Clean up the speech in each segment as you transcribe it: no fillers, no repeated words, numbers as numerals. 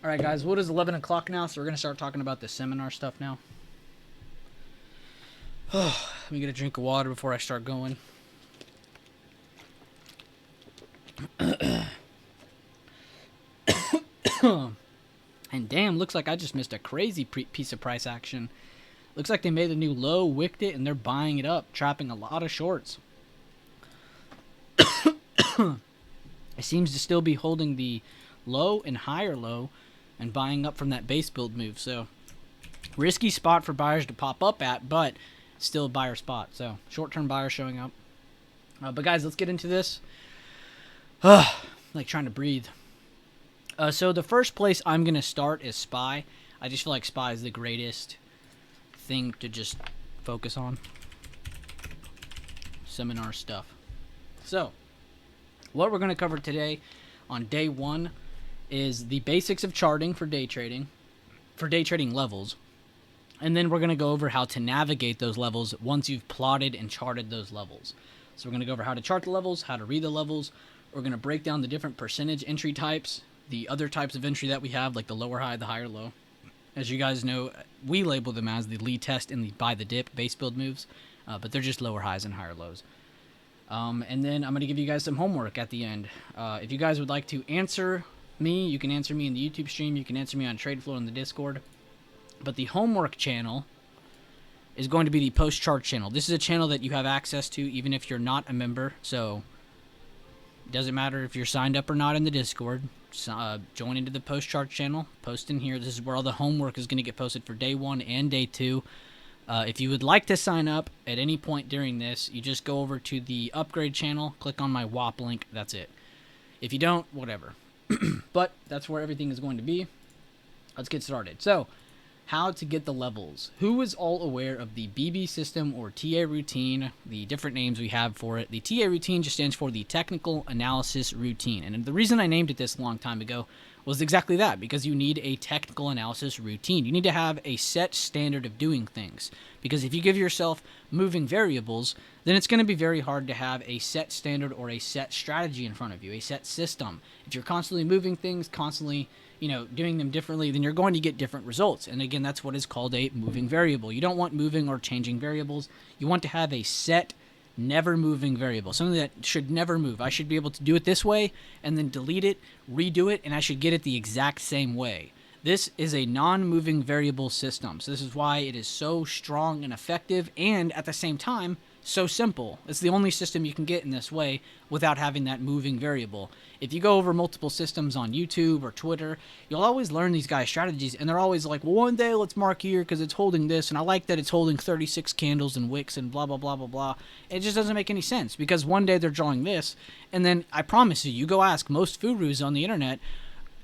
Alright guys, what is 11 o'clock now, so we're going to start talking about the seminar stuff now. Let me get a drink of water before I start going. And damn, looks like I just missed a crazy piece of price action. Looks like they made a new low, wicked it, and they're buying it up, trapping a lot of shorts. It seems to still be holding the low and higher low and buying up from that base build move. So, risky spot for buyers to pop up at, but still a buyer spot. So, short-term buyers showing up. But guys, let's get into this. Like trying to breathe. So the first place I'm going to start is SPY. I just feel like SPY is the greatest thing to just focus on. Seminar stuff. So, what we're going to cover today on day one is the basics of charting for day trading levels. And then we're going to go over how to navigate those levels once you've plotted and charted those levels. So we're going to go over how to chart the levels, how to read the levels. We're going to break down the different percentage entry types, the other types of entry that we have, like the lower high, the higher low. As you guys know, we label them as the lead test and the buy the dip base build moves, but they're just lower highs and higher lows. And then I'm going to give you guys some homework at the end. If you guys would like to answer me, you can answer me in the YouTube stream. You can answer me on TradeFlow in the Discord. But the homework channel is going to be the post chart channel. This is a channel that you have access to even if you're not a member. So it doesn't matter if you're signed up or not in the Discord. Join into the post chart channel. Post in here. This is where all the homework is going to get posted for day one and day two. If you would like to sign up at any point during this, you just go over to the upgrade channel, click on my WAP link. That's it. If you don't, whatever. But that's where everything is going to be. Let's get started. So, how to get the levels. Who is all aware of the BB system or TA routine, the different names we have for it? The TA routine just stands for the Technical Analysis Routine. And the reason I named it this a long time ago was exactly that, because you need a technical analysis routine. You need to have a set standard of doing things. Because if you give yourself moving variables, then it's going to be very hard to have a set standard or a set strategy in front of you, a set system. If you're constantly moving things, constantly doing them differently, then you're going to get different results. And again, that's what is called a moving variable. You don't want moving or changing variables. You want to have a set, never moving variable, something that should never move. I should be able to do it this way and then delete it, redo it, and I should get it the exact same way. This is a non-moving variable system. So this is why it is so strong and effective, and at the same time, so simple. It's the only system you can get in this way without having that moving variable. If you go over multiple systems on YouTube or Twitter, you'll always learn these guys' strategies, and they're always like, well, one day let's mark here because it's holding this, and I like that it's holding 36 candles and wicks and blah, blah, blah, blah, blah. It just doesn't make any sense, because one day they're drawing this, and then I promise you go ask most gurus on the internet,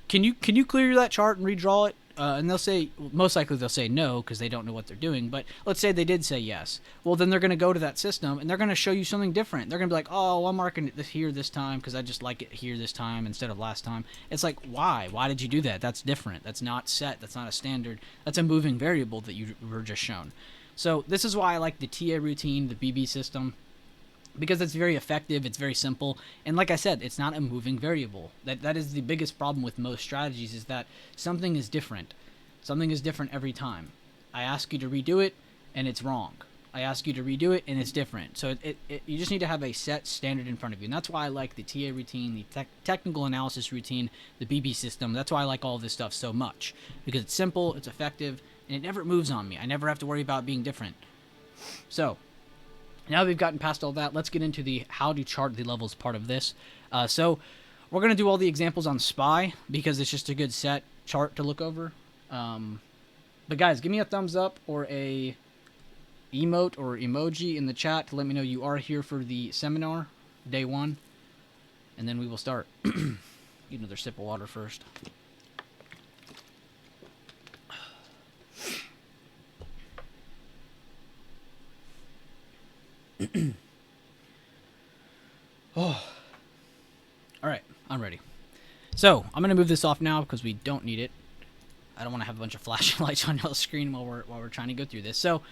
can you clear that chart and redraw it? And they'll say, most likely they'll say no because they don't know what they're doing. But let's say they did say yes. Well, then they're going to go to that system and they're going to show you something different. They're going to be like, oh, I'm marking it here this time because I just like it here this time instead of last time. It's like, why? Why did you do that? That's different. That's not set. That's not a standard. That's a moving variable that you were just shown. So this is why I like the TA routine, the BB system, because it's very effective, it's very simple, and like I said, it's not a moving variable. That is the biggest problem with most strategies, is that something is different. Something is different every time. I ask you to redo it, and it's wrong. I ask you to redo it, and it's different. So you just need to have a set standard in front of you, and that's why I like the TA routine, the technical analysis routine, the BB system. That's why I like all this stuff so much, because it's simple, it's effective, and it never moves on me. I never have to worry about being different. So now we've gotten past all that, let's get into the how to chart the levels part of this. So we're going to do all the examples on SPY because it's just a good set chart to look over. But guys, give me a thumbs up or a emote or emoji in the chat to let me know you are here for the seminar, day one. And then we will start. Get another sip of water first. Oh. Alright, I'm ready. So, I'm going to move this off now because we don't need it. I don't want to have a bunch of flashing lights on your screen while we're trying to go through this. So,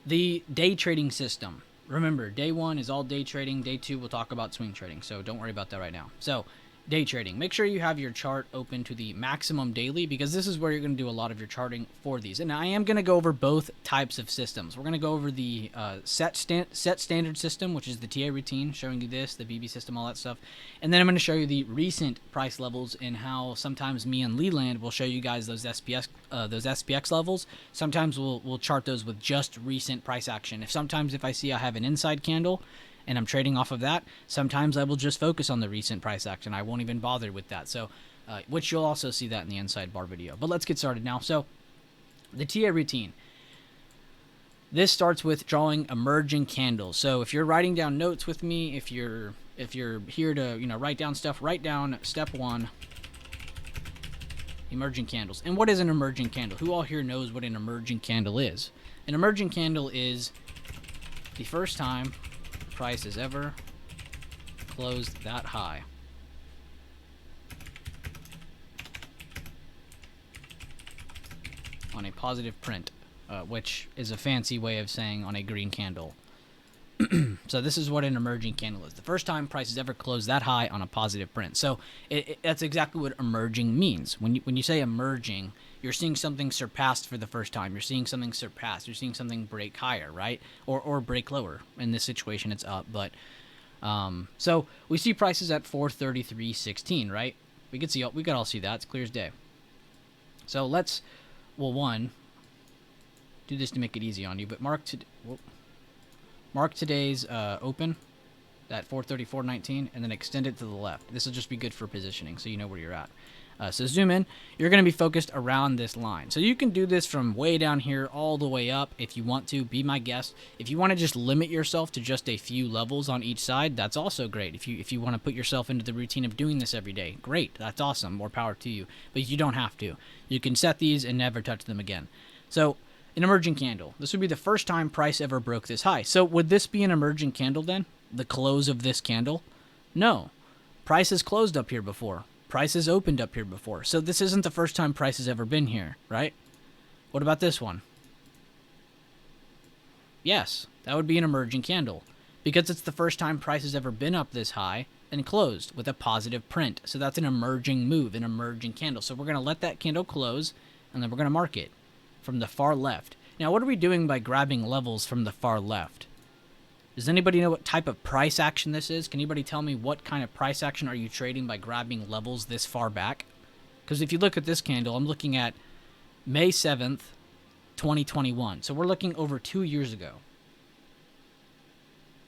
the day trading system. Remember, day one is all day trading. Day two, we'll talk about swing trading. So, don't worry about that right now. So, day trading. Make sure you have your chart open to the maximum daily, because this is where you're going to do a lot of your charting for these. And I am going to go over both types of systems. We're going to go over the set standard system, which is the TA routine, showing you this, the BB system, all that stuff. And then I'm going to show you the recent price levels and how sometimes me and Leland will show you guys those SPX levels. Sometimes we'll chart those with just recent price action. Sometimes if I see I have an inside candle and I'm trading off of that, sometimes I will just focus on the recent price action. I won't even bother with that. So, which you'll also see that in the inside bar video. But let's get started now. So, the TA routine. This starts with drawing emerging candles. So, if you're writing down notes with me, if you're here to write down stuff, write down step 1. Emerging candles. And what is an emerging candle? Who all here knows what an emerging candle is? An emerging candle is the first time price has ever closed that high. On a positive print, which is a fancy way of saying on a green candle. So this is what an emerging candle is. The first time price has ever closed that high on a positive print. So that's exactly what emerging means. When you say emerging, you're seeing something surpassed for the first time. You're seeing something surpassed. You're seeing something break higher, right? Or break lower. In this situation, it's up. But so we see prices at 433.16, right? We could all see that. It's clear as day. So let's, one, do this to make it easy on you. But mark today's open at 434.19 and then extend it to the left. This will just be good for positioning so you know where you're at. So zoom in. You're going to be focused around this line. So you can do this from way down here all the way up if you want to. Be my guest. If you want to just limit yourself to just a few levels on each side, that's also great. If you want to put yourself into the routine of doing this every day, great. That's awesome. More power to you. But you don't have to. You can set these and never touch them again. So an emerging candle. This would be the first time price ever broke this high. So would this be an emerging candle then? The close of this candle? No. Price has closed up here before. Price has opened up here before. So this isn't the first time price has ever been here, right? What about this one? Yes, that would be an emerging candle because it's the first time price has ever been up this high and closed with a positive print. So that's an emerging move, an emerging candle. So we're going to let that candle close and then we're going to mark it from the far left. Now, what are we doing by grabbing levels from the far left? Does anybody know what type of price action this is? Can anybody tell me what kind of price action are you trading by grabbing levels this far back? Because if you look at this candle, I'm looking at May 7th, 2021. So we're looking over 2 years ago.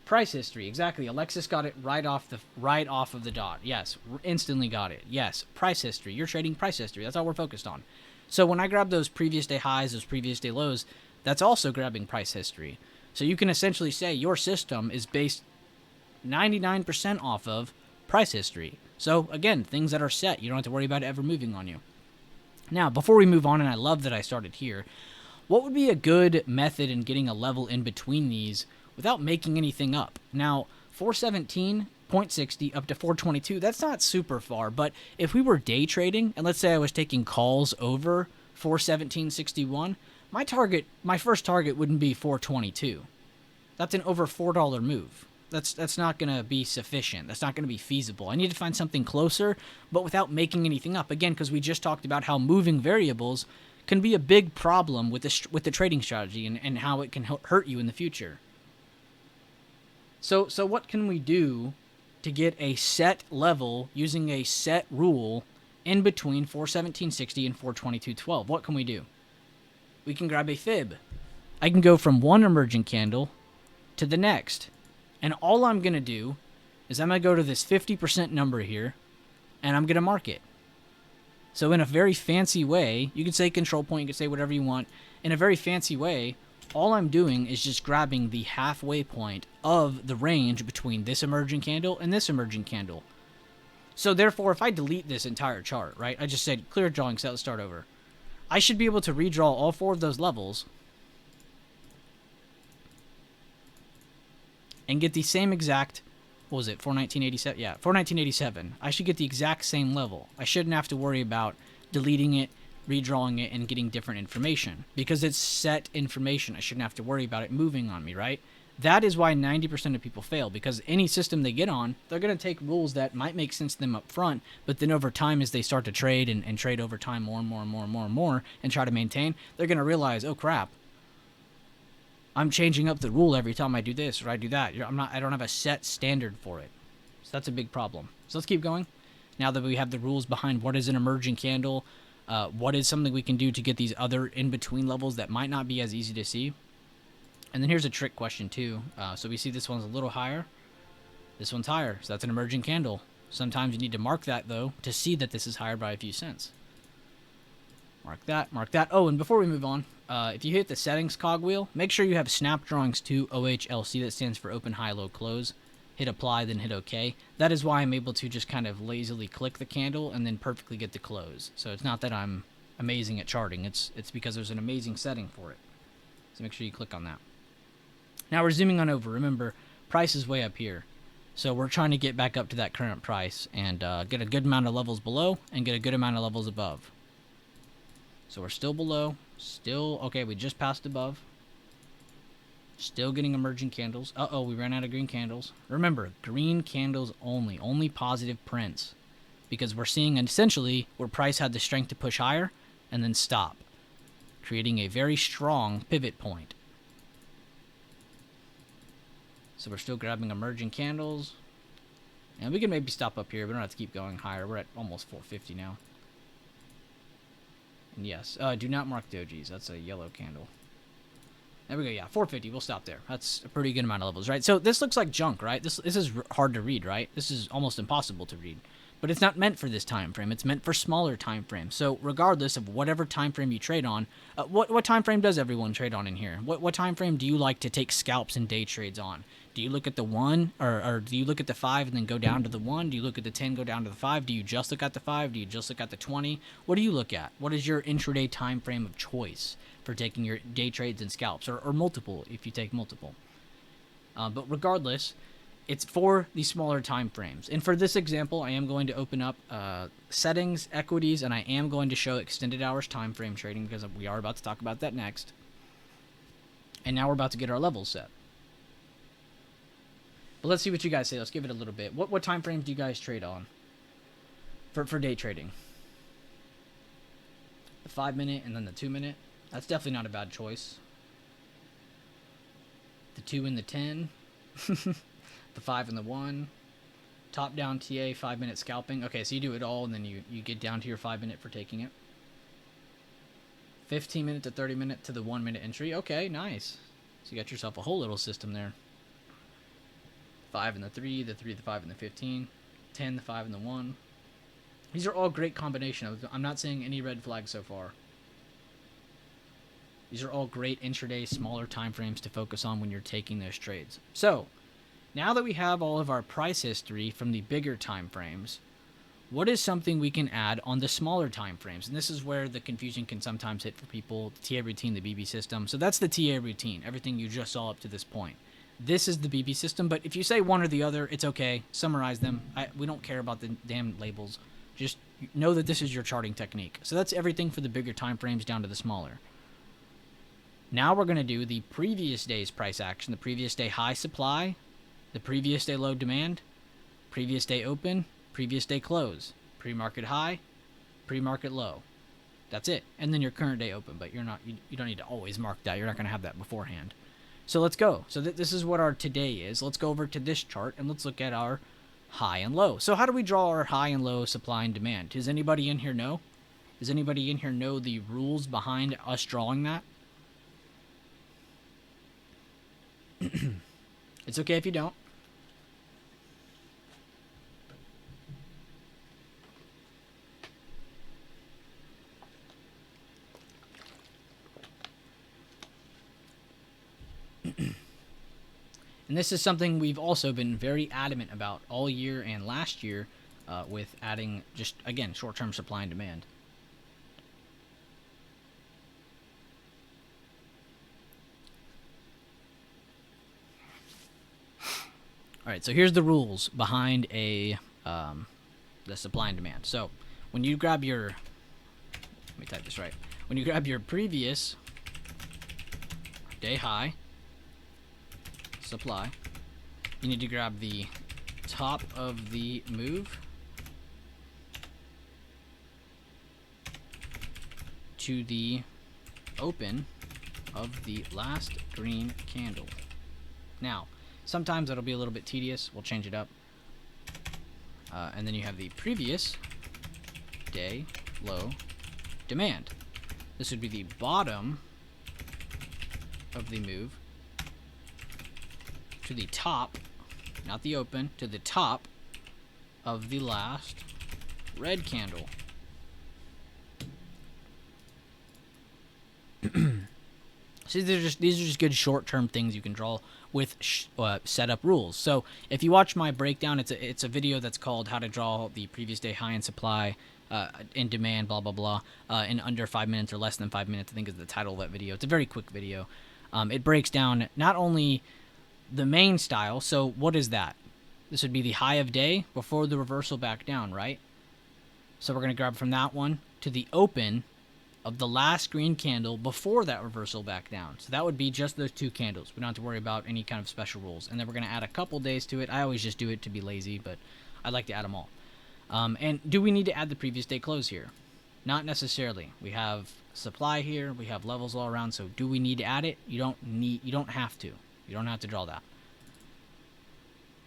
Price history, exactly. Alexis got it right off of the dot. Yes, instantly got it. Yes, price history. You're trading price history. That's all we're focused on. So when I grab those previous day highs, those previous day lows, that's also grabbing price history. So you can essentially say your system is based 99% off of price history. So again, things that are set, you don't have to worry about it ever moving on you. Now, before we move on, and I love that I started here, what would be a good method in getting a level in between these without making anything up? Now, 417.60 up to 422, that's not super far, but if we were day trading, and let's say I was taking calls over 417.61, my first target wouldn't be 422. That's an over $4 move. That's not going to be sufficient. That's not going to be feasible. I need to find something closer, but without making anything up. Again, because we just talked about how moving variables can be a big problem with the trading strategy and how it can hurt you in the future. So what can we do to get a set level using a set rule in between 417.60 and 422.12? What can we do? We can grab a fib. I can go from one emerging candle to the next. And all I'm going to do is I'm going to go to this 50% number here, and I'm going to mark it. So in a very fancy way, you can say control point, you can say whatever you want. In a very fancy way, all I'm doing is just grabbing the halfway point of the range between this emerging candle and this emerging candle. So therefore, if I delete this entire chart, right, I just said clear drawing set, let's start over. I should be able to redraw all four of those levels and get the same exact, what was it, 419.87? Yeah, 419.87. I should get the exact same level. I shouldn't have to worry about deleting it, redrawing it, and getting different information because it's set information. I shouldn't have to worry about it moving on me, right? That is why 90% of people fail, because any system they get on, they're going to take rules that might make sense to them up front, but then over time, as they start to trade and trade over time more and more and more and more and more and try to maintain, they're going to realize, oh crap, I'm changing up the rule every time I do this or I do that. I don't have a set standard for it. So that's a big problem. So let's keep going. Now that we have the rules behind what is an emerging candle, what is something we can do to get these other in-between levels that might not be as easy to see. And then here's a trick question too. So we see this one's a little higher. This one's higher, so that's an emerging candle. Sometimes you need to mark that though to see that this is higher by a few cents. Mark that, mark that. Oh, and before we move on, if you hit the settings cogwheel, make sure you have Snap Drawings 2 OHLC, that stands for Open, High, Low, Close. Hit apply, then hit OK. That is why I'm able to just kind of lazily click the candle and then perfectly get the close. So it's not that I'm amazing at charting, it's because there's an amazing setting for it. So make sure you click on that. Now we're zooming on over. Remember, price is way up here. So we're trying to get back up to that current price and get a good amount of levels below and get a good amount of levels above. So we're still below. Still, okay, we just passed above. Still getting emerging candles. Uh-oh, we ran out of green candles. Remember, green candles only. Only positive prints. Because we're seeing essentially where price had the strength to push higher and then stop. Creating a very strong pivot point. So we're still grabbing emerging candles. And we can maybe stop up here. We don't have to keep going higher. We're at almost 450 now. And yes, do not mark dojis. That's a yellow candle. There we go. Yeah, 450. We'll stop there. That's a pretty good amount of levels, right? So this looks like junk, right? This is hard to read, right? This is almost impossible to read. But it's not meant for this time frame. It's meant for smaller time frames. So regardless of whatever time frame you trade on, what time frame does everyone trade on in here? What time frame do you like to take scalps and day trades on? Do you look at the 1, or do you look at the 5 and then go down to the 1? Do you look at the 10, go down to the 5? Do you just look at the 5? Do you just look at the 20? What do you look at? What is your intraday time frame of choice for taking your day trades and scalps, or multiple if you take multiple? But regardless, it's for the smaller time frames. And for this example, I am going to open up settings, equities, and I am going to show extended hours time frame trading because we are about to talk about that next. And now we're about to get our levels set. But let's see what you guys say. Let's give it a little bit. What time frames do you guys trade on for day trading? The 5-minute and then the 2-minute. That's definitely not a bad choice. The 2 and the 10. The 5 and the 1. Top down TA, 5-minute scalping. Okay, so you do it all and then you get down to your 5-minute for taking it. 15-minute to 30-minute to the 1-minute entry. Okay, nice. So you got yourself a whole little system there. 5 and the 3, the 3, the 5, and the 15, 10, the 5, and the 1. These are all great combinations. I'm not seeing any red flags so far. These are all great intraday, smaller time frames to focus on when you're taking those trades. So, now that we have all of our price history from the bigger time frames, what is something we can add on the smaller time frames? And this is where the confusion can sometimes hit for people. The TA routine, the BB system. So that's the TA routine, everything you just saw up to this point. This is the BB system, but if you say one or the other, it's okay. Summarize them. We don't care about the damn labels. Just know that this is your charting technique. So that's everything for the bigger time frames down to the smaller. Now we're going to do the previous day's price action, the previous day high supply, the previous day low demand, previous day open, previous day close, pre-market high, pre-market low. That's it. And then your current day open, but you don't need to always mark that. You're not going to have that beforehand. So let's go. So this is what our today is. Let's go over to this chart and let's look at our high and low. So how do we draw our high and low supply and demand? Does anybody in here know? Does anybody in here know the rules behind us drawing that? It's okay if you don't. And this is something we've also been very adamant about all year and last year with adding just, again, short-term supply and demand. All right, so here's the rules behind the supply and demand. So when you grab your, let me type this right. When you grab your previous day high supply. You need to grab the top of the move to the open of the last green candle. Now, sometimes that'll be a little bit tedious. We'll change it up. And then you have the previous day low demand. This would be the bottom of the move to the top, not the open, to the top of the last red candle. So these are just good short-term things you can draw with setup rules. So if you watch my breakdown, it's a video that's called "How to Draw the Previous Day High in Supply, in Demand, blah blah blah, in under 5 minutes or less than 5 minutes." I think is the title of that video. It's a very quick video. It breaks down not only the main style. So what is that? This would be the high of day before the reversal back down, right? So we're gonna grab from that one to the open of the last green candle before that reversal back down. So that would be just those two candles. We don't have to worry about any kind of special rules. And then we're going to add a couple days to it. I always just do it to be lazy, but I like to add them all. And do we need to add the previous day close here? Not necessarily. We have supply here. We have levels all around. So do we need to add it? You don't have to. You don't have to draw that.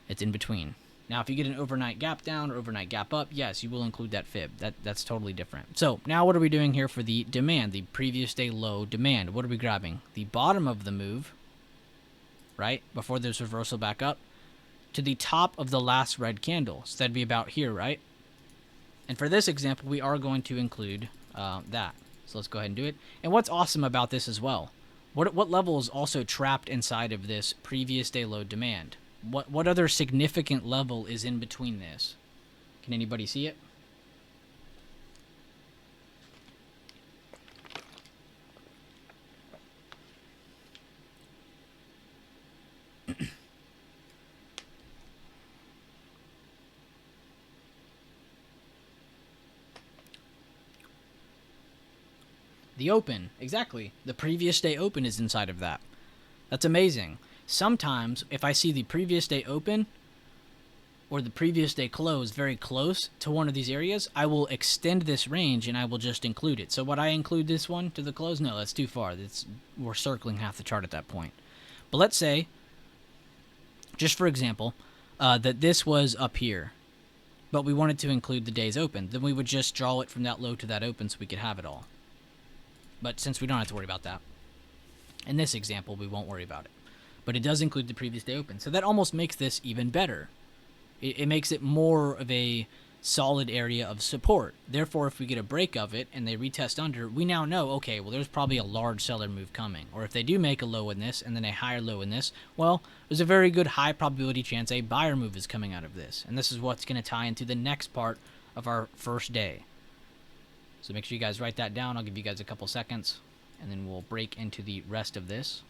It's in between. Now, if you get an overnight gap down or overnight gap up, yes, you will include that fib. That's totally different. So now what are we doing here for the demand, the previous day low demand? What are we grabbing? The bottom of the move, right, before this reversal back up, to the top of the last red candle. So that'd be about here, right? And for this example, we are going to include that. So let's go ahead and do it. And what's awesome about this as well, what level is also trapped inside of this previous day low demand? What other significant level is in between this? Can anybody see it? The open, exactly. The previous day open is inside of that. That's amazing. Sometimes, if I see the previous day open or the previous day close very close to one of these areas, I will extend this range and I will just include it. So would I include this one to the close? No, that's too far. We're circling half the chart at that point. But let's say, just for example, that this was up here, but we wanted to include the days open. Then we would just draw it from that low to that open so we could have it all. But since we don't have to worry about that, in this example, we won't worry about it. But it does include the previous day open. So that almost makes this even better. It makes it more of a solid area of support. Therefore, if we get a break of it and they retest under, we now know, okay, well, there's probably a large seller move coming. Or if they do make a low in this and then a higher low in this, well, there's a very good high probability chance a buyer move is coming out of this. And this is what's going to tie into the next part of our first day. So make sure you guys write that down. I'll give you guys a couple seconds, and then we'll break into the rest of this.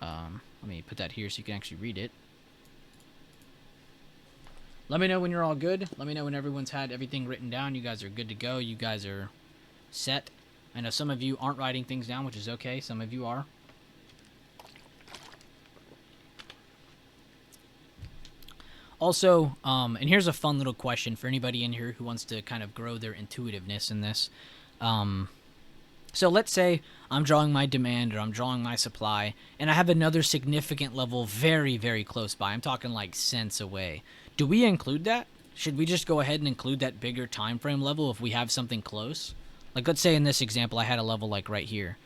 Let me put that here so you can actually read it. Let me know when you're all good. Let me know when everyone's had everything written down. You guys are good to go. You guys are set. I know some of you aren't writing things down, which is okay. Some of you are. Also, and here's a fun little question for anybody in here who wants to kind of grow their intuitiveness in this. So let's say I'm drawing my demand or I'm drawing my supply, and I have another significant level very, very close by. I'm talking like cents away. Do we include that? Should we just go ahead and include that bigger time frame level if we have something close? Like, let's say in this example, I had a level like right here,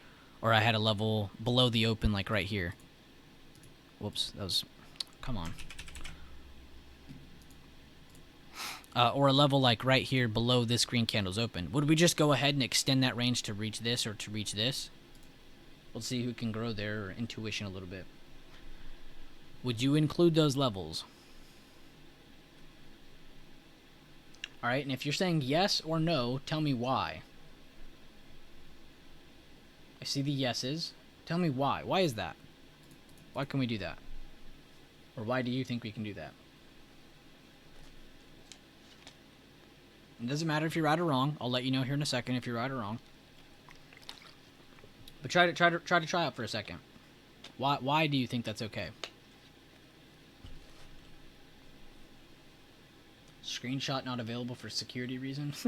or I had a level below the open like right here. Whoops, that was... Come on. Or a level like right here below this green candle's open. Would we just go ahead and extend that range to reach this or to reach this? Let's see who can grow their intuition a little bit. Would you include those levels? Alright, and if you're saying yes or no, tell me why. I see the yeses. Tell me why. Why is that? Why can we do that? Or why do you think we can do that? It doesn't matter if you're right or wrong. I'll let you know here in a second if you're right or wrong. But try out for a second. Why do you think that's okay? Screenshot not available for security reasons.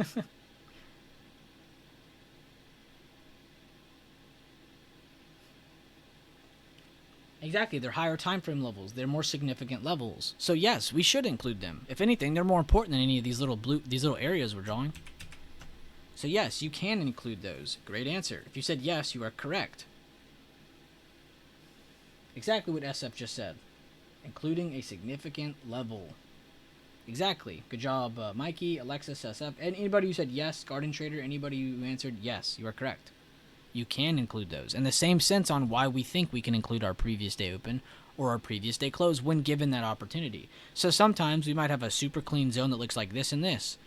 Exactly, they're higher time frame levels. They're more significant levels. So yes, we should include them. If anything, they're more important than any of these little areas we're drawing. So yes, you can include those. Great answer. If you said yes, you are correct. Exactly what SF just said. Including a significant level. Exactly. Good job, Mikey, Alexis, SF, and anybody who said yes, Garden Trader, anybody who answered yes, you are correct. You can include those. And the same sense on why we think we can include our previous day open or our previous day close when given that opportunity. So sometimes we might have a super clean zone that looks like this and this.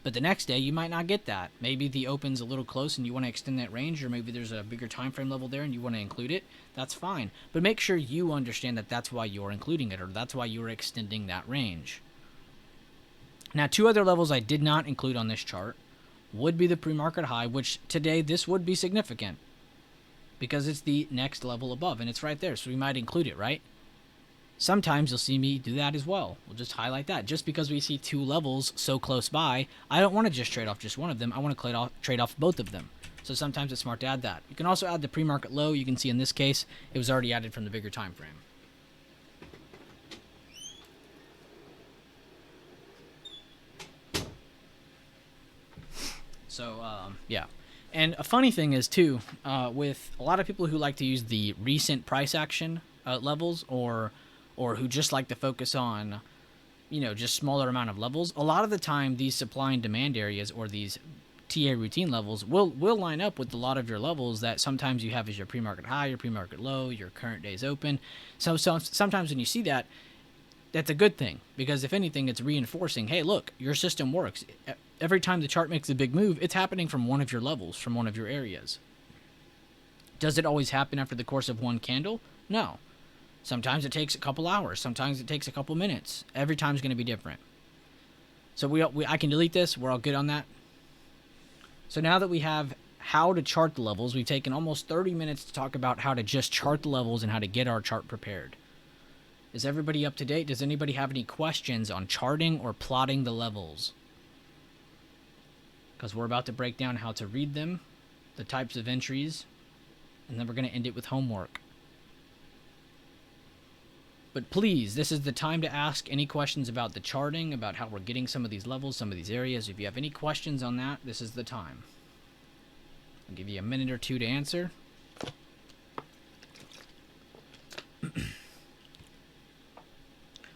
But the next day you might not get that. Maybe the open's a little close and you want to extend that range, or maybe there's a bigger time frame level there and you want to include it. That's fine. But make sure you understand that that's why you're including it, or that's why you're extending that range. Now, two other levels I did not include on this chart would be the pre-market high, which today this would be significant because it's the next level above and it's right there, so we might include it, right? Sometimes you'll see me do that as well. We'll just highlight that. Just because we see two levels so close by, I don't want to just trade off just one of them. I want to trade off both of them. So sometimes it's smart to add that. You can also add the pre-market low. You can see in this case, it was already added from the bigger time frame. So, yeah. And a funny thing is, too, with a lot of people who like to use the recent price action levels or who just like to focus on, just smaller amount of levels, a lot of the time these supply and demand areas or these TA routine levels will line up with a lot of your levels that sometimes you have as your pre-market high, your pre-market low, your current days open. So sometimes when you see that, that's a good thing, because if anything, it's reinforcing, hey, look, your system works. Every time the chart makes a big move, it's happening from one of your levels, from one of your areas. Does it always happen after the course of one candle? No. Sometimes it takes a couple hours. Sometimes it takes a couple minutes. Every time's going to be different. So I can delete this. We're all good on that. So now that we have how to chart the levels, we've taken almost 30 minutes to talk about how to just chart the levels and how to get our chart prepared. Is everybody up to date? Does anybody have any questions on charting or plotting the levels? Because we're about to break down how to read them, the types of entries, and then we're going to end it with homework. But please, this is the time to ask any questions about the charting, about how we're getting some of these levels, some of these areas. If you have any questions on that, this is the time. I'll give you a minute or two to answer.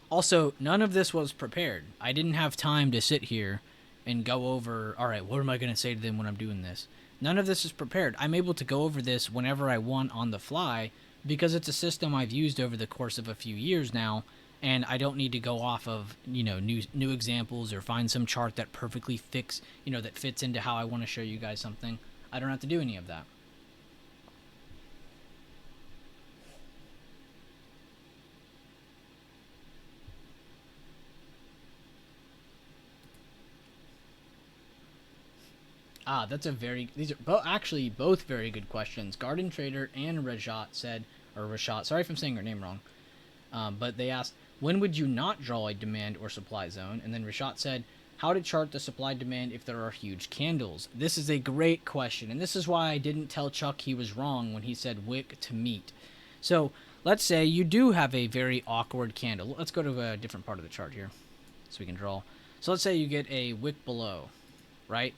Also, none of this was prepared. I didn't have time to sit here and go over, all right, what am I going to say to them when I'm doing this? None of this is prepared. I'm able to go over this whenever I want on the fly because it's a system I've used over the course of a few years now, and I don't need to go off of, new examples or find some chart that perfectly that fits into how I want to show you guys something. I don't have to do any of that. These are actually both very good questions. Garden Trader and Rashad, sorry if I'm saying your name wrong, but they asked, when would you not draw a demand or supply zone? And then Rashad said, how to chart the supply demand if there are huge candles. This is a great question, and this is why I didn't tell Chuck he was wrong when he said wick to meet. So let's say you do have a very awkward candle. Let's go to a different part of the chart here so we can draw. So let's say you get a wick below, right?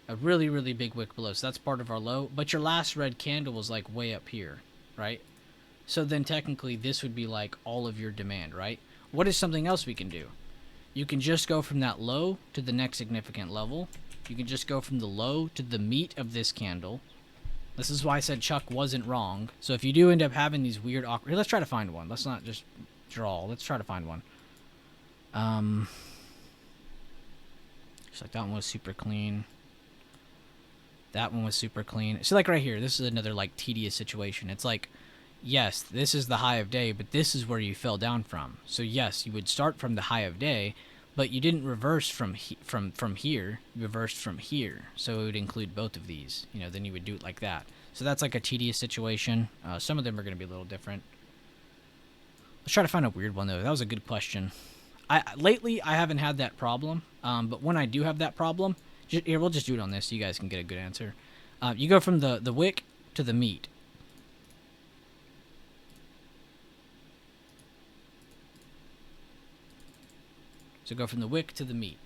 A really, really big wick below. So that's part of our low. But your last red candle was like way up here, right? So then technically this would be like all of your demand, right? What is something else we can do? You can just go from that low to the next significant level. You can just go from the low to the meat of this candle. This is why I said Chuck wasn't wrong. So if you do end up having these weird awkward... Here, let's try to find one. Let's not just draw. Let's try to find one. Just like that one was super clean. That one was super clean. So like right here, this is another like tedious situation. It's like, yes, this is the high of day, but this is where you fell down from. So yes, you would start from the high of day, but you didn't reverse from here. You reversed from here, so it would include both of these. Then you would do it like that. So that's like a tedious situation. Some of them are going to be a little different. Let's try to find a weird one though. That was a good question. Lately I haven't had that problem, but when I do have that problem, here we'll just do it on this so you guys can get a good answer. You go from the wick to the meat. So go from the wick to the meat.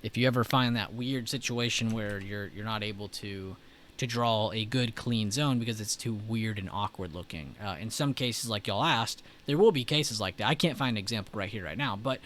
If you ever find that weird situation where you're not able to draw a good clean zone because it's too weird and awkward looking. In some cases, like y'all asked, there will be cases like that. I can't find an example right here, right now, but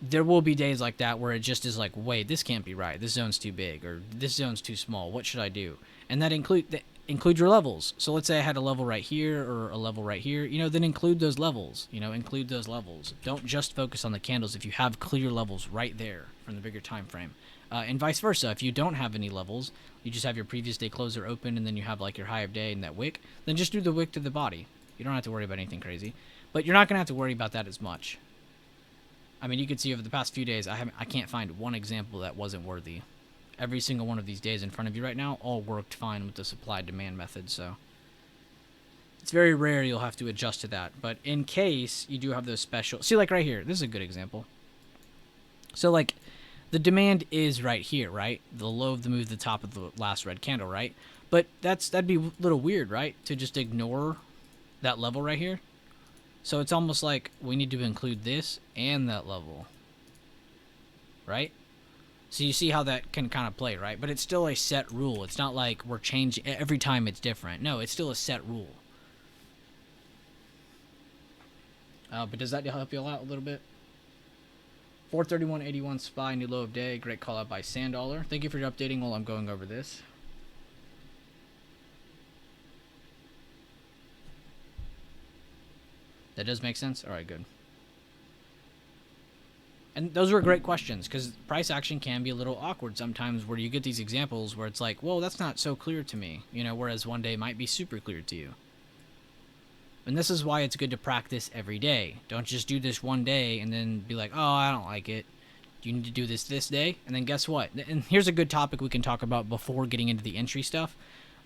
there will be days like that where it just is like, wait, this can't be right. This zone's too big, or this zone's too small. What should I do? And that include your levels. So let's say I had a level right here or a level right here. Then include those levels. Include those levels. Don't just focus on the candles if you have clear levels right there from the bigger time frame. And vice versa. If you don't have any levels, you just have your previous day closer open, and then you have like your high of day and that wick, then just do the wick to the body. You don't have to worry about anything crazy. But you're not going to have to worry about that as much. I mean, you can see over the past few days, I can't find one example that wasn't worthy. Every single one of these days in front of you right now all worked fine with the supply-demand method, so it's very rare you'll have to adjust to that. But in case you do have those special... See, like right here, this is a good example. So, like, the demand is right here, right? The low of the move, the top of the last red candle, right? But that'd be a little weird, right? To just ignore that level right here. So it's almost like we need to include this and that level, right? So you see how that can kind of play, right? But it's still a set rule. It's not like we're changing every time it's different. No, it's still a set rule. But does that help you out a little bit? 431.81 SPY, new low of day. Great call out by Sandollar. Thank you for updating while I'm going over this. That does make sense? All right, good. And those were great questions, because price action can be a little awkward sometimes where you get these examples where it's like, well, that's not so clear to me, whereas one day might be super clear to you. And this is why it's good to practice every day. Don't just do this one day and then be like, oh, I don't like it. You need to do this day. And then guess what? And here's a good topic we can talk about before getting into the entry stuff.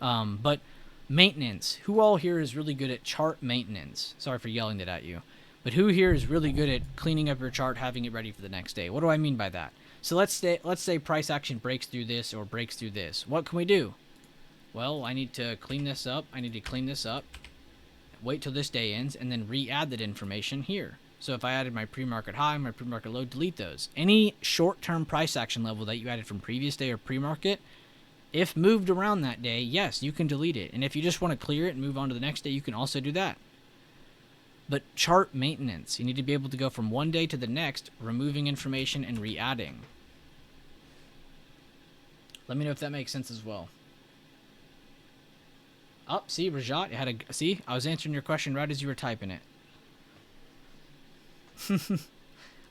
But maintenance. Who all here is really good at chart maintenance? Sorry for yelling that at you. But who here is really good at cleaning up your chart, having it ready for the next day? What do I mean by that? So let's say price action breaks through this or breaks through this. What can we do? Well, I need to clean this up. Wait till this day ends, and then re-add that information here. So if I added my pre-market high, my pre-market low, delete those. Any short-term price action level that you added from previous day or pre-market, if moved around that day, yes, you can delete it. And if you just want to clear it and move on to the next day, you can also do that. But chart maintenance, you need to be able to go from one day to the next, removing information and re-adding. Let me know if that makes sense as well. Oh, see, Rajat, see, I was answering your question right as you were typing it.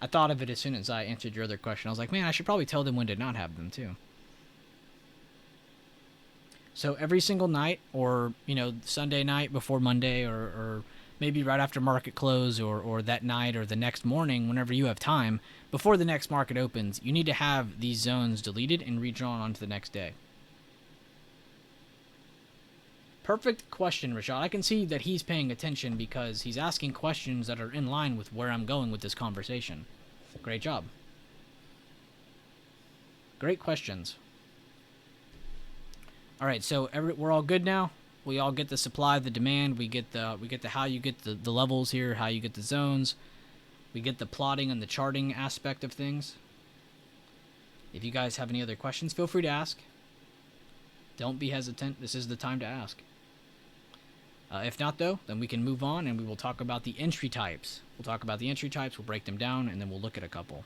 I thought of it as soon as I answered your other question. I was like, man, I should probably tell them when to not have them too. So every single night, or Sunday night before Monday, or maybe right after market close, or that night or the next morning, whenever you have time, before the next market opens, you need to have these zones deleted and redrawn onto the next day. Perfect question, Rashad. I can see that he's paying attention because he's asking questions that are in line with where I'm going with this conversation. Great job. Great questions. All right, so we're all good now. We all get the supply, the demand. We get the how you get the levels here, how you get the zones. We get the plotting and the charting aspect of things. If you guys have any other questions, feel free to ask. Don't be hesitant. This is the time to ask. If not, though, then we can move on and we will talk about the entry types. We'll break them down, and then we'll look at a couple.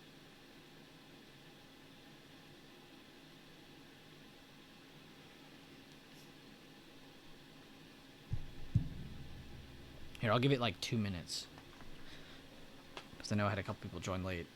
Here, I'll give it like 2 minutes, because I know I had a couple people join late.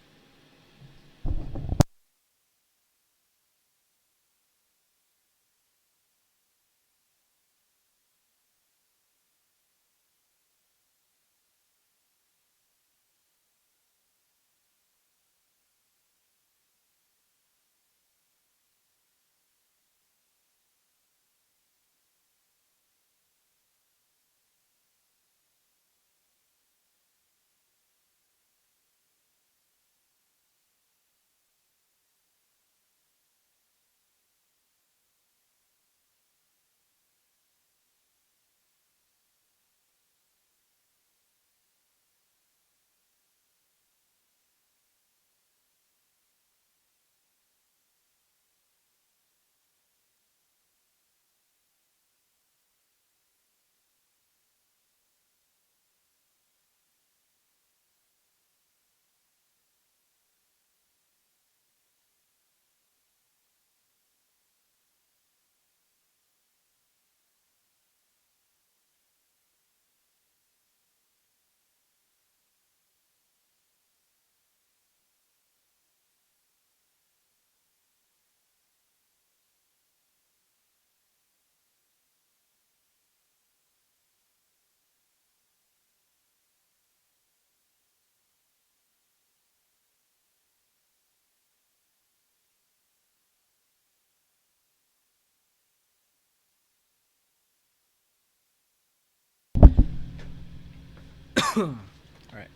Alright.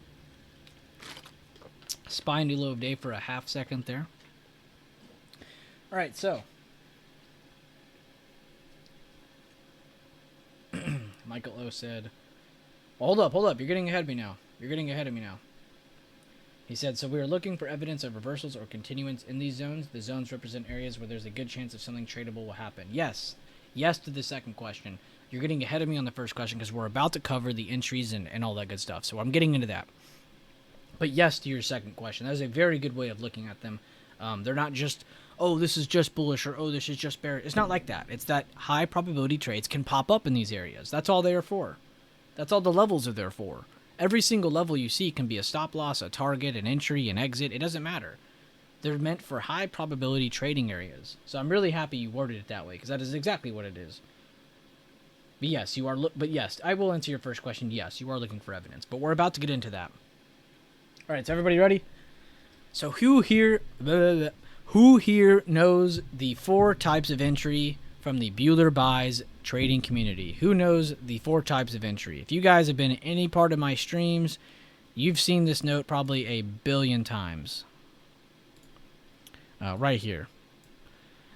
Spy new low of day for a half second there. Alright, so. Michael O said, well, hold up. You're getting ahead of me now. He said, so we are looking for evidence of reversals or continuance in these zones. The zones represent areas where there's a good chance of something tradable will happen. Yes. Yes to the second question. You're getting ahead of me on the first question because we're about to cover the entries and all that good stuff. So I'm getting into that. But yes to your second question. That is a very good way of looking at them. They're not just, oh, this is just bullish, or oh, this is just bearish. It's not like that. It's that high probability trades can pop up in these areas. That's all they are for. That's all the levels are there for. Every single level you see can be a stop loss, a target, an entry, an exit. It doesn't matter. They're meant for high probability trading areas. So I'm really happy you worded it that way, because that is exactly what it is. But yes, you are. But yes, I will answer your first question. Yes, you are looking for evidence. But we're about to get into that. All right, so everybody ready? So who here knows the 4 types of entry from the Bueller Buys trading community? Who knows the 4 types of entry? If you guys have been in any part of my streams, you've seen this note probably a billion times. Right here.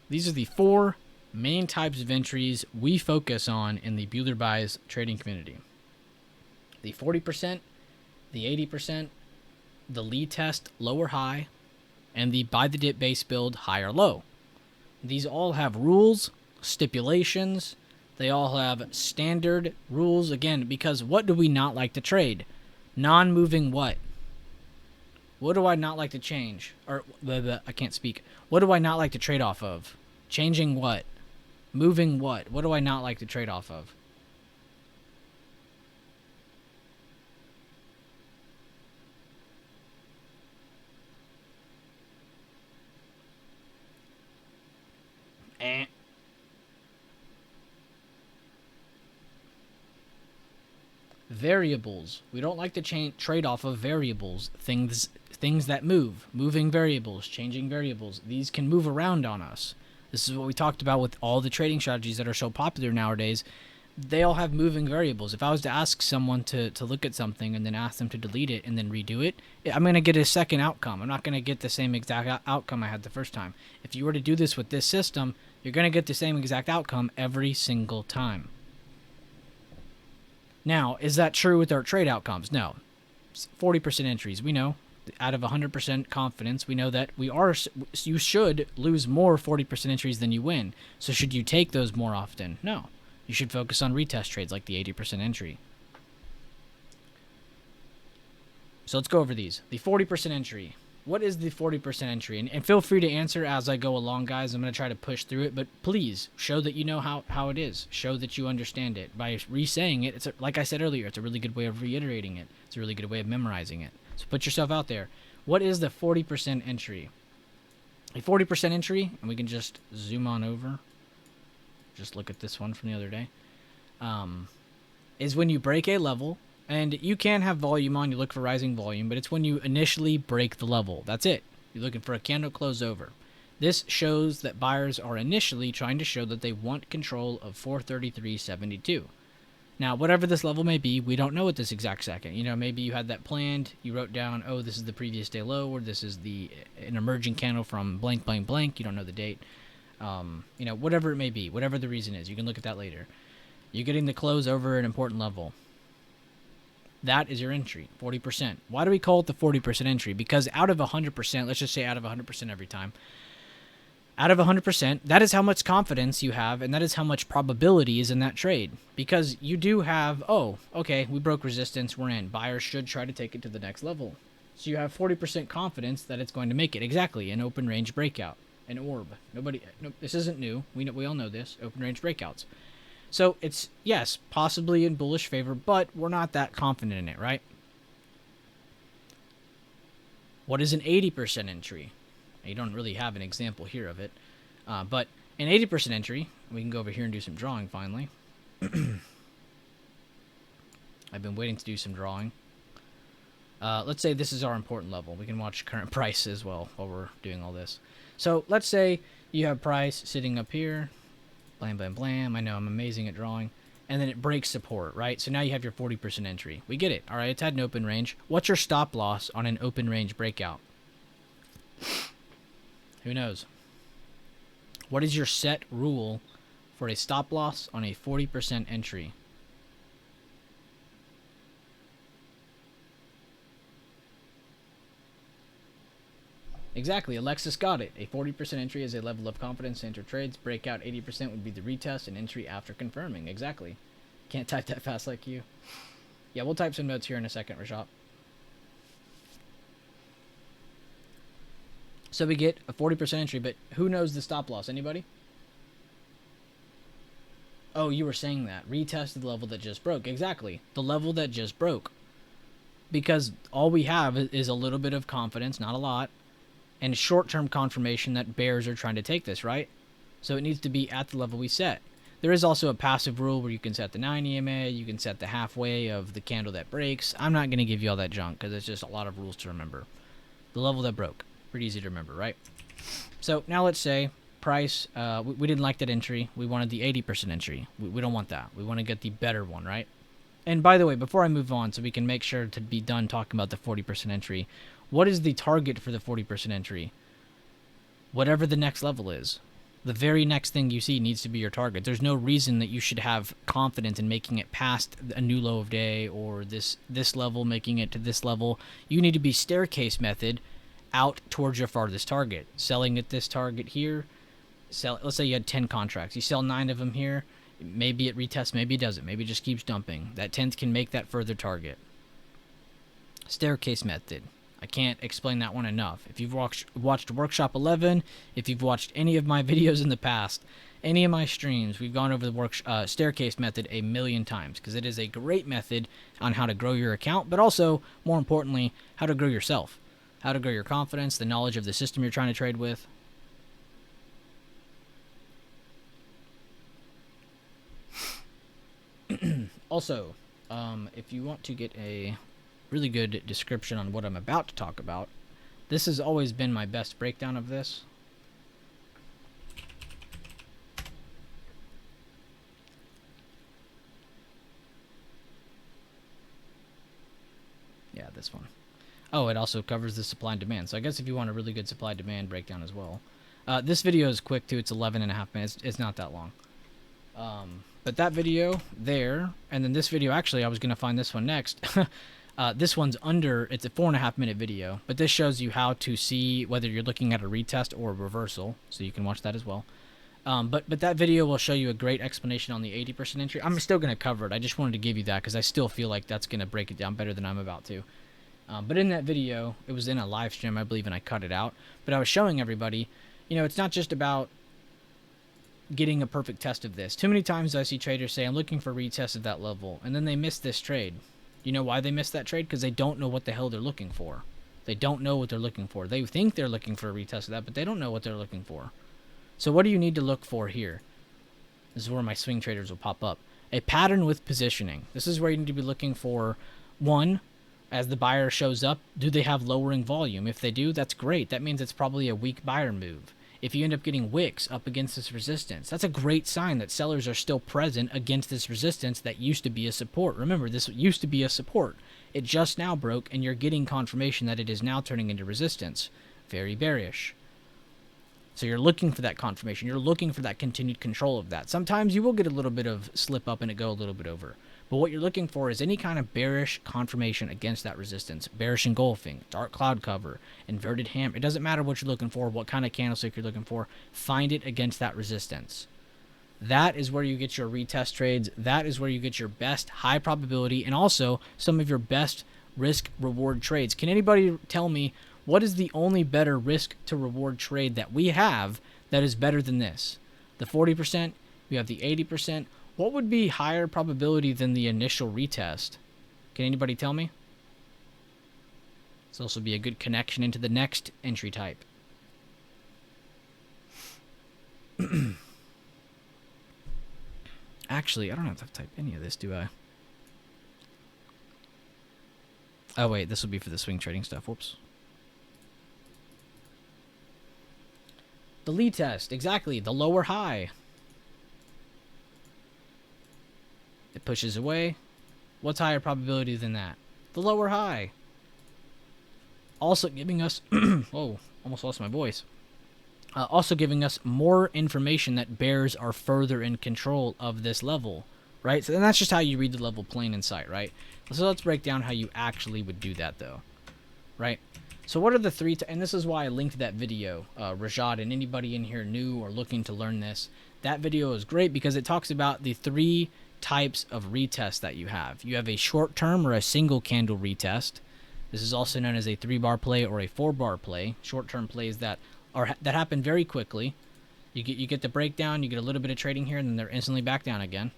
These are the 4 main types of entries we focus on in the Bueller Buys trading community. The 40%, the 80%, the lead test low or high, and the buy the dip base build high or low. These all have rules, stipulations. They all have standard rules, again, because what do we not like to trade? Non-moving what? What do I not like to change? Or, I can't speak. What do I not like to trade off of? Changing what? Moving what? What do I not like to trade off of? Variables. We don't like to trade off of variables. Things that move. Moving variables. Changing variables. These can move around on us. This is what we talked about with all the trading strategies that are so popular nowadays. They all have moving variables. If I was to ask someone to look at something and then ask them to delete it and then redo it, I'm going to get a second outcome. I'm not going to get the same exact outcome I had the first time. If you were to do this with this system, you're going to get the same exact outcome every single time. Now, is that true with our trade outcomes? No. 40% entries, we know. Out of 100% confidence, we know that you should lose more 40% entries than you win. So should you take those more often? No. You should focus on retest trades like the 80% entry. So let's go over these. The 40% entry. What is the 40% entry? And feel free to answer as I go along, guys. I'm going to try to push through it, but please show that you know how it is. Show that you understand it. By re-saying it, like I said earlier, it's a really good way of reiterating it. It's a really good way of memorizing it. So put yourself out there. What is the 40% entry? A 40% entry, and we can just zoom on over. Just look at this one from the other day. Is when you break a level. And you can have volume on, you look for rising volume, but it's when you initially break the level. That's it. You're looking for a candle close over. This shows that buyers are initially trying to show that they want control of 433.72. Now, whatever this level may be, we don't know at this exact second. You know, maybe you had that planned, you wrote down, oh, this is the previous day low, or this is an emerging candle from blank, blank, blank. You don't know the date. You know, whatever it may be, whatever the reason is, you can look at that later. You're getting the close over an important level. That is your entry, 40%. Why do we call it the 40% entry? Because out of 100%, let's just say out of 100% every time, out of 100%, that is how much confidence you have, and that is how much probability is in that trade. Because you do have, oh, okay, we broke resistance, we're in. Buyers should try to take it to the next level. So you have 40% confidence that it's going to make it. Exactly, an open range breakout, an orb. This isn't new. We all know this, open range breakouts. So it's, yes, possibly in bullish favor, but we're not that confident in it, right? What is an 80% entry? You don't really have an example here of it. But an 80% entry, we can go over here and do some drawing finally. I've been waiting to do some drawing. Let's say this is our important level. We can watch current price as well while we're doing all this. So let's say you have price sitting up here. Blam, blam, blam. I know I'm amazing at drawing. and then it breaks support, right? So now you have your 40% entry. We get it. All right, it's had an open range. What's your stop loss on an open range breakout? Who knows? What is your set rule for a stop loss on a 40% entry? Exactly, Alexis got it. A 40% entry is a level of confidence to enter trades. Breakout 80% would be the retest and entry after confirming. Exactly. Can't type that fast like you. Yeah, we'll type some notes here in a second, Rashad. So we get a 40% entry, but who knows the stop loss? Anybody? Oh, you were saying that. Retested the level that just broke. Exactly. The level that just broke. Because all we have is a little bit of confidence, not a lot, and short-term confirmation that bears are trying to take this, right? So it needs to be at the level we set. There is also a passive rule where you can set the 9 EMA, you can set the halfway of the candle that breaks. I'm not going to give you all that junk because it's just a lot of rules to remember. The level that broke. Pretty easy to remember, right? So now let's say price, we didn't like that entry. We wanted the 80% entry. We don't want that. We want to get the better one, right? And by the way, before I move on, so we can make sure to be done talking about the 40% entry, what is the target for the 40% entry? Whatever the next level is. The very next thing you see needs to be your target. There's no reason that you should have confidence in making it past a new low of day or this level, making it to this level. You need to be staircase method out towards your farthest target. Selling at this target here. Let's say you had 10 contracts. You sell 9 of them here. Maybe it retests, maybe it doesn't. Maybe it just keeps dumping. That 10th can make that further target. Staircase method. I can't explain that one enough. If you've watched Workshop 11, if you've watched any of my videos in the past, any of my streams, we've gone over the staircase method a million times because it is a great method on how to grow your account, but also, more importantly, how to grow yourself, how to grow your confidence, the knowledge of the system you're trying to trade with. Also, if you want to get a really good description on what I'm about to talk about, this has always been my best breakdown of this. Yeah, this one. Oh, it also covers the supply and demand. So I guess if you want a really good supply-demand breakdown as well. This video is quick, too. It's 11.5 minutes. It's not that long. But that video there, and then this video, actually, I was going to find this one next. This one's it's a 4.5 minute video, but this shows you how to see whether you're looking at a retest or a reversal, so you can watch that as well. But that video will show you a great explanation on the 80% entry. I'm still going to cover it. I just wanted to give you that because I still feel like that's going to break it down better than I'm about to. But in that video, it was in a live stream, I believe, and I cut it out. But I was showing everybody, it's not just about getting a perfect test of this. Too many times I see traders say, I'm looking for a retest at that level, and then they miss this trade. You know why they miss that trade? Because they don't know what the hell they're looking for. They don't know what they're looking for. They think they're looking for a retest of that, but they don't know what they're looking for. So what do you need to look for here? This is where my swing traders will pop up. A pattern with positioning. This is where you need to be looking for, one, as the buyer shows up, do they have lowering volume? If they do, that's great. That means it's probably a weak buyer move. If you end up getting wicks up against this resistance, that's a great sign that sellers are still present against this resistance that used to be a support. Remember, this used to be a support. It just now broke, and you're getting confirmation that it is now turning into resistance. Very bearish. So you're looking for that confirmation. You're looking for that continued control of that. Sometimes you will get a little bit of slip up and it go a little bit over. But what you're looking for is any kind of bearish confirmation against that resistance. Bearish engulfing, dark cloud cover, inverted hammer. It doesn't matter what you're looking for, what kind of candlestick you're looking for. Find it against that resistance. That is where you get your retest trades. That is where you get your best high probability and also some of your best risk reward trades. Can anybody tell me what is the only better risk to reward trade that we have that is better than this? The 40%, we have the 80%. What would be higher probability than the initial retest? Can anybody tell me? This will also be a good connection into the next entry type. Actually, I don't have to type any of this, do I? Oh, wait, this will be for the swing trading stuff. Whoops. The lead test, exactly. The lower high. pushes away. What's higher probability than that? The lower high. Also giving us, whoa, almost lost my voice. Also giving us more information that bears are further in control of this level, right? So then that's just how you read the level plain in sight, right? So let's break down how you actually would do that, though, right? So what are the three, and this is why I linked that video, Rajad, and anybody in here new or looking to learn this. That video is great because it talks about the 3 types of retest that you have. You have a short-term or a single candle retest. This is also known as a 3-bar play or a 4-bar play. Short-term plays that happen very quickly. You get the breakdown, you get a little bit of trading here, and then they're instantly back down again.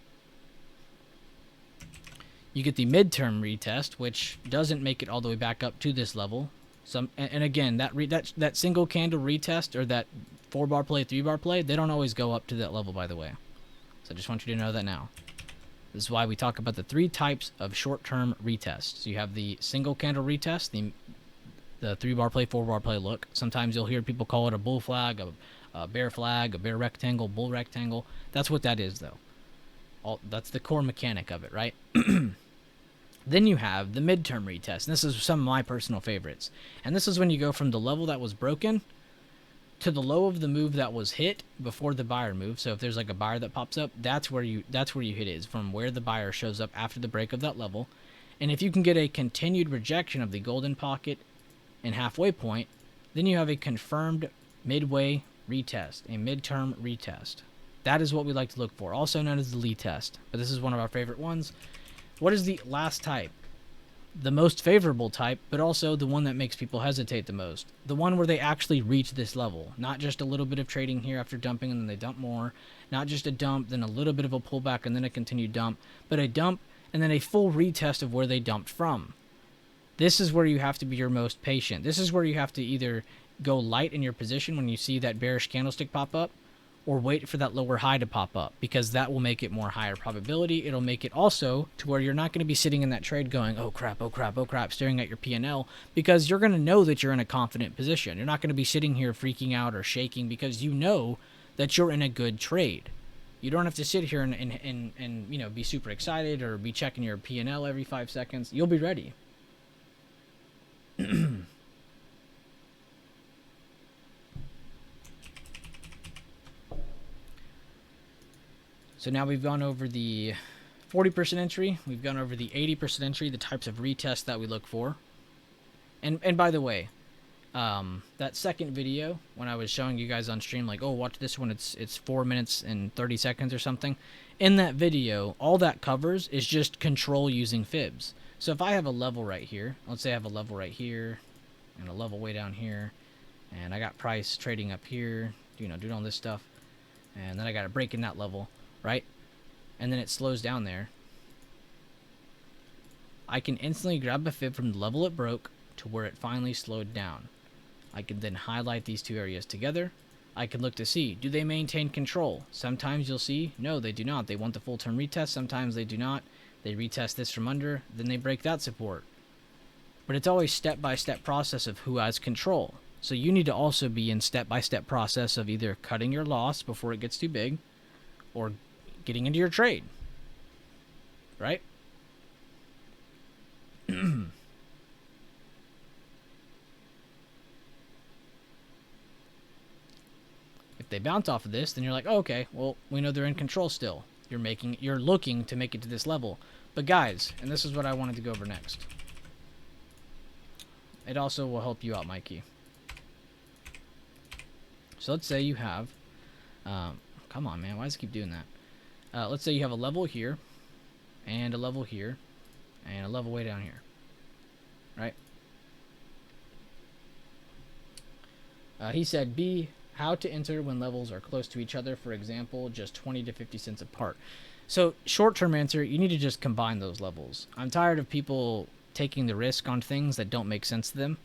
You get the midterm retest, which doesn't make it all the way back up to this level. And again, that single candle retest or that 4-bar play, 3-bar play, they don't always go up to that level, by the way. So I just want you to know that now. This is why we talk about the 3 types of short-term retests. So you have the single candle retest, the 3-bar play, 4-bar play look. Sometimes you'll hear people call it a bull flag, a bear flag, a bear rectangle, bull rectangle. That's what that is, though. That's the core mechanic of it, right? Then you have the midterm retest, and this is some of my personal favorites. And this is when you go from the level that was broken to the low of the move that was hit before the buyer move. So if there's like a buyer that pops up, that's where you hit it, is from where the buyer shows up after the break of that level. And if you can get a continued rejection of the golden pocket and halfway point, then you have a confirmed midway retest, a midterm retest. That is what we like to look for, also known as the Lee test, but this is one of our favorite ones. What is the last type? The most favorable type, but also the one that makes people hesitate the most. The one where they actually reach this level. Not just a little bit of trading here after dumping and then they dump more. Not just a dump, then a little bit of a pullback and then a continued dump. But a dump and then a full retest of where they dumped from. This is where you have to be your most patient. This is where you have to either go light in your position when you see that bearish candlestick pop up, or wait for that lower high to pop up, because that will make it more higher probability. It'll make it also to where you're not going to be sitting in that trade going, oh crap, oh crap, oh crap, staring at your P&L, because you're going to know that you're in a confident position. You're not going to be sitting here freaking out or shaking because you know that you're in a good trade. You don't have to sit here and you know, be super excited or be checking your P&L every 5 seconds. You'll be ready. So now we've gone over the 40% entry. We've gone over the 80% entry, the types of retests that we look for. And by the way, that second video, when I was showing you guys on stream, like, oh, watch this one, it's 4 minutes and 30 seconds or something. In that video, all that covers is just control using fibs. So if I have a level right here, let's say I have a level right here, and a level way down here, and I got price trading up here, you know, doing all this stuff, and then I got a break in that level, right? And then it slows down there. I can instantly grab a fib from the level it broke to where it finally slowed down. I can then highlight these two areas together. I can look to see, do they maintain control? Sometimes you'll see, no, they do not. They want the full term retest. Sometimes they do not. They retest this from under, then they break that support. But it's always step-by-step process of who has control. So you need to also be in step-by-step process of either cutting your loss before it gets too big or getting into your trade. Right? If they bounce off of this, then you're like, oh, okay, well, we know they're in control still. You're looking to make it to this level. But guys, and this is what I wanted to go over next. It also will help you out, Mikey. So let's say you have, come on, man, why does it keep doing that? Let's say you have a level here, and a level here, and a level way down here, right? He said, B, how to enter when levels are close to each other, for example, just 20 to 50 cents apart. So short-term answer, you need to just combine those levels. I'm tired of people taking the risk on things that don't make sense to them.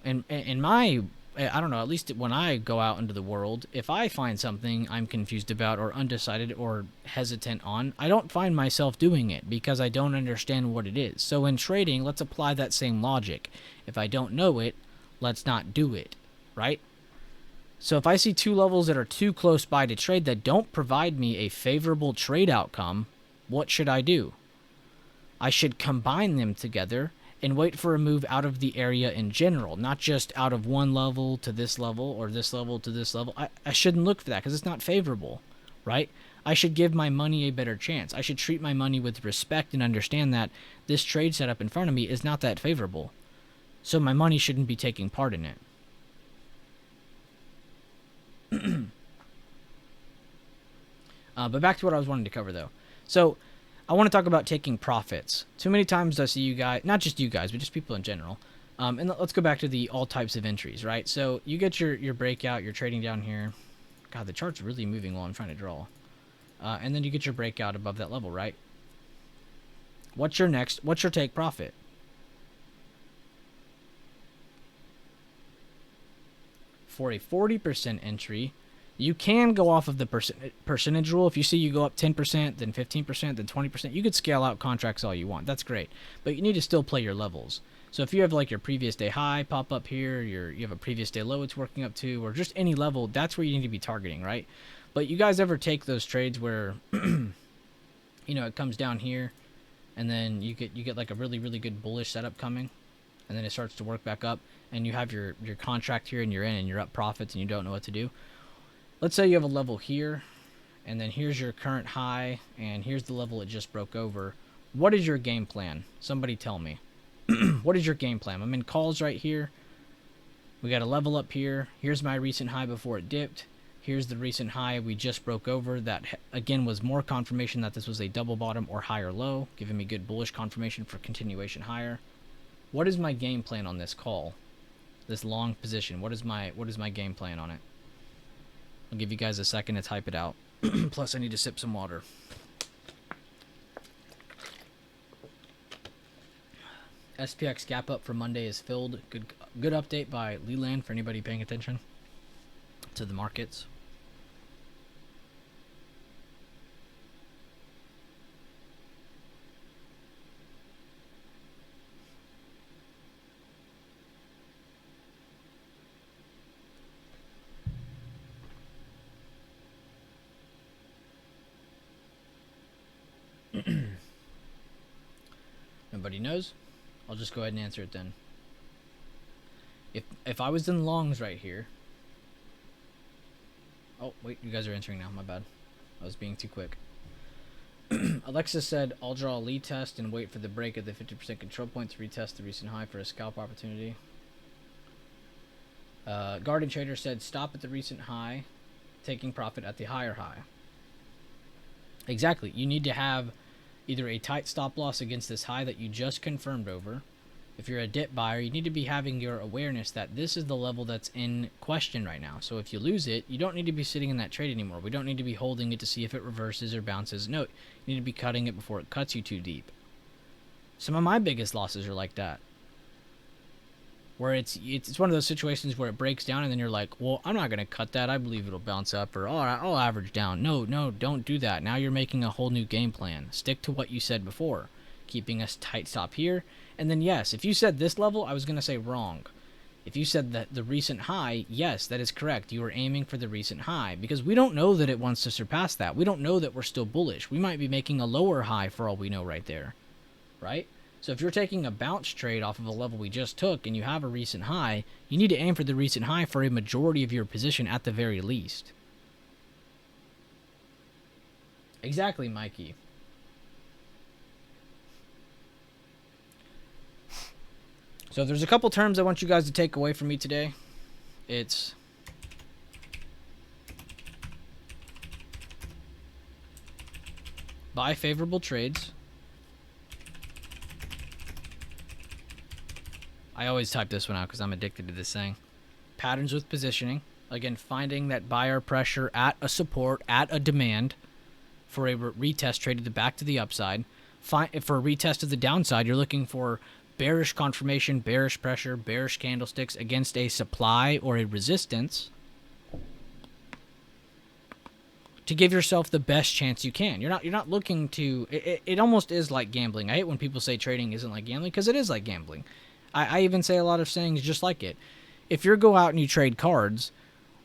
And in my, I don't know, at least when I go out into the world, if I find something I'm confused about or undecided or hesitant on, I don't find myself doing it because I don't understand what it is. So in trading, let's apply that same logic. If I don't know it, let's not do it, right? So if I see two levels that are too close by to trade that don't provide me a favorable trade outcome, What should I do? I should combine them together and wait for a move out of the area in general, not just out of one level to this level or this level to this level. I shouldn't look for that because it's not favorable, right? I should give my money a better chance. I should treat my money with respect and understand that this trade setup in front of me is not that favorable. So my money shouldn't be taking part in it. But back to what I was wanting to cover, though. So I want to talk about taking profits. Too many times I see you guys, not just you guys, but just people in general. And let's go back to the all types of entries, right? So you get your breakout, you're trading down here. God, the chart's really moving while I'm trying to draw. And then you get your breakout above that level, right? What's your take profit? For a 40% entry, you can go off of the percentage rule. If you see you go up 10%, then 15%, then 20%, you could scale out contracts all you want. That's great. But you need to still play your levels. So if you have like your previous day high pop up here, you have a previous day low it's working up to, or just any level, that's where you need to be targeting, right? But you guys ever take those trades where, it comes down here, and then you get like a really, really good bullish setup coming, and then it starts to work back up, and you have your contract here, and you're in, and you're up profits, and you don't know what to do. Let's say you have a level here, and then here's your current high, and here's the level it just broke over. What is your game plan? Somebody tell me. What is your game plan? I'm in calls right here. We got a level up here. Here's my recent high before it dipped. Here's the recent high we just broke over. That, again, was more confirmation that this was a double bottom or higher low, giving me good bullish confirmation for continuation higher. What is my game plan on this call? This long position. What is my game plan on it? I'll give you guys a second to type it out. Plus, I need to sip some water. SPX gap up for Monday is filled. Good update by Leland for anybody paying attention to the markets. Nobody knows? I'll just go ahead and answer it then. If I was in longs right here. Oh, wait, you guys are answering now. My bad. I was being too quick. Alexa said, I'll draw a lead test and wait for the break at the 50% control point to retest the recent high for a scalp opportunity. Garden Trader said, stop at the recent high, taking profit at the higher high. Exactly. You need to have either a tight stop loss against this high that you just confirmed over. If you're a dip buyer, you need to be having your awareness that this is the level that's in question right now. So if you lose it, you don't need to be sitting in that trade anymore. We don't need to be holding it to see if it reverses or bounces. No, you need to be cutting it before it cuts you too deep. Some of my biggest losses are like that, where it's one of those situations where it breaks down and then you're like, well, I'm not going to cut that. I believe it'll bounce up, or I'll average down. No, don't do that. Now you're making a whole new game plan. Stick to what you said before, keeping a tight stop here. And then, yes, if you said this level, I was going to say wrong. If you said that the recent high, yes, that is correct. You were aiming for the recent high because we don't know that it wants to surpass that. We don't know that we're still bullish. We might be making a lower high for all we know right there, right? So if you're taking a bounce trade off of a level we just took and you have a recent high, you need to aim for the recent high for a majority of your position at the very least. Exactly, Mikey. So there's a couple terms I want you guys to take away from me today. It's buy favorable trades. I always type this one out because I'm addicted to this thing. Patterns with positioning. Again, finding that buyer pressure at a support, at a demand for a retest trade to the back to the upside. For a retest to the downside, you're looking for bearish confirmation, bearish pressure, bearish candlesticks against a supply or a resistance to give yourself the best chance you can. You're not looking to. It almost is like gambling. I hate when people say trading isn't like gambling because it is like gambling. I even say a lot of sayings just like it. If you go out and you trade cards,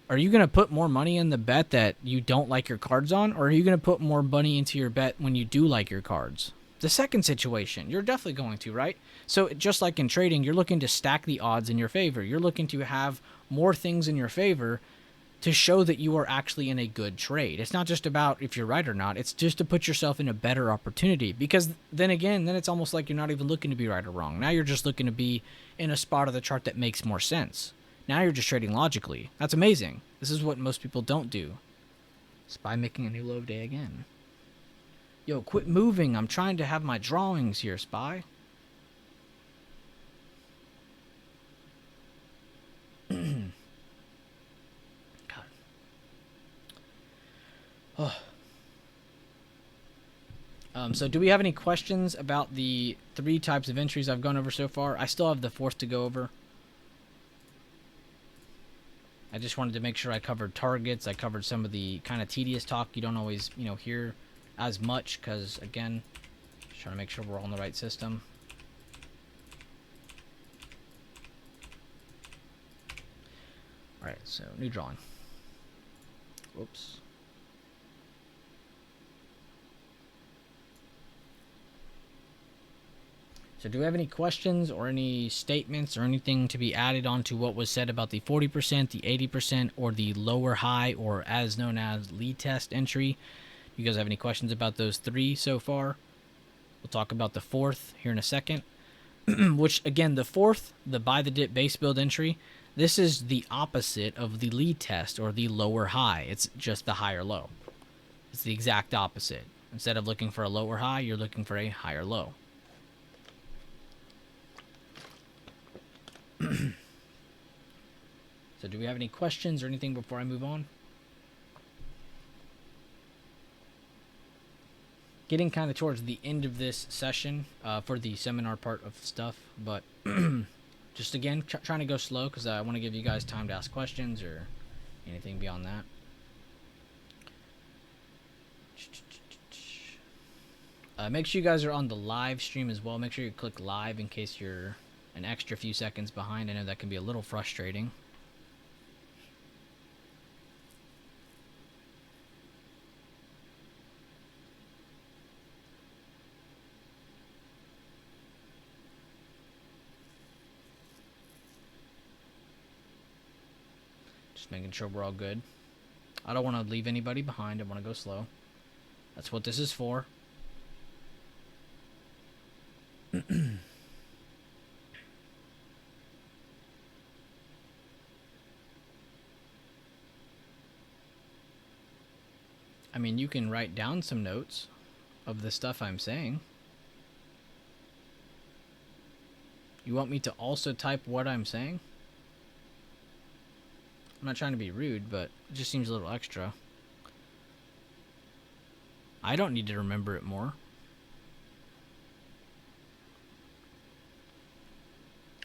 Are you going to put more money in the bet that you don't like your cards on, or are you going to put more money into your bet when you do like your cards? The second situation, you're definitely going to, right? So just like in trading, you're looking to stack the odds in your favor. You're looking to have more things in your favor to show that you are actually in a good trade. It's not just about if you're right or not. It's just to put yourself in a better opportunity, because then again, then it's almost like you're not even looking to be right or wrong. Now you're just looking to be in a spot of the chart that makes more sense. Now you're just trading logically. That's amazing. This is what most people don't do. SPY making a new low of day again. Yo, quit moving. I'm trying to have my drawings here, SPY. God. Oh. So do we have any questions about the 3 types of entries I've gone over so far? I still have the 4th to go over. I just wanted to make sure I covered targets. I covered some of the kind of tedious talk you don't always, hear as much, because, again, just trying to make sure we're all in the right system. Alright, so new drawing. Whoops. So do we have any questions or any statements or anything to be added on to what was said about the 40%, the 80%, or the lower high, or as known as lead test entry? You guys have any questions about those 3 so far? We'll talk about the 4th here in a second. Which, again, the 4th, the buy the dip base build entry, this is the opposite of the lead test or the lower high. It's just the higher low. It's the exact opposite. Instead of looking for a lower high, you're looking for a higher low. So do we have any questions or anything before I move on? Getting kind of towards the end of this session for the seminar part of stuff, but just again trying to go slow because I want to give you guys time to ask questions or anything beyond that. Make sure you guys are on the live stream as well. Make sure you click live in case you're an extra few seconds behind. I know that can be a little frustrating. Just making sure we're all good. I don't want to leave anybody behind. I want to go slow. That's what this is for. I mean, you can write down some notes of the stuff I'm saying. You want me to also type what I'm saying? I'm not trying to be rude, but it just seems a little extra. I don't need to remember it more.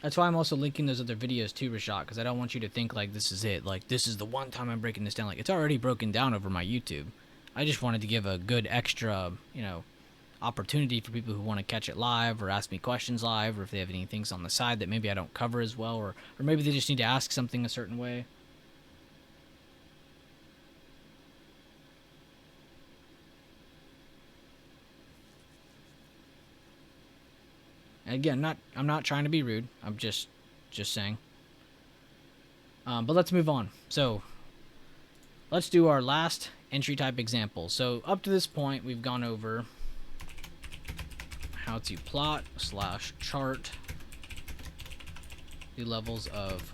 That's why I'm also linking those other videos too, Rashad, because I don't want you to think like this is it. Like, this is the one time I'm breaking this down. Like, it's already broken down over my YouTube. I just wanted to give a good extra, opportunity for people who want to catch it live or ask me questions live, or if they have any things on the side that maybe I don't cover as well, or maybe they just need to ask something a certain way. And again, I'm not trying to be rude. I'm just saying. But let's move on. So let's do our last entry type example. So up to this point, we've gone over how to plot / chart the levels of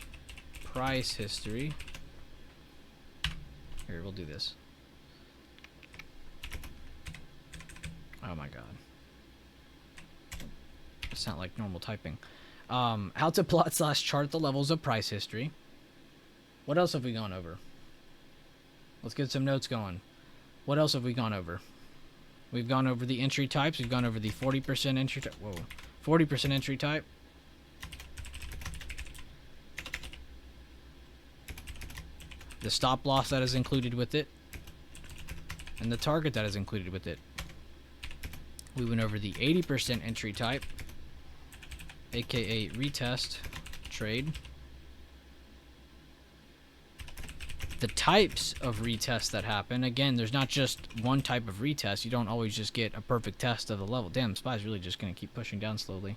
price history. Here, we'll do this. Oh my god. It's not like normal typing. How to plot / chart the levels of price history. What else have we gone over? Let's get some notes going. What else have we gone over? We've gone over the entry types. We've gone over the 40% entry type. Whoa. 40% entry type. The stop loss that is included with it. And the target that is included with it. We went over the 80% entry type, aka retest trade. The types of retests that happen, again, there's not just one type of retest. You don't always just get a perfect test of the level. Damn, Spy's really just going to keep pushing down slowly.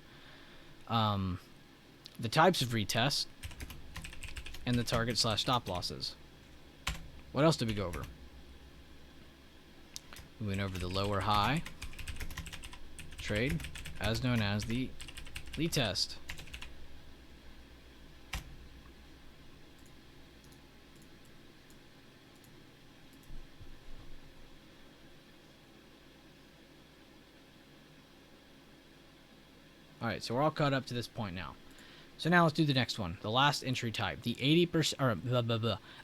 The types of retest and the target / stop losses. What else did we go over? We went over the lower high trade, as known as the Lee test. Alright, so we're all caught up to this point now. So now let's do the next one. The last entry type. The 80%, or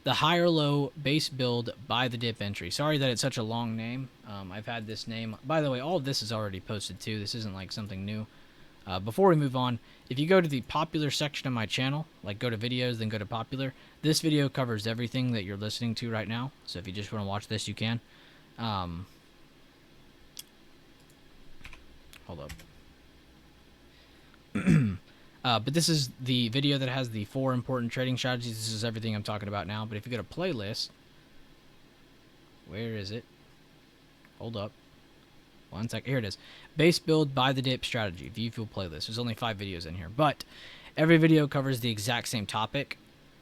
the higher low base build by the dip entry. Sorry that it's such a long name. I've had this name. By the way, all of this is already posted too. This isn't like something new. Before we move on, if you go to the popular section of my channel, like go to videos, then go to popular, this video covers everything that you're listening to right now. So if you just want to watch this, you can. Hold up. But this is the video that has the 4 important trading strategies. This is everything I'm talking about now. But if you go to playlist, where is it? Hold up. One sec. Here it is. Base build by the dip strategy. View fuel playlist. There's only 5 videos in here. But every video covers the exact same topic.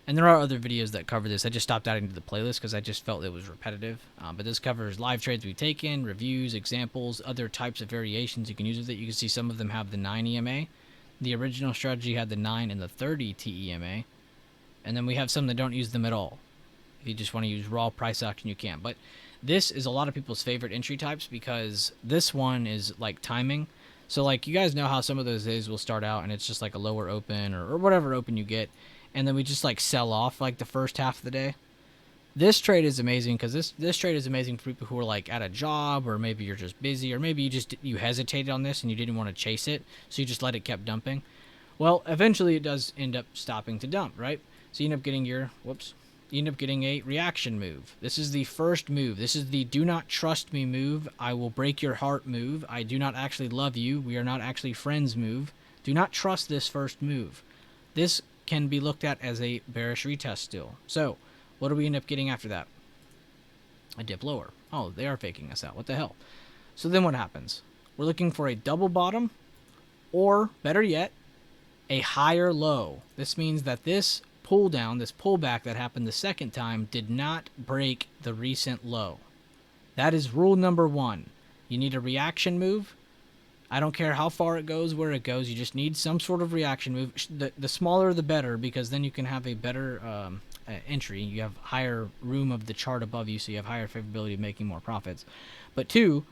And there are other videos that cover this. I just stopped adding to the playlist because I just felt it was repetitive. But this covers live trades we've taken, reviews, examples, other types of variations you can use with it. You can see some of them have the 9 EMA. The original strategy had the 9 and the 30 TEMA. And then we have some that don't use them at all. If you just want to use raw price action, you can. But this is a lot of people's favorite entry types because this one is like timing. So like you guys know how some of those days will start out and it's just like a lower open or whatever open you get. And then we just like sell off like the first half of the day. This trade is amazing because this trade is amazing for people who are like at a job, or maybe you're just busy, or maybe you hesitated on this and you didn't want to chase it, so you just let it keep dumping. Well, eventually it does end up stopping to dump, right? So you end up getting you end up getting a reaction move. This is the first move. This is the do not trust me move. I will break your heart move. I do not actually love you. We are not actually friends move. Do not trust this first move. This can be looked at as a bearish retest still. So what do we end up getting after that? A dip lower. Oh, they are faking us out. What the hell? So then what happens? We're looking for a double bottom, or better yet, a higher low. This means that this pull down, this pullback that happened the second time, did not break the recent low. That is rule number 1. You need a reaction move. I don't care how far it goes, where it goes. You just need some sort of reaction move. The smaller the better, because then you can have a better entry. You have higher room of the chart above you, so you have higher favorability of making more profits. But 2,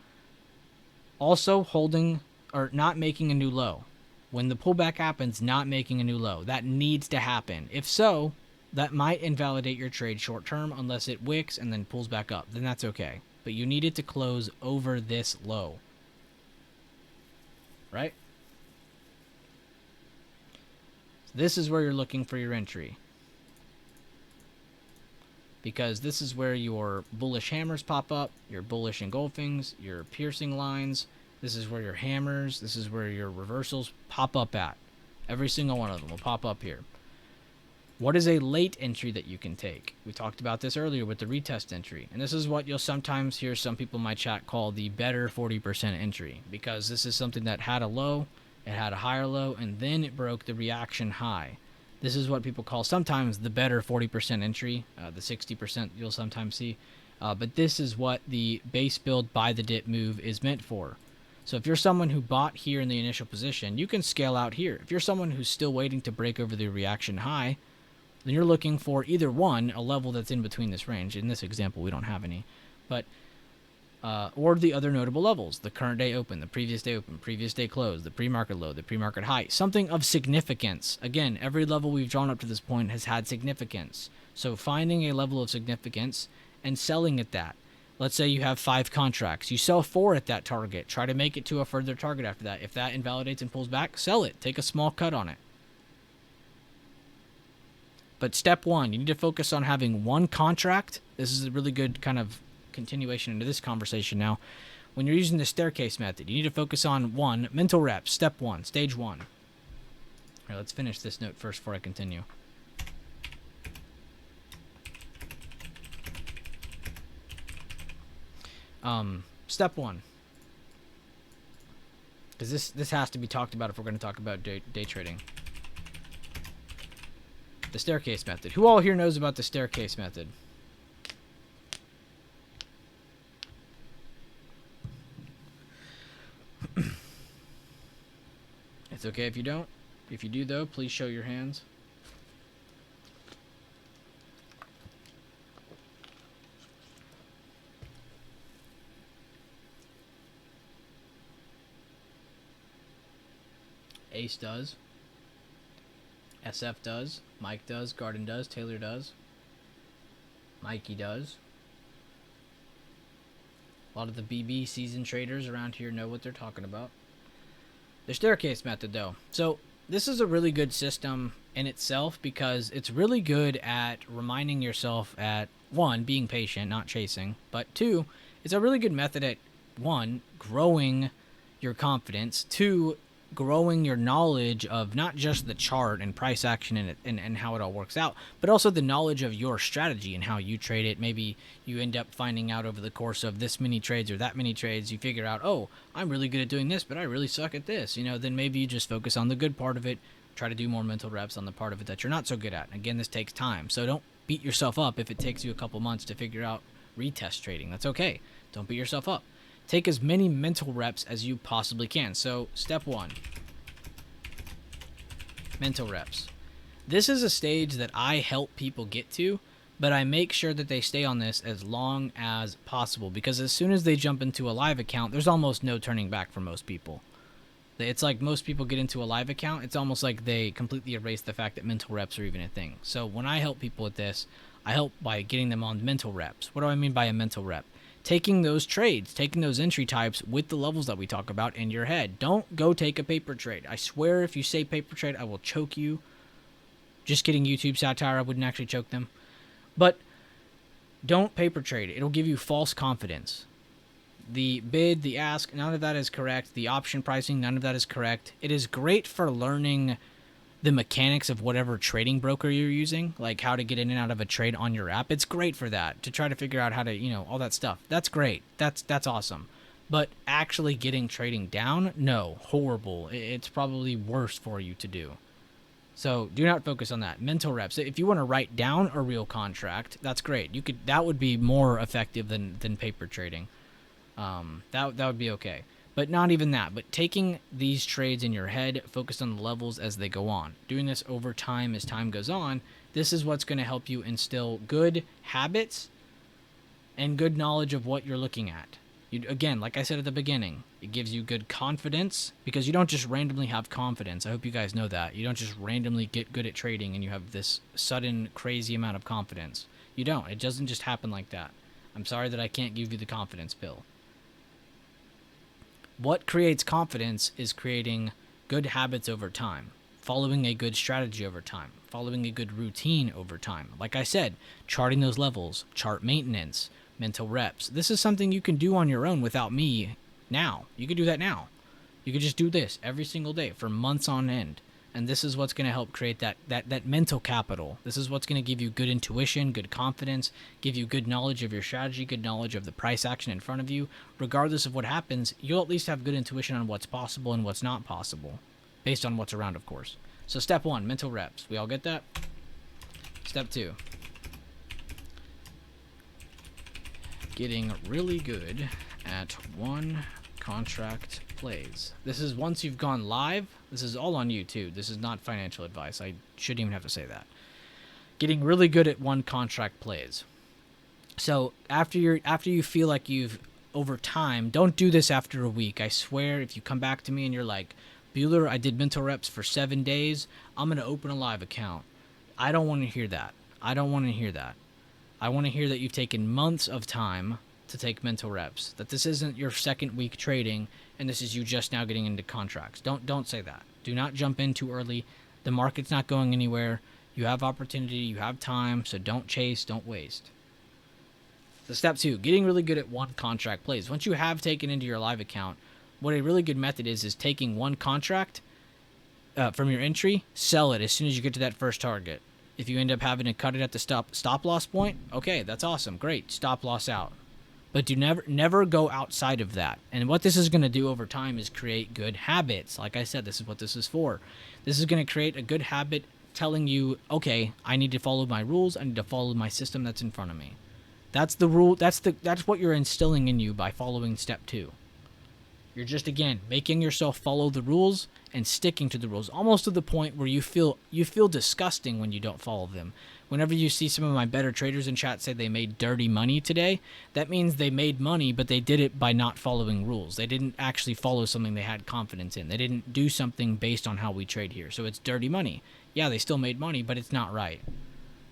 also holding or not making a new low. When the pullback happens, not making a new low. That needs to happen. If so, that might invalidate your trade short term unless it wicks and then pulls back up. Then that's okay. But you need it to close over this low. Right? So this is where you're looking for your entry. Because this is where your bullish hammers pop up, your bullish engulfings, your piercing lines. This is where your hammers, this is where your reversals pop up at. Every single one of them will pop up here. What is a late entry that you can take? We talked about this earlier with the retest entry. And this is what you'll sometimes hear some people in my chat call the better 40% entry. Because this is something that had a low, it had a higher low, and then it broke the reaction high. This is what people call sometimes the better 40% entry, the 60% you'll sometimes see. But this is what the base build by the dip move is meant for. So if you're someone who bought here in the initial position, you can scale out here. If you're someone who's still waiting to break over the reaction high, then you're looking for either one, a level that's in between this range. In this example, we don't have any. But or the other notable levels, the current day open, the previous day open, previous day close, the pre-market low, the pre-market high, something of significance. Again, every level we've drawn up to this point has had significance. So finding a level of significance and selling at that. Let's say you have 5 contracts. You sell 4 at that target. Try to make it to a further target after that. If that invalidates and pulls back, sell it. Take a small cut on it. But step 1, you need to focus on having one contract. This is a really good kind of continuation into this conversation now. When you're using the staircase method, you need to focus on 1, mental reps, step 1, stage 1. All right, let's finish this note first before I continue. Step one, because this has to be talked about if we're going to talk about day trading. The staircase method. Who all here knows about the staircase method? It's okay if you don't. If you do, though, please show your hands. Ace does. SF does. Mike does. Garden does. Taylor does. Mikey does. A lot of the BB seasoned traders around here know what they're talking about. The staircase method, though. So this is a really good system in itself because it's really good at reminding yourself at, one, being patient, not chasing, but two, it's a really good method at, one, growing your confidence, two, growing your knowledge of not just the chart and price action and how it all works out, but also the knowledge of your strategy and how you trade it. Maybe you end up finding out over the course of this many trades or that many trades, you figure out, oh, I'm really good at doing this, but I really suck at this. Then maybe you just focus on the good part of it, try to do more mental reps on the part of it that you're not so good at. Again, this takes time, so don't beat yourself up if it takes you a couple months to figure out retest trading. That's okay. Don't beat yourself up. Take as many mental reps as you possibly can. So, step one, mental reps. This is a stage that I help people get to, but I make sure that they stay on this as long as possible because as soon as they jump into a live account, there's almost no turning back for most people. It's like most people get into a live account, it's almost like they completely erase the fact that mental reps are even a thing. So when I help people with this, I help by getting them on mental reps. What do I mean by a mental rep? Taking those trades, taking those entry types with the levels that we talk about in your head. Don't go take a paper trade. I swear if you say paper trade, I will choke you. Just kidding, YouTube satire. I wouldn't actually choke them. But don't paper trade. It'll give you false confidence. The bid, the ask, none of that is correct. The option pricing, none of that is correct. It is great for learning the mechanics of whatever trading broker you're using, like how to get in and out of a trade on your app. It's great for that, to try to figure out how to, all that stuff. That's great. That's awesome. But actually getting trading down, no, horrible. It's probably worse for you to do. So do not focus on that. Mental reps. If you want to write down a real contract, that's great. That would be more effective than paper trading. That would be okay. But not even that. But taking these trades in your head, focused on the levels as they go on. Doing this over time as time goes on, this is what's going to help you instill good habits and good knowledge of what you're looking at. Again, like I said at the beginning, it gives you good confidence because you don't just randomly have confidence. I hope you guys know that. You don't just randomly get good at trading and you have this sudden crazy amount of confidence. You don't. It doesn't just happen like that. I'm sorry that I can't give you the confidence pill. What creates confidence is creating good habits over time, following a good strategy over time, following a good routine over time. Like I said, charting those levels, chart maintenance, mental reps. This is something you can do on your own without me now. You can do that now. You could just do this every single day for months on end. And this is what's going to help create that mental capital. This is what's going to give you good intuition, good confidence, give you good knowledge of your strategy, good knowledge of the price action in front of you. Regardless of what happens, you'll at least have good intuition on what's possible and what's not possible, based on what's around, of course. So step one, mental reps. We all get that? Step two, getting really good at one contract plays. This is once you've gone live. This is all on YouTube. This is not financial advice. I shouldn't even have to say that. Getting really good at one contract plays. So after you feel like you've over time, don't do this after a week. I swear, if you come back to me and you're like, Bueller, I did mental reps for 7 days, I'm gonna open a live account. I don't want to hear that. I don't want to hear that. I want to hear that you've taken months of time to take mental reps, that this isn't your second week trading and this is you just now getting into contracts. Don't say that. Do not jump in too early. The market's not going anywhere. You have opportunity, you have time, so don't chase, don't waste. So step two, getting really good at one contract plays. Once you have taken into your live account, what a really good method is taking one contract from your entry, sell it as soon as you get to that first target. If you end up having to cut it at the stop loss point, okay, that's awesome, great, stop loss out. But do never go outside of that. And what this is going to do over time is create good habits. Like I said, this is what this is for. This is going to create a good habit telling you, okay, I need to follow my rules. I need to follow my system that's in front of me. That's the rule. That's what you're instilling in you by following step 2. You're just, again, making yourself follow the rules and sticking to the rules, almost to the point where you feel disgusting when you don't follow them. Whenever you see some of my better traders in chat say they made dirty money today, that means they made money, but they did it by not following rules. They didn't actually follow something they had confidence in. They didn't do something based on how we trade here. So it's dirty money. Yeah, they still made money, but it's not right.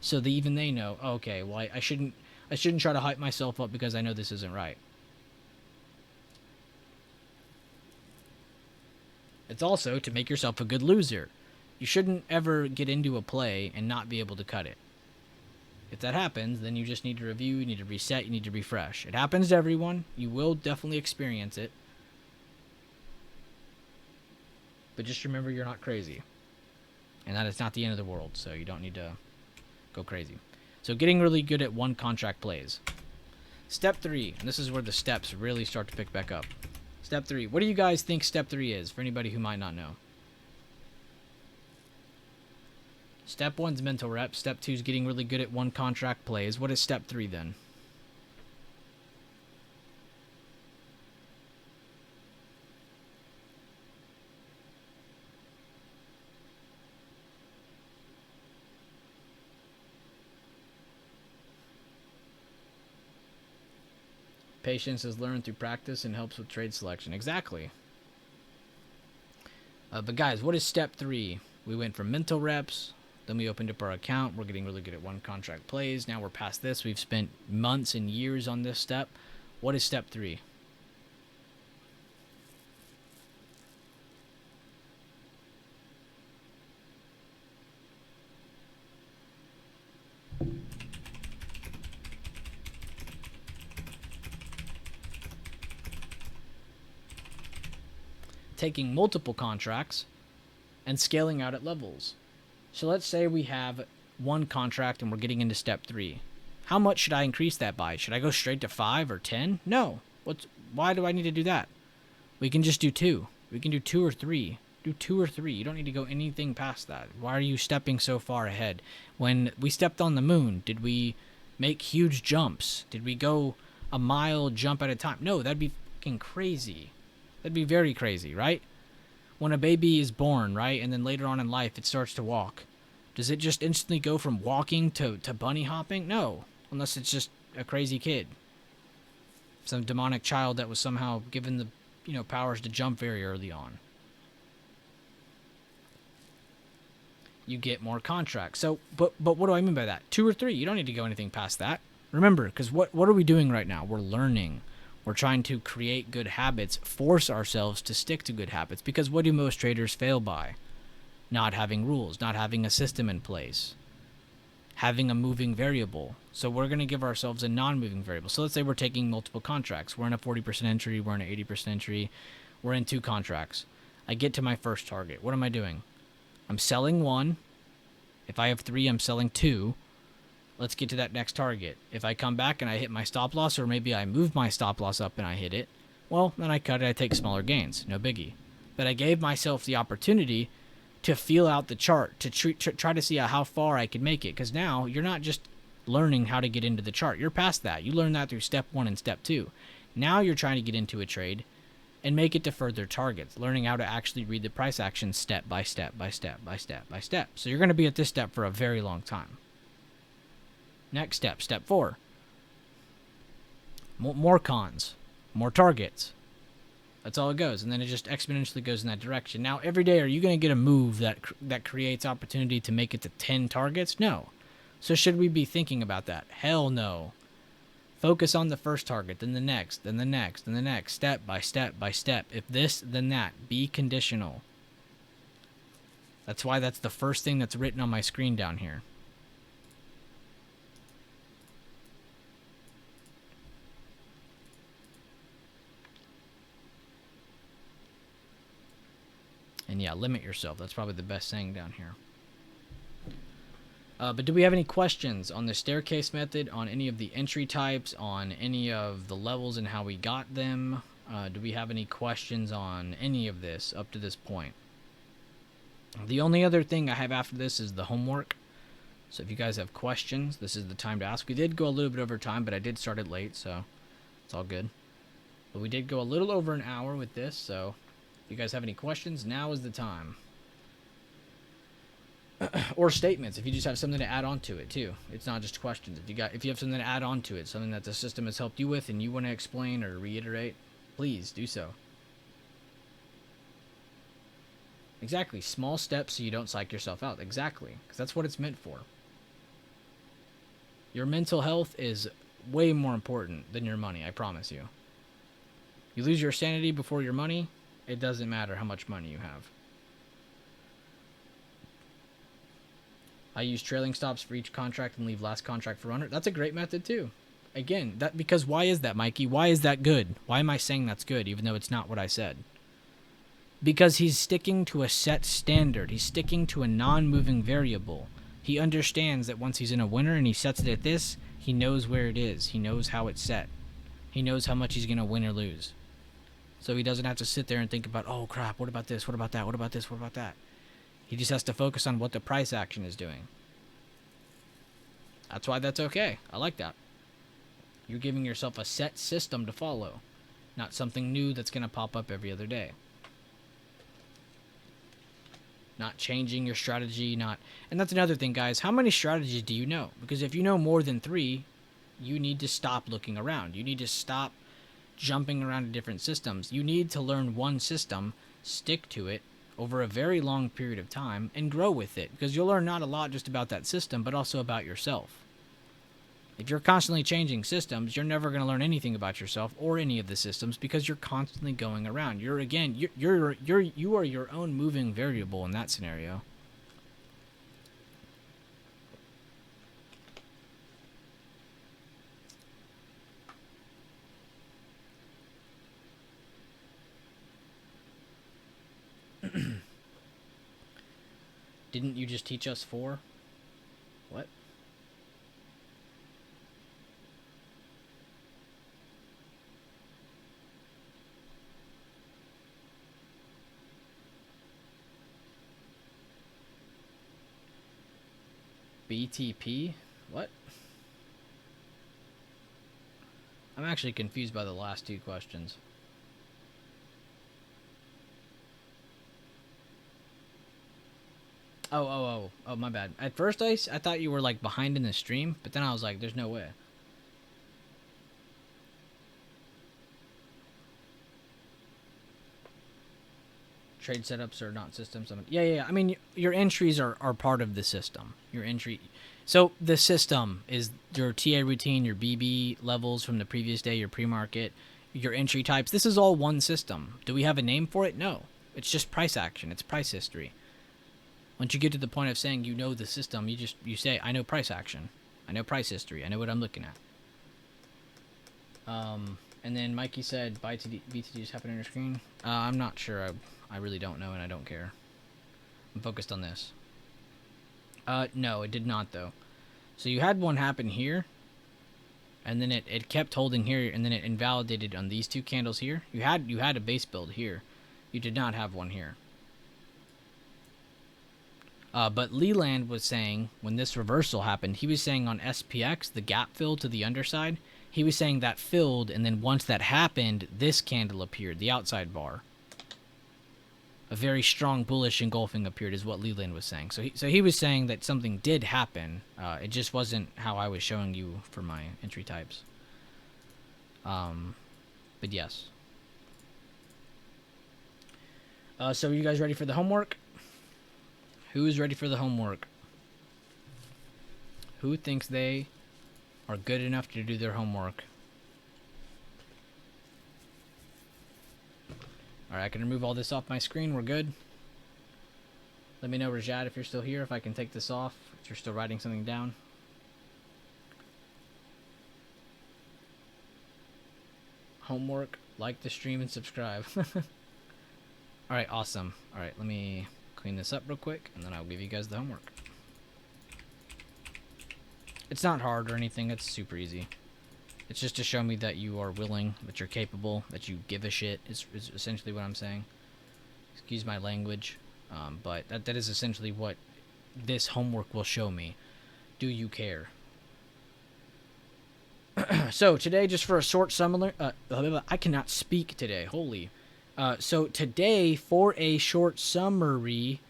So even they know, okay, well, I shouldn't try to hype myself up because I know this isn't right. It's also to make yourself a good loser. You shouldn't ever get into a play and not be able to cut it. If that happens, then you just need to review, you need to reset, you need to refresh. It happens to everyone. You will definitely experience it. But just remember you're not crazy. And that it's not the end of the world, so you don't need to go crazy. So getting really good at one contract plays. Step 3, and this is where the steps really start to pick back up. Step 3. What do you guys think step 3 is, for anybody who might not know? Step 1's mental reps. Step 2 is getting really good at one contract plays. What is step 3 then? Patience is learned through practice and helps with trade selection. Exactly. But guys, what is step 3? We went from mental reps, then we opened up our account. We're getting really good at one contract plays. Now we're past this. We've spent months and years on this step. What is step 3? Taking multiple contracts and scaling out at levels. So let's say we have one contract and we're getting into step 3. How much should I increase that by? Should I go straight to 5 or 10? No. Why do I need to do that? We can just do 2. We can do 2 or 3. Do 2 or 3. You don't need to go anything past that. Why are you stepping so far ahead? When we stepped on the moon, did we make huge jumps? Did we go a mile jump at a time? No, that'd be fucking crazy. That'd be very crazy, right? When a baby is born, right, and then later on in life it starts to walk, does it just instantly go from walking to bunny hopping? No, unless it's just a crazy kid. Some demonic child that was somehow given the, powers to jump very early on. You get more contracts. So, but what do I mean by that? 2 or 3. You don't need to go anything past that. Remember, because what are we doing right now? We're learning. We're trying to create good habits, force ourselves to stick to good habits. Because what do most traders fail by? Not having rules, not having a system in place, having a moving variable. So we're going to give ourselves a non-moving variable. So let's say we're taking multiple contracts. We're in a 40% entry, we're in an 80% entry, we're in 2 contracts. I get to my first target. What am I doing? I'm selling 1. If I have 3, I'm selling 2. Let's get to that next target. If I come back and I hit my stop loss, or maybe I move my stop loss up and I hit it, well, then I cut it, I take smaller gains. No biggie. But I gave myself the opportunity to feel out the chart, to try to see how far I could make it. Because now you're not just learning how to get into the chart. You're past that. You learned that through step 1 and step 2. Now you're trying to get into a trade and make it to further targets, learning how to actually read the price action step by step by step by step by step. So you're going to be at this step for a very long time. Next step, step 4. More cons, more targets. That's all it goes, and then it just exponentially goes in that direction. Now, every day, are you going to get a move that creates opportunity to make it to 10 targets? No. So should we be thinking about that? Hell no. Focus on the first target, then the next, then the next, then the next, step by step by step. If this, then that. Be conditional. That's why that's the first thing that's written on my screen down here. And yeah, limit yourself. That's probably the best saying down here. But do we have any questions on the staircase method, on any of the entry types, on any of the levels and how we got them? Do we have any questions on any of this up to this point? The only other thing I have after this is the homework. So if you guys have questions, this is the time to ask. We did go a little bit over time, but I did start it late, so it's all good. But we did go a little over an hour with this, so if you guys have any questions, now is the time. Or statements, if you just have something to add on to it too. It's not just questions. If you have something to add on to it, something that the system has helped you with and you want to explain or reiterate, please do so. Exactly. Small steps so you don't psych yourself out. Exactly. Because that's what it's meant for. Your mental health is way more important than your money, I promise you. You lose your sanity before your money, it doesn't matter how much money you have. I use trailing stops for each contract and leave last contract for runner. That's a great method too. Again, because why is that, Mikey? Why is that good? Why am I saying that's good even though it's not what I said? Because he's sticking to a set standard. He's sticking to a non-moving variable. He understands that once he's in a winner and he sets it at this, he knows where it is. He knows how it's set. He knows how much he's going to win or lose. So he doesn't have to sit there and think about, oh crap, what about this? What about that? What about this? What about that? He just has to focus on what the price action is doing. That's why that's okay. I like that. You're giving yourself a set system to follow, not something new that's going to pop up every other day. Not changing your strategy, and that's another thing, guys. How many strategies do you know? Because if you know more than 3, you need to stop looking around. You need to stop jumping around to different systems. You need to learn one system, stick to it over a very long period of time, and grow with it. Because you'll learn not a lot just about that system, but also about yourself. If you're constantly changing systems, you're never going to learn anything about yourself or any of the systems because you're constantly going around. You are your own moving variable in that scenario. Didn't you just teach us 4? What? BTP? What? I'm actually confused by the last 2 questions. Oh, my bad. At first, I thought you were, like, behind in the stream, but then I was like, there's no way. Trade setups are not systems. Yeah. I mean, your entries are part of the system. Your entry... So, the system is your TA routine, your BB levels from the previous day, your pre-market, your entry types. This is all one system. Do we have a name for it? No. It's just price action. It's price history. Once you get to the point of saying you know the system, you say, I know price action. I know price history. I know what I'm looking at. And then Mikey said, BTD just happened on your screen. I'm not sure. I really don't know, and I don't care. I'm focused on this. No, it did not, though. So you had one happen here, and then it kept holding here, and then it invalidated on these 2 candles here. You had a base build here. You did not have one here. But Leland was saying, when this reversal happened, he was saying on SPX, the gap fill to the underside, he was saying that filled, and then once that happened, this candle appeared, the outside bar. A very strong bullish engulfing appeared is what Leland was saying. So he was saying that something did happen. It just wasn't how I was showing you for my entry types. But yes. So are you guys ready for the homework? Who is ready for the homework? Who thinks they are good enough to do their homework? Alright, I can remove all this off my screen. We're good. Let me know, Rajad, if you're still here, if I can take this off, if you're still writing something down. Homework, like the stream, and subscribe. Alright, awesome. Alright, let me clean this up real quick, and then I'll give you guys the homework. It's not hard or anything. It's super easy. It's just to show me that you are willing, that you're capable, that you give a shit, is essentially what I'm saying. Excuse my language, but that is essentially what this homework will show me. Do you care? So today, just for a short summary, I cannot speak today. Holy. So today, for a short summary,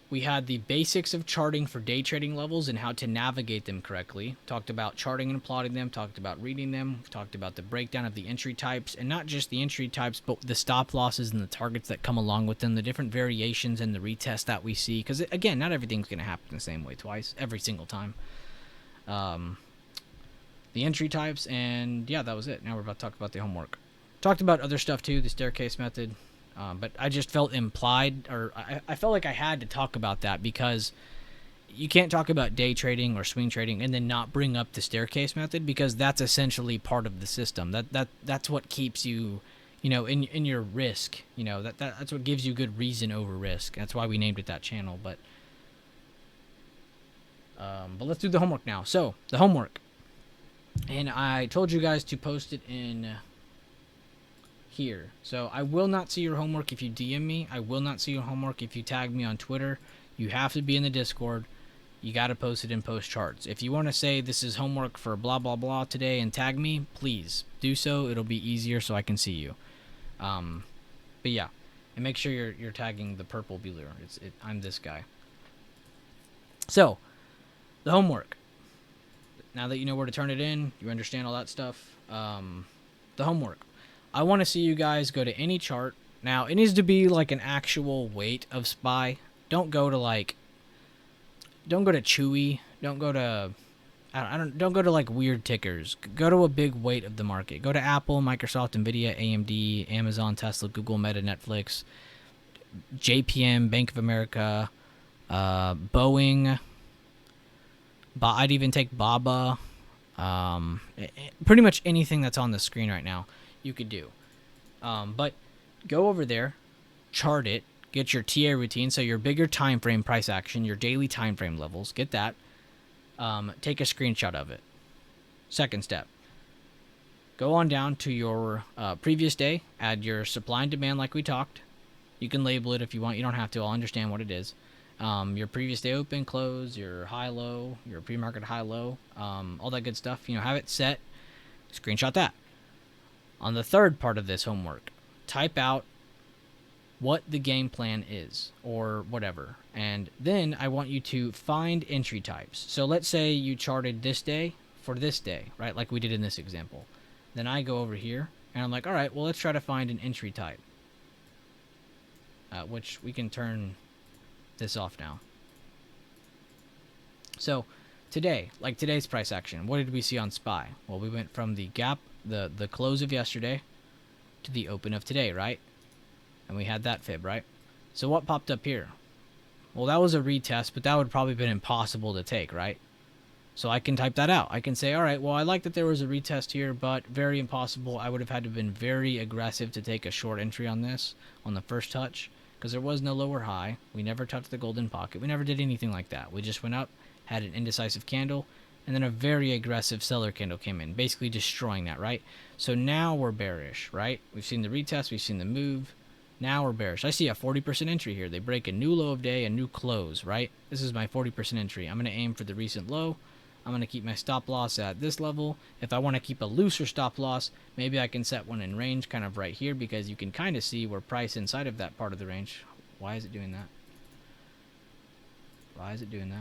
we had the basics of charting for day trading levels and how to navigate them correctly. Talked about charting and plotting them. Talked about reading them. Talked about the breakdown of the entry types, and not just the entry types, but the stop losses and the targets that come along with them, the different variations and the retest that we see. Because, again, not everything's going to happen the same way twice, every single time. The entry types, and yeah, that was it. Now we're about to talk about the homework. Talked about other stuff too, the staircase method, but I just felt implied, or I felt like I had to talk about that because you can't talk about day trading or swing trading and then not bring up the staircase method, because that's essentially part of the system. That's what keeps you, in your risk. That's what gives you good reason over risk. That's why we named it that channel. But let's do the homework now. So the homework. And I told you guys to post it in here. So I will not see your homework if you DM me. I will not see your homework if you tag me on Twitter. You have to be in the Discord. You got to post it in post charts. If you want to say this is homework for blah, blah, blah today and tag me, please do so. It'll be easier so I can see you. But yeah. And make sure you're tagging the purple Bueller. I'm this guy. So, the homework. Now that you know where to turn it in, you understand all that stuff. The homework. I want to see you guys go to any chart. Now, it needs to be like an actual weight of SPY. Don't go to Chewy. Don't go to like weird tickers. Go to a big weight of the market. Go to Apple, Microsoft, Nvidia, AMD, Amazon, Tesla, Google, Meta, Netflix, JPM, Bank of America, Boeing. I'd even take Baba. Pretty much anything that's on the screen right now, you could do. But go over there, chart it, get your TA routine, so your bigger time frame price action, your daily time frame levels, get that. Take a screenshot of it. Second step, go on down to your previous day, add your supply and demand like we talked. You can label it if you want. You don't have to. I'll understand what it is. Your previous day open, close, your high-low, your pre-market high-low, all that good stuff. Have it set, screenshot that. On the third part of this homework, type out what the game plan is, or whatever. And then I want you to find entry types. So let's say you charted this day for this day, right? Like we did in this example. Then I go over here, and I'm like, all right, well, let's try to find an entry type. Which we can turn this off now. So today, like today's price action, what did we see on SPY? Well, we went from the gap, the close of yesterday to the open of today, right? And we had that fib, right? So what popped up here? Well, that was a retest, but that would probably been impossible to take, right? So I can type that out. I can say, all right, well, I like that there was a retest here, but very impossible. I would have had to have been very aggressive to take a short entry on this on the first touch, because there was no lower high. We never touched the golden pocket. We never did anything like that. We just went up, had an indecisive candle, and then a very aggressive seller candle came in, basically destroying that, right? So now we're bearish, right? We've seen the retest, we've seen the move. Now we're bearish. I see a 40% entry here. They break a new low of day, a new close, right? This is my 40% entry. I'm going to aim for the recent low. I'm going to keep my stop loss at this level. If I want to keep a looser stop loss, maybe I can set one in range kind of right here, because you can kind of see where price inside of that part of the range. Why is it doing that? Why is it doing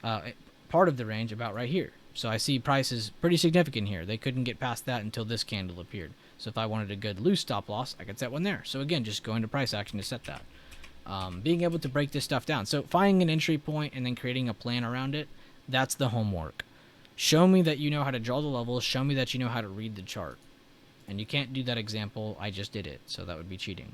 that? Part of the range about right here. So I see price is pretty significant here. They couldn't get past that until this candle appeared. So if I wanted a good loose stop loss, I could set one there. So again, just going to price action to set that. Being able to break this stuff down. So finding an entry point and then creating a plan around it, that's the homework. Show me that you know how to draw the levels. Show me that you know how to read the chart. And you can't do that example. I just did it, so that would be cheating.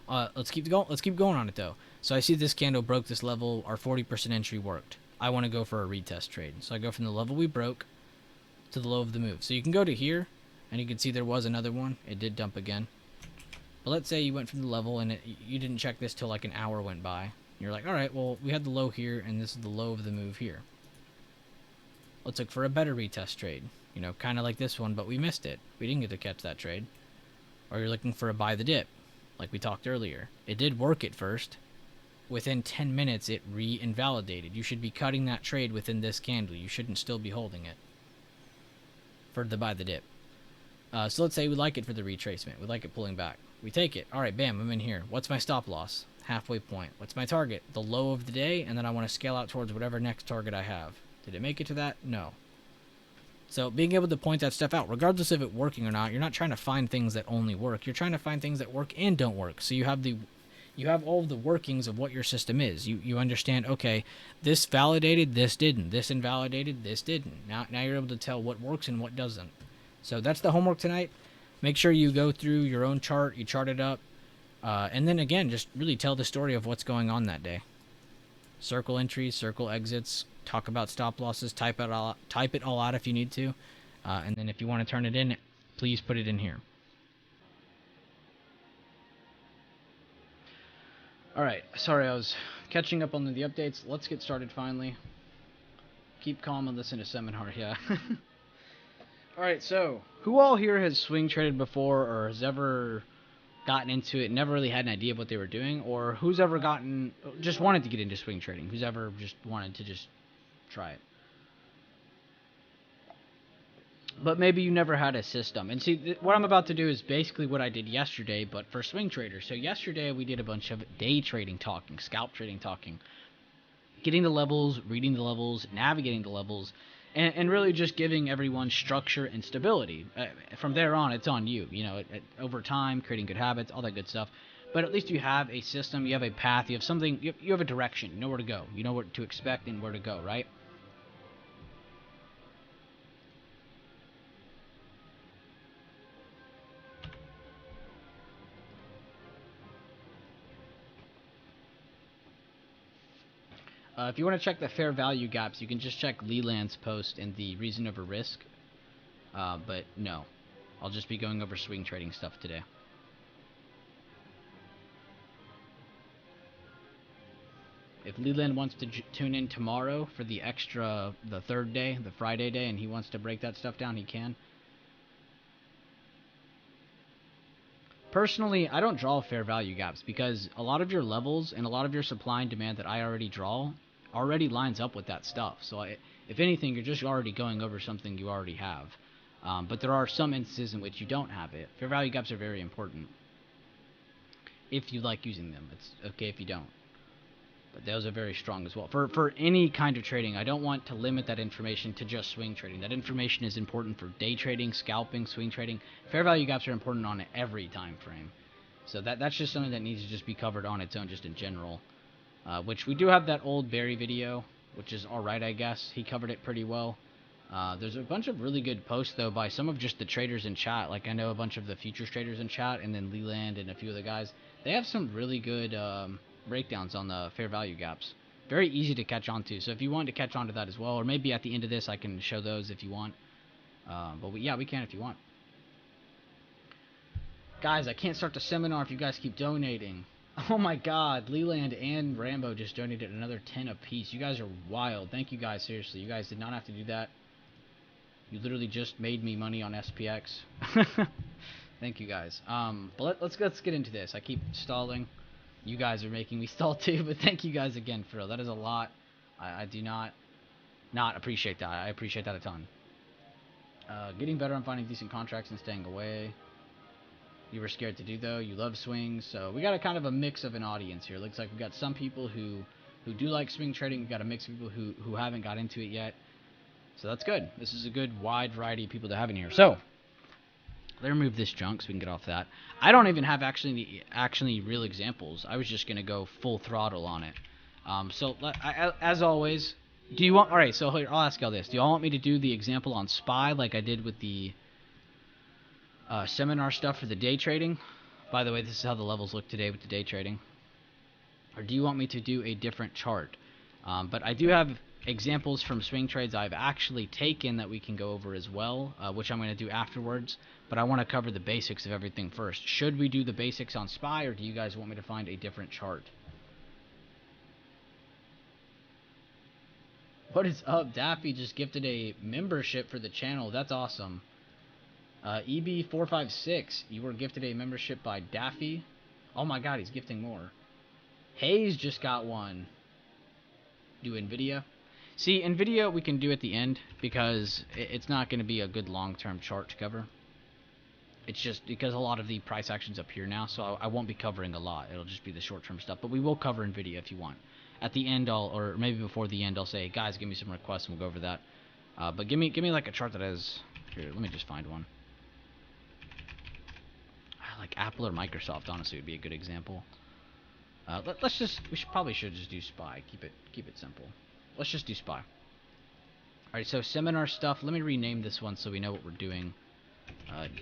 Let's keep going on it though. So I see this candle broke this level. Our 40% entry worked. I want to go for a retest trade. So I go from the level we broke to the low of the move. So you can go to here, and you can see there was another one. It did dump again. But let's say you went from the level and you didn't check this till like an hour went by. You're like, all right, well, we had the low here, and this is the low of the move here. Let's look for a better retest trade. You know, kind of like this one, but we missed it. We didn't get to catch that trade. Or you're looking for a buy the dip, like we talked earlier. It did work at first. Within 10 minutes, it re-invalidated. You should be cutting that trade within this candle. You shouldn't still be holding it for the buy the dip. So let's say we like it for the retracement. We like it pulling back. We take it. All right, bam, I'm in here. What's my stop loss? Halfway point. What's my target? The low of the day, and then I want to scale out towards whatever next target I have. Did it make it to that? No. So being able to point that stuff out, regardless of it working or not, you're not trying to find things that only work. You're trying to find things that work and don't work. So you have all of the workings of what your system is. You understand, okay, this validated, this didn't. This invalidated, this didn't. Now you're able to tell what works and what doesn't. So that's the homework tonight. Make sure you go through your own chart, you chart it up, and then again, just really tell the story of what's going on that day. Circle entries, circle exits, talk about stop losses, type it all out if you need to, and then if you want to turn it in, please put it in here. Alright, sorry, I was catching up on the updates. Let's get started finally. Keep calm and listen to seminar, yeah. Alright, so, who all here has swing traded before or has ever gotten into it, never really had an idea of what they were doing, or who's ever just wanted to get into swing trading? Who's ever just wanted to just try it? But maybe you never had a system. And see, what I'm about to do is basically what I did yesterday, but for swing traders. So yesterday we did a bunch of day trading talking, scalp trading talking, getting the levels, reading the levels, navigating the levels, and really just giving everyone structure and stability. From there on, it's on you. You know, over time, creating good habits, all that good stuff. But at least you have a system, you have a path, you have something, you have a direction, you know where to go, you know what to expect and where to go, right? If you want to check the fair value gaps, you can just check Leland's post in the reason over risk. But no, I'll just be going over swing trading stuff today. If Leland wants to tune in tomorrow for the third day, the Friday day, and he wants to break that stuff down, he can. Personally, I don't draw fair value gaps because a lot of your levels and a lot of your supply and demand that I already draw already lines up with that stuff. So if anything, you're just already going over something you already have. But there are some instances in which you don't have it. Fair value gaps are very important if you like using them. It's okay if you don't. But those are very strong as well. For any kind of trading, I don't want to limit that information to just swing trading. That information is important for day trading, scalping, swing trading. Fair value gaps are important on every time frame. So that's just something that needs to just be covered on its own, just in general. Which we do have that old Barry video, which is alright, I guess. He covered it pretty well. There's a bunch of really good posts, though, by some of just the traders in chat. Like, I know a bunch of the futures traders in chat, and then Leland and a few of the guys. They have some really good breakdowns on the fair value gaps. Very easy to catch on to. So if you want to catch on to that as well, or maybe at the end of this I can show those if you want. But we can if you want. Guys, I can't start the seminar if you guys keep donating. Oh my god, Leland and Rambo just donated another 10 apiece. You guys are wild. Thank you guys, seriously. You guys did not have to do that. You literally just made me money on SPX. Thank you guys. But let's get into this. I keep stalling. You guys are making me stall too, but thank you guys again, for real. That is a lot. I do not appreciate that. I appreciate that a ton. Getting better on finding decent contracts and staying away. You were scared to do, though. You love swings. So we got a kind of a mix of an audience here. Looks like we got some people who do like swing trading. We got a mix of people who haven't got into it yet. So that's good. This is a good wide variety of people to have in here. So let me remove this junk so we can get off that. I don't even have actually real examples. I was just going to go full throttle on it. So as always, do you want... Alright, so I'll ask y'all this. Do y'all want me to do the example on SPY like I did with the seminar stuff for the day trading? By the way, this is how the levels look today with the day trading. Or do you want me to do a different chart? But I do have examples from swing trades I've actually taken that we can go over as well, which I'm going to do afterwards. But I want to cover the basics of everything first. Should we do the basics on SPY, or do you guys want me to find a different chart? What is up? Daffy just gifted a membership for the channel. That's awesome. EB456, you were gifted a membership by Daffy. Oh my god, he's gifting more. Hayes just got one. Do NVIDIA. See, NVIDIA we can do at the end because it's not going to be a good long-term chart to cover. It's just because a lot of the price action's up here now, so I won't be covering a lot. It'll just be the short-term stuff, but we will cover NVIDIA if you want. At the end, or maybe before the end, I'll say, guys, give me some requests and we'll go over that. But give me like a chart that has... Here, let me just find one. Like Apple or Microsoft, honestly, would be a good example. Let's just... We probably should just do SPY. Keep it simple. Let's just do SPY. Alright, so seminar stuff. Let me rename this one so we know what we're doing.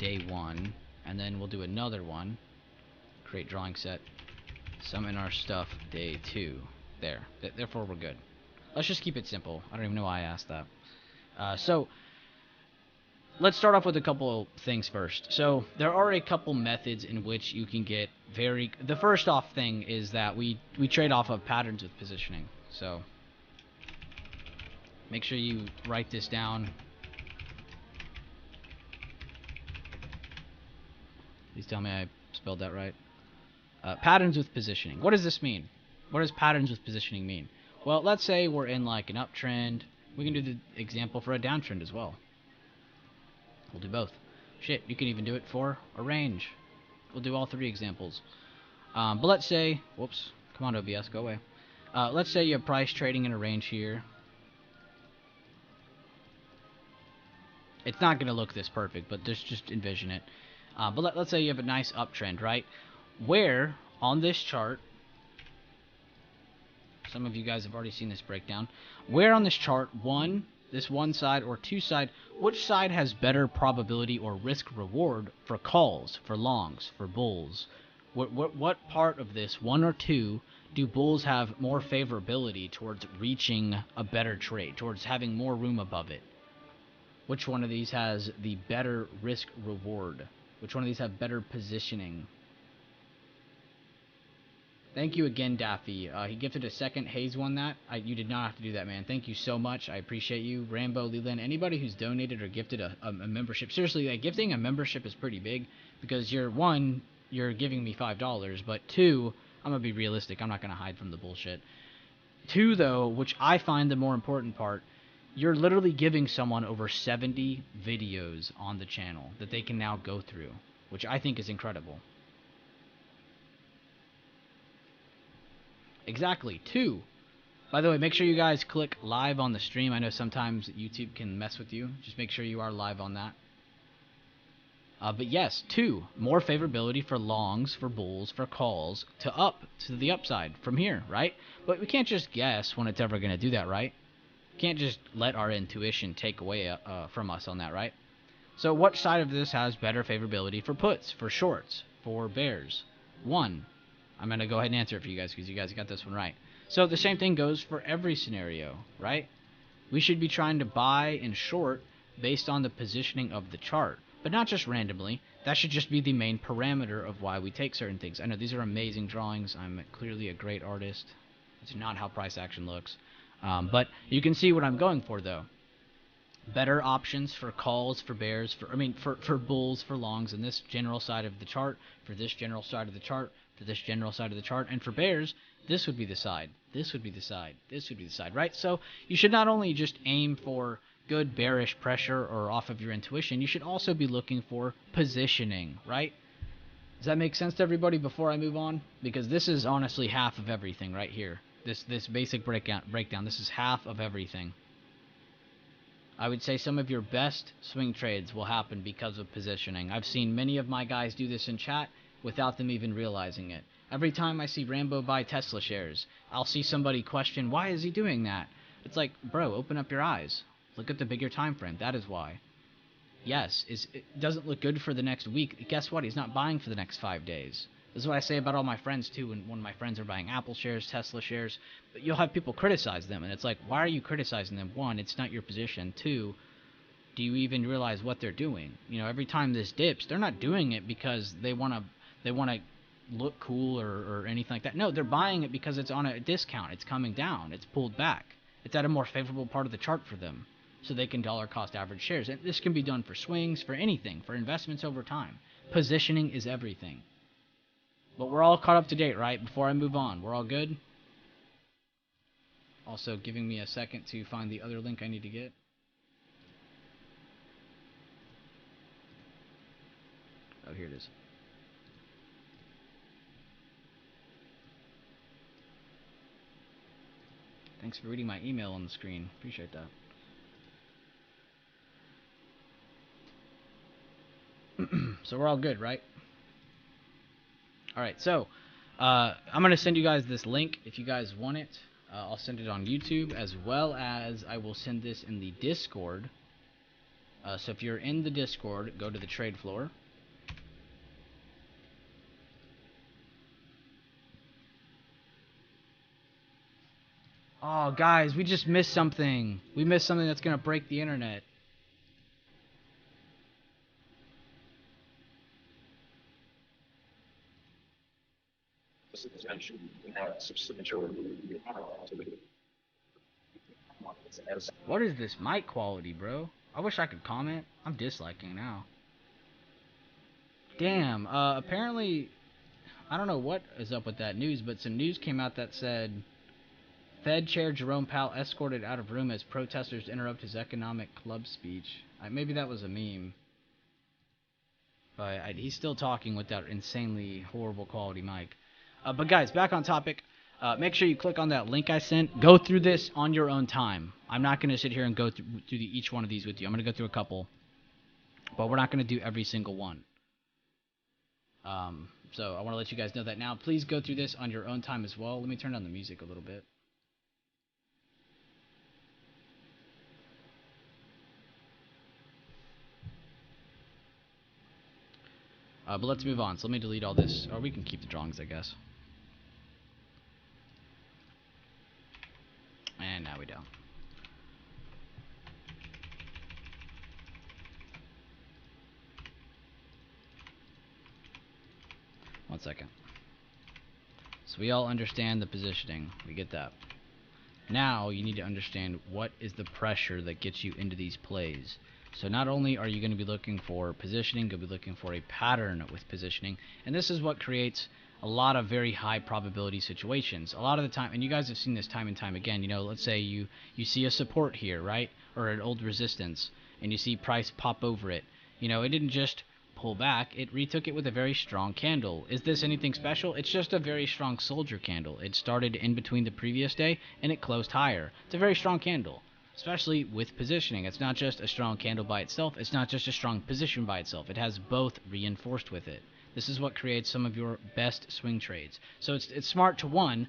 Day 1, and then we'll do another one. Create drawing set. Seminar stuff, day 2. There. Therefore, we're good. Let's just keep it simple. I don't even know why I asked that. So, let's start off with a couple things first. So, there are a couple methods in which you can get very... The first off thing is that we trade off of patterns with positioning. So, make sure you write this down. Please tell me I spelled that right. Patterns with positioning. What does this mean? What does patterns with positioning mean? Well, let's say we're in like an uptrend. We can do the example for a downtrend as well. We'll do both. Shit, you can even do it for a range. We'll do all three examples. But let's say... Whoops. Come on, OBS. Go away. Let's say you have price trading in a range here. It's not going to look this perfect, but just envision it. But let's say you have a nice uptrend, right? Where, on this chart, some of you guys have already seen this breakdown, where on this chart, this one side or two side, which side has better probability or risk reward for calls, for longs, for bulls? What part of this, one or two, do bulls have more favorability towards reaching a better trade, towards having more room above it? Which one of these has the better risk reward? Which one of these have better positioning? Thank you again, Daffy. He gifted a second. Hayes won that. You did not have to do that, man. Thank you so much. I appreciate you. Rambo, Leland, anybody who's donated or gifted a membership. Seriously, like, gifting a membership is pretty big because you're giving me $5, but two, I'm going to be realistic. I'm not going to hide from the bullshit. Two, though, which I find the more important part, you're literally giving someone over 70 videos on the channel that they can now go through, which I think is incredible. Exactly. Two. By the way, make sure you guys click live on the stream. I know sometimes YouTube can mess with you. Just make sure you are live on that. But yes, two. More favorability for longs, for bulls, for calls, to the upside from here, right? But we can't just guess when it's ever going to do that, right? Can't just let our intuition take away from us on that, right? So what side of this has better favorability for puts, for shorts, for bears? One. I'm going to go ahead and answer it for you guys because you guys got this one right. So the same thing goes for every scenario, right? We should be trying to buy and short based on the positioning of the chart, but not just randomly. That should just be the main parameter of why we take certain things. I know these are amazing drawings. I'm clearly a great artist. It's not how price action looks. But you can see what I'm going for, though. Better options for calls, for bears, for bulls, for longs in this general side of the chart, for this general side of the chart, for this general side of the chart, and for bears, this would be the side, this would be the side, this would be the side, right? So you should not only just aim for good bearish pressure or off of your intuition, you should also be looking for positioning, right? Does that make sense to everybody before I move on? Because this is honestly half of everything right here. This basic breakdown, this is half of everything. I would say some of your best swing trades will happen because of positioning. I've seen many of my guys do this in chat without them even realizing it. Every time I see Rambo buy Tesla shares, I'll see somebody question, why is he doing that? It's like, bro, open up your eyes. Look at the bigger time frame. That is why. Yes, it doesn't look good for the next week. Guess what? He's not buying for the next 5 days. This is what I say about all my friends, too, when my friends are buying Apple shares, Tesla shares. But you'll have people criticize them, and it's like, why are you criticizing them? One, it's not your position. Two, do you even realize what they're doing? You know, every time this dips, they're not doing it because they want to look cool or anything like that. No, they're buying it because it's on a discount. It's coming down. It's pulled back. It's at a more favorable part of the chart for them, so they can dollar cost average shares. And this can be done for swings, for anything, for investments over time. Positioning is everything. But we're all caught up to date, right? Before I move on, we're all good? Also giving me a second to find the other link I need to get. Oh, here it is. Thanks for reading my email on the screen. Appreciate that. So we're all good, right? Alright, so I'm going to send you guys this link if you guys want it. I'll send it on YouTube, as well as I will send this in the Discord. So if you're in the Discord, go to the trade floor. Oh, guys, we just missed something. We missed something that's going to break the internet. What is this mic quality, bro? I wish I could comment. I'm disliking now. Damn, apparently, I don't know what is up with that news, but some news came out that said Fed Chair Jerome Powell escorted out of room as protesters interrupt his economic club speech. Maybe that was a meme. But he's still talking with that insanely horrible quality mic. But guys, back on topic. Make sure you click on that link I sent. Go through this on your own time. I'm not going to sit here and go through each one of these with you. I'm going to go through a couple. But we're not going to do every single one. So I want to let you guys know that now. Please go through this on your own time as well. Let me turn down the music a little bit. But let's move on. So let me delete all this. Or we can keep the drawings, I guess. And now we don't. One second. So we all understand the positioning. We get that. Now you need to understand what is the pressure that gets you into these plays. So not only are you going to be looking for positioning, you'll be looking for a pattern with positioning. And this is what creates a lot of very high probability situations. A lot of the time, and you guys have seen this time and time again, you know, let's say you see a support here, right? Or an old resistance, and you see price pop over it. You know, it didn't just pull back, it retook it with a very strong candle. Is this anything special? It's just a very strong soldier candle. It started in between the previous day, and it closed higher. It's a very strong candle. Especially with positioning. It's not just a strong candle by itself. It's not just a strong position by itself. It has both reinforced with it. This is what creates some of your best swing trades. So it's smart to, one,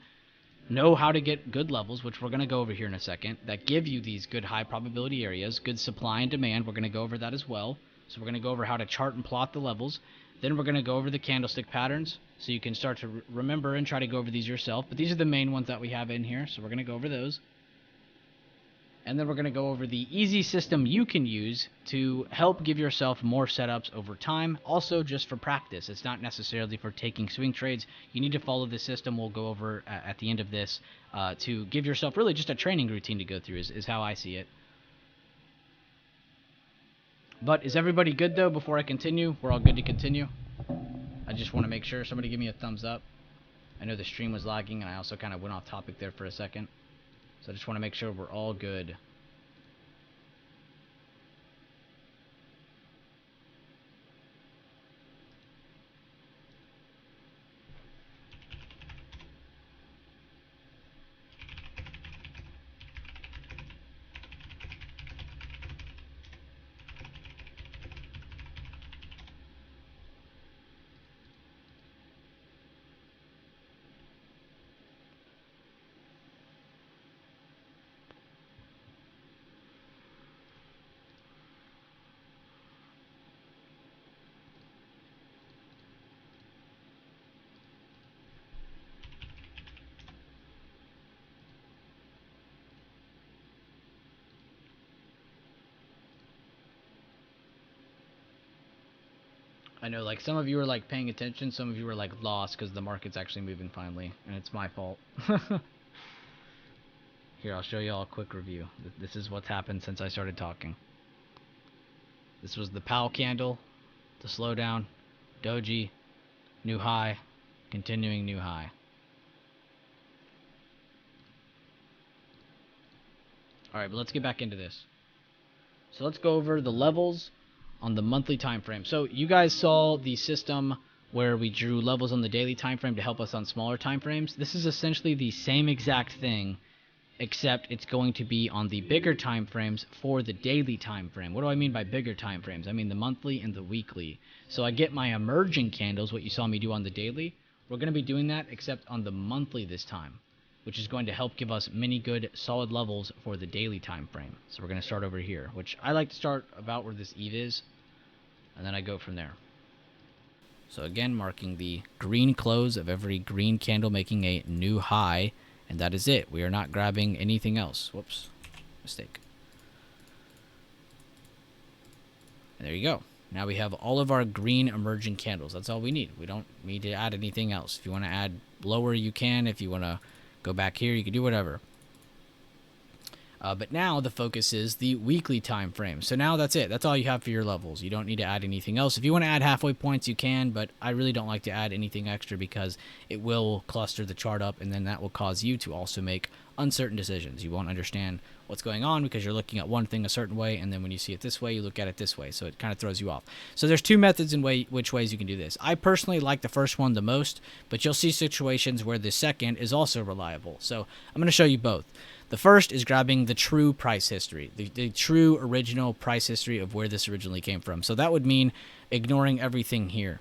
know how to get good levels, which we're going to go over here in a second, that give you these good high probability areas, good supply and demand. We're going to go over that as well. So we're going to go over how to chart and plot the levels. Then we're going to go over the candlestick patterns, so you can start to remember and try to go over these yourself. But these are the main ones that we have in here, so we're going to go over those. And then we're going to go over the easy system you can use to help give yourself more setups over time. Also, just for practice. It's not necessarily for taking swing trades. You need to follow the system we'll go over at the end of this to give yourself really just a training routine to go through is how I see it. But is everybody good, though, before I continue? We're all good to continue? I just want to make sure. Somebody give me a thumbs up. I know the stream was lagging, and I also kind of went off topic there for a second. So I just want to make sure we're all good. I know, like, some of you are, like, paying attention, some of you are, like, lost because the market's actually moving finally, and it's my fault. Here, I'll show you all a quick review. This is what's happened since I started talking. This was the PAL candle, the slowdown, doji, new high, continuing new high. Alright, but let's get back into this. So let's go over the levels on the monthly time frame. So you guys saw the system where we drew levels on the daily time frame to help us on smaller time frames. This is essentially the same exact thing, except it's going to be on the bigger time frames for the daily time frame. What do I mean by bigger time frames? I mean the monthly and the weekly. So I get my emerging candles, what you saw me do on the daily. We're going to be doing that except on the monthly this time, which is going to help give us many good solid levels for the daily time frame. So we're going to start over here, which I like to start about where this eve is, and then I go from there. So again, marking the green close of every green candle, making a new high, and that is it. We are not grabbing anything else. Whoops, mistake. And there you go. Now we have all of our green emerging candles. That's all we need. We don't need to add anything else. If you want to add lower, you can. If you want to go back here, you can do whatever. But now the focus is the weekly time frame. So now that's it. That's all you have for your levels. You don't need to add anything else. If you want to add halfway points, you can, but I really don't like to add anything extra because it will cluster the chart up, and then that will cause you to also make uncertain decisions. You won't understand what's going on because you're looking at one thing a certain way, and then when you see it this way, you look at it this way. So it kind of throws you off. So there's two methods in which ways you can do this. I personally like the first one the most, but you'll see situations where the second is also reliable. So I'm going to show you both. The first is grabbing the true price history, the true original price history of where this originally came from. So that would mean ignoring everything here,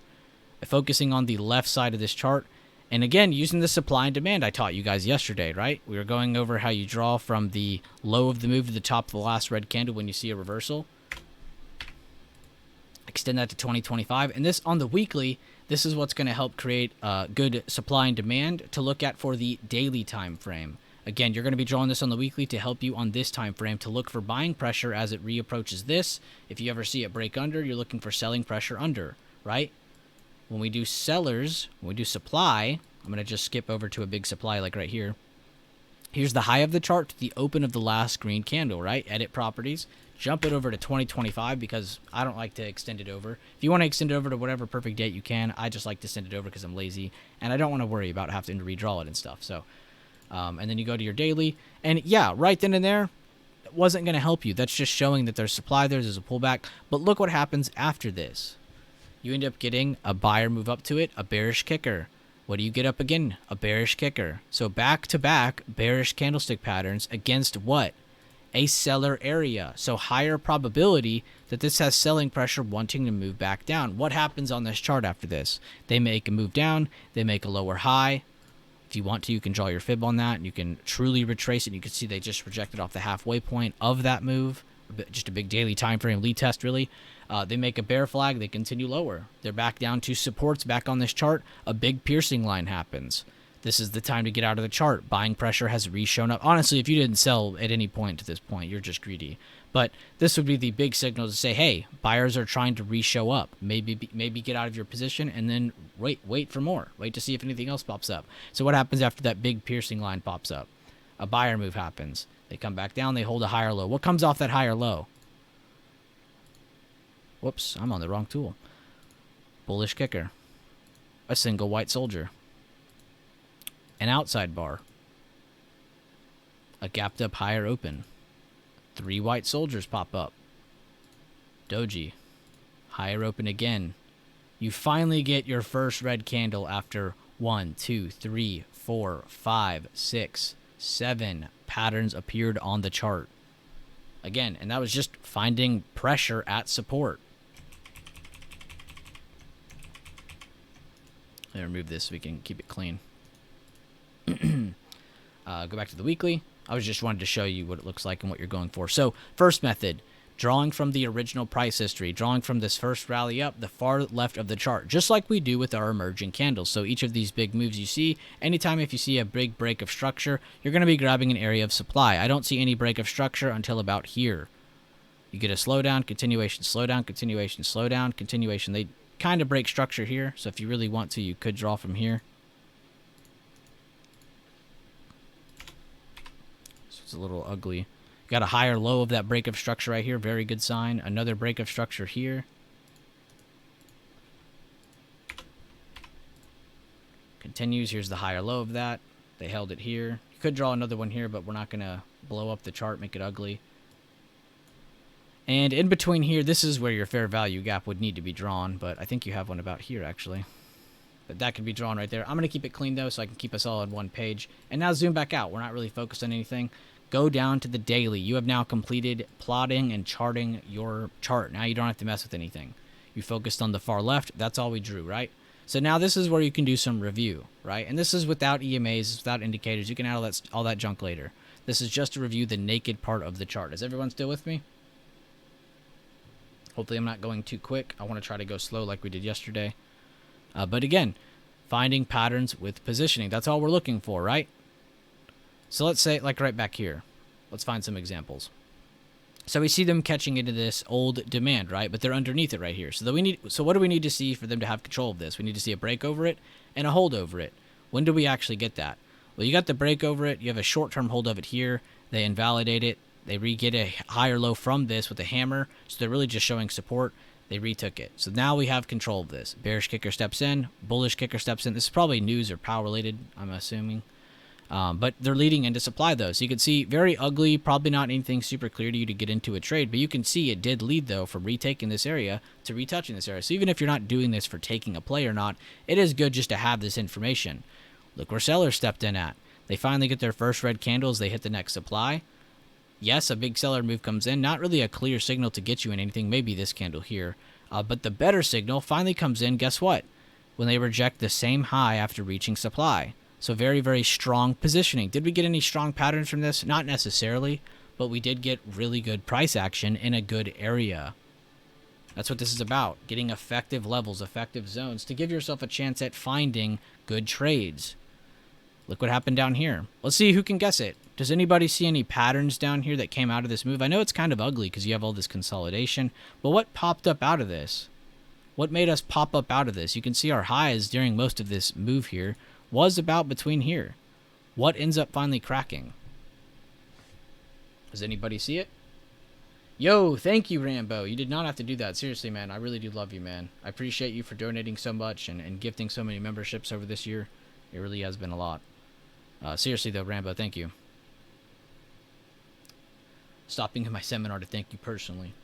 focusing on the left side of this chart. And again, using the supply and demand I taught you guys yesterday, right? We were going over how you draw from the low of the move to the top of the last red candle when you see a reversal. Extend that to 2025. And this on the weekly, this is what's going to help create good supply and demand to look at for the daily time frame. Again, you're going to be drawing this on the weekly to help you on this time frame to look for buying pressure as it reapproaches this. If you ever see it break under, you're looking for selling pressure under, right? When we do sellers, when we do supply, I'm going to just skip over to a big supply like right here. Here's the high of the chart to the open of the last green candle, right? Edit properties. Jump it over to 2025 because I don't like to extend it over. If you want to extend it over to whatever perfect date you can, I just like to send it over because I'm lazy and I don't want to worry about having to redraw it and stuff. So, and then you go to your daily, and yeah, right then and there, it wasn't going to help you. That's just showing that there's supply there, there's a pullback. But look what happens after this. You end up getting a buyer move up to it, a bearish kicker. What do you get up again? A bearish kicker. So back-to-back bearish candlestick patterns against what? A seller area. So higher probability that this has selling pressure wanting to move back down. What happens on this chart after this? They make a move down. They make a lower high. If you want to, you can draw your fib on that. And you can truly retrace it. You can see they just rejected off the halfway point of that move. Just a big daily time frame lead test, really. They make a bear flag. They continue lower. They're back down to supports back on this chart. A big piercing line happens. This is the time to get out of the chart. Buying pressure has re-shown up. Honestly, if you didn't sell at any point to this point, you're just greedy. But this would be the big signal to say, hey, buyers are trying to re-show up. Maybe get out of your position and then wait for more. Wait to see if anything else pops up. So what happens after that big piercing line pops up? A buyer move happens. They come back down. They hold a higher low. What comes off that higher low? Whoops, I'm on the wrong tool. Bullish kicker. A single white soldier. An outside bar. A gapped up higher open. 3 white soldiers pop up. Doji. Higher open again. You finally get your first red candle after 1, 2, 3, 4, 5, 6, 7 patterns appeared on the chart. Again, and that was just finding pressure at support. Let me remove this so we can keep it clean. Go back to the weekly. I was just wanted to show you what it looks like and what you're going for. So, first method, drawing from the original price history, drawing from this first rally up, the far left of the chart, just like we do with our emerging candles. So each of these big moves you see, anytime if you see a big break of structure, you're going to be grabbing an area of supply. I don't see any break of structure until about here. You get a slowdown, continuation, slowdown, continuation, slowdown, continuation. They kind of break structure here, so if you really want to, you could draw from here. So It's a little ugly. Got a higher low of that break of structure right here. Very good sign. Another break of structure here. Continues. Here's the higher low of that. They held it here. You could draw another one here, but we're not going to blow up the chart, make it ugly. And in between here, this is where your fair value gap would need to be drawn, but I think you have one about here, actually. But that can be drawn right there. I'm going to keep it clean, though, so I can keep us all on one page. And now zoom back out. We're not really focused on anything. Go down to the daily. You have now completed plotting and charting your chart. Now you don't have to mess with anything. You focused on the far left. That's all we drew, right? So now this is where you can do some review, right? And this is without EMAs, without indicators. You can add all that junk later. This is just to review the naked part of the chart. Is everyone still with me? Hopefully I'm not going too quick. I want to try to go slow like we did yesterday. But again, finding patterns with positioning. That's all we're looking for, right? So let's say, like right back here. Let's find some examples. So we see them catching into this old demand, right? But they're underneath it right here. So what do we need to see for them to have control of this? We need to see a break over it and a hold over it. When do we actually get that? Well, you got the break over it. You have a short-term hold of it here. They invalidate it. They re-get a higher low from this with a hammer. So they're really just showing support. They retook it. So now we have control of this. Bearish kicker steps in. Bullish kicker steps in. This is probably news or power related, I'm assuming. But they're leading into supply, though. So you can see very ugly, probably not anything super clear to you to get into a trade. But you can see it did lead, though, from retaking this area to retouching this area. So even if you're not doing this for taking a play or not, it is good just to have this information. Look where sellers stepped in at. They finally get their first red candles. They hit the next supply. Yes, a big seller move comes in. Not really a clear signal to get you in anything. Maybe this candle here. But the better signal finally comes in. Guess what? When they reject the same high after reaching supply. So very, very strong positioning. Did we get any strong patterns from this? Not necessarily. But we did get really good price action in a good area. That's what this is about. Getting effective levels, effective zones to give yourself a chance at finding good trades. Look what happened down here. Let's see who can guess it. Does anybody see any patterns down here that came out of this move? I know it's kind of ugly because you have all this consolidation, but what popped up out of this? What made us pop up out of this? You can see our highs during most of this move here was about between here. What ends up finally cracking? Does anybody see it? Yo, thank you, Rambo. You did not have to do that. Seriously, man. I really do love you, man. I appreciate you for donating so much and gifting so many memberships over this year. It really has been a lot. Seriously, though, Rambo, thank you. Stopping in my seminar to thank you personally.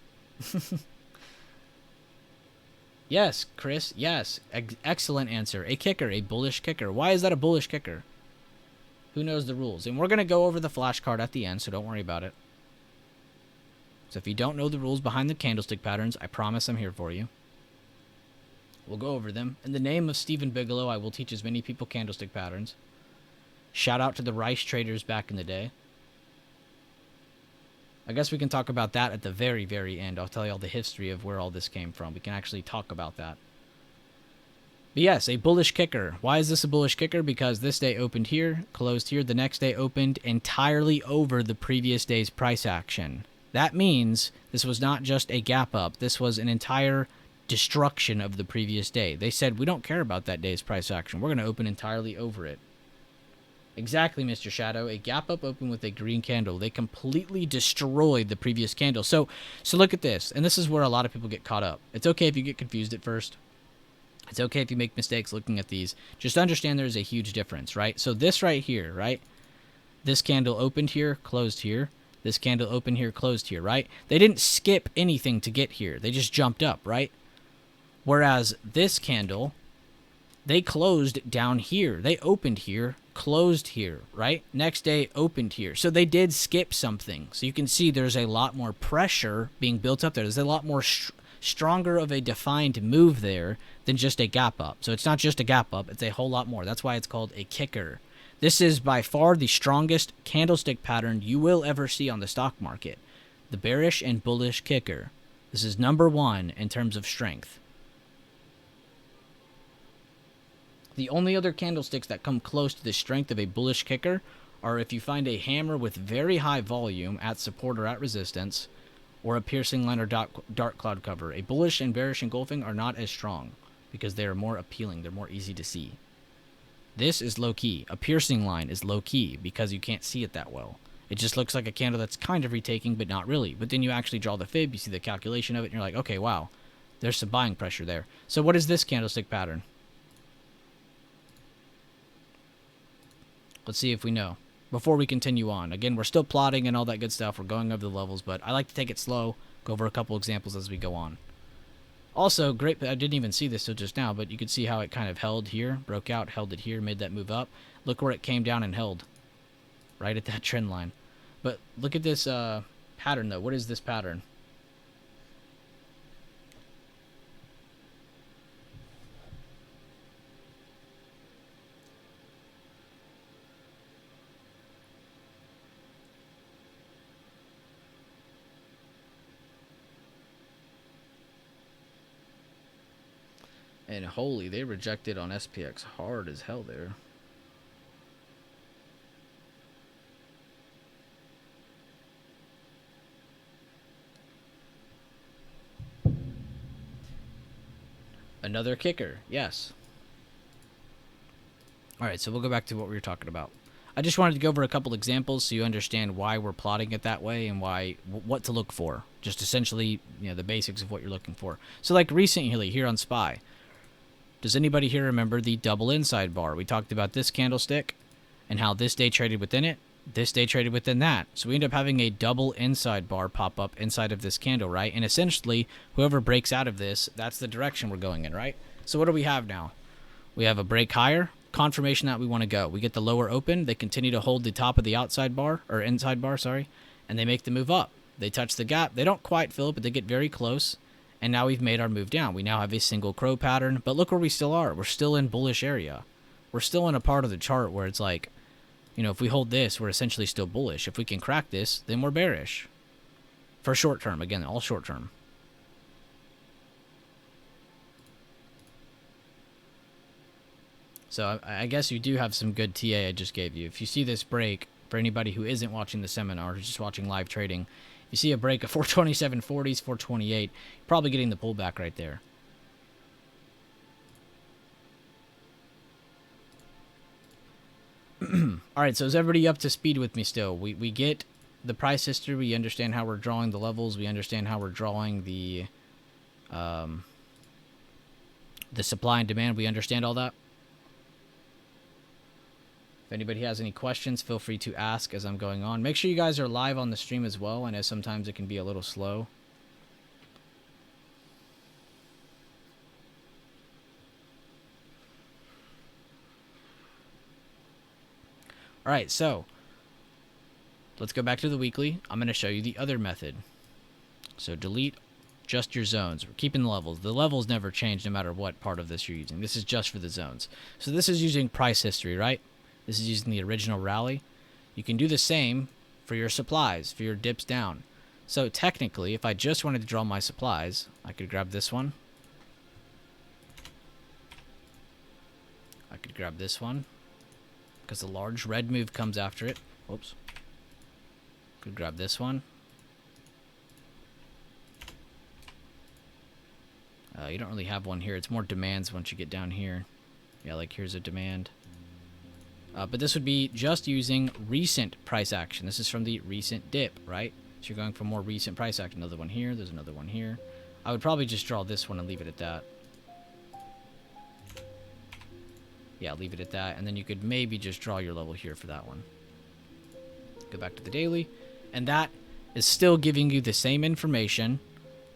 Yes, Chris. Yes. Excellent answer. A kicker. A bullish kicker. Why is that a bullish kicker? Who knows the rules? And we're going to go over the flashcard at the end, so don't worry about it. So if you don't know the rules behind the candlestick patterns, I promise I'm here for you. We'll go over them. In the name of Stephen Bigelow, I will teach as many people candlestick patterns. Shout out to the Rice traders back in the day. I guess we can talk about that at the very, very end. I'll tell you all the history of where all this came from. We can actually talk about that. But yes, a bullish kicker. Why is this a bullish kicker? Because this day opened here, closed here. The next day opened entirely over the previous day's price action. That means this was not just a gap up. This was an entire destruction of the previous day. They said, we don't care about that day's price action. We're going to open entirely over it. Exactly, Mr. Shadow. A gap up open with a green candle. They completely destroyed the previous candle. So look at this. And this is where a lot of people get caught up. It's okay if you get confused at first. It's okay if you make mistakes looking at these. Just understand there's a huge difference, right? So this right here, right? This candle opened here, closed here. This candle opened here, closed here, right? They didn't skip anything to get here. They just jumped up, right? Whereas this candle, they closed down here. They opened here, closed here, right? Next day opened here. So they did skip something. So you can see there's a lot more pressure being built up there. There's a lot more stronger of a defined move there than just a gap up. So it's not just a gap up. It's a whole lot more. That's why it's called a kicker. This is by far the strongest candlestick pattern you will ever see on the stock market. The bearish and bullish kicker. This is number one in terms of strength. The only other candlesticks that come close to the strength of a bullish kicker are if you find a hammer with very high volume at support or at resistance, or a piercing line or dark cloud cover. A bullish and bearish engulfing are not as strong because they are more appealing. They're more easy to see. This is low-key. A piercing line is low-key because you can't see it that well. It just looks like a candle that's kind of retaking, but not really. But then you actually draw the fib, you see the calculation of it, and you're like, okay, wow, there's some buying pressure there. So what is this candlestick pattern? Let's see if we know. Before we continue on. Again, we're still plotting and all that good stuff. We're going over the levels, but I like to take it slow, go over a couple examples as we go on. Also, great, I didn't even see this till just now, but you could see how it kind of held here, broke out, held it here, made that move up. Look where it came down and held, right at that trend line. But look at this pattern, though. What is this pattern? And holy, they rejected on SPX hard as hell there. Another kicker, yes. Alright, so we'll go back to what we were talking about. I just wanted to go over a couple examples so you understand why we're plotting it that way and why what to look for. Just essentially, you know, the basics of what you're looking for. So like recently here on SPY, does anybody here remember the double inside bar? We talked about this candlestick and how this day traded within it. This day traded within that. So we end up having a double inside bar pop up inside of this candle, right? And essentially, whoever breaks out of this, that's the direction we're going in, right? So what do we have now? We have a break higher, confirmation that we want to go. We get the lower open. They continue to hold the top of the outside bar, or inside bar, sorry, and they make the move up. They touch the gap. They don't quite fill it, but they get very close. And now we've made our move down. We now have a single crow pattern, but look where we still are. We're still in bullish area. We're still in a part of the chart where it's like, you know, if we hold this, we're essentially still bullish. If we can crack this, then we're bearish. For short term, again, all short term. So I guess you do have some good TA I just gave you. If you see this break, for anybody who isn't watching the seminar, or just watching live trading, you see a break of 427.40s, 428, probably getting the pullback right there. All right, so is everybody up to speed with me still? We get the price history. We understand how we're drawing the levels. We understand how we're drawing the supply and demand. We understand all that. If anybody has any questions, feel free to ask as I'm going on. Make sure you guys are live on the stream as well. I know sometimes it can be a little slow. All right, so let's go back to the weekly. I'm going to show you the other method. So delete just your zones. We're keeping the levels. The levels never change no matter what part of this you're using. This is just for the zones. So this is using price history, right? This is using the original rally. You can do the same for your supplies, for your dips down. So technically, if I just wanted to draw my supplies, I could grab this one. I could grab this one, because the large red move comes after it. Whoops. Could grab this one. You don't really have one here. It's more demands once you get down here. Yeah, like here's a demand. But this would be just using recent price action. This is from the recent dip, right? So you're going for more recent price action. Another one here. There's another one here. I would probably just draw this one and leave it at that. Yeah, leave it at that. And then you could maybe just draw your level here for that one. Go back to the daily. And that is still giving you the same information,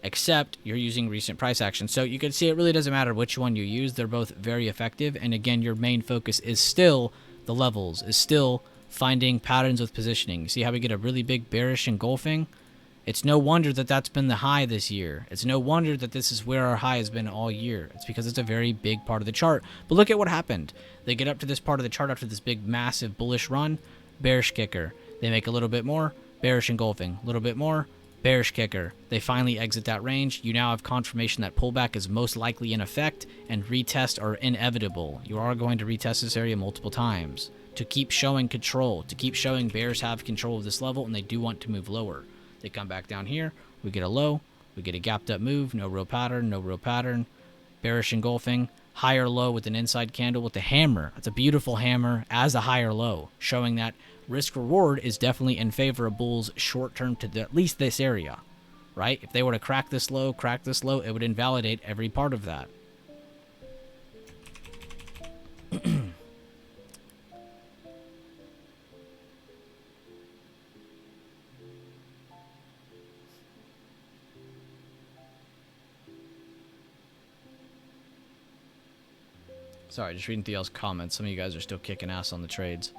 except you're using recent price action. So you can see it really doesn't matter which one you use. They're both very effective. And again, your main focus is still the levels, is still finding patterns with positioning. See how we get a really big bearish engulfing? It's no wonder that that's been the high this year. It's no wonder that this is where our high has been all year. It's because it's a very big part of the chart. But look at what happened. They get up to this part of the chart after this big, massive bullish run. Bearish kicker. They make a little bit more. Bearish engulfing. A little bit more. Bearish kicker. They finally exit that range. You now have confirmation that pullback is most likely in effect, and retests are inevitable. You are going to retest this area multiple times to keep showing control, to keep showing bears have control of this level, and they do want to move lower. They come back down here. We get a low. We get a gapped up move. No real pattern. No real pattern. Bearish engulfing. higher low with an inside candle with the hammer. It's a beautiful hammer as a higher low, showing that risk reward is definitely in favor of bulls short term to at least this area, right? If they were to crack this low, it would invalidate every part of that. Sorry, just reading through y'all's comments. Some of you guys are still kicking ass on the trades.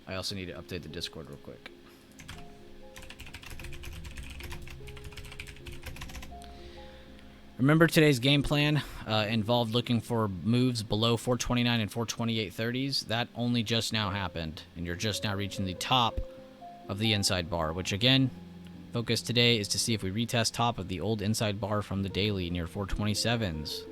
I also need to update the Discord real quick. Remember today's game plan involved looking for moves below 429 and 428.30s. That only just now happened, and you're just now reaching the top of the inside bar, which again, focus today is to see if we retest top of the old inside bar from the daily near 427s.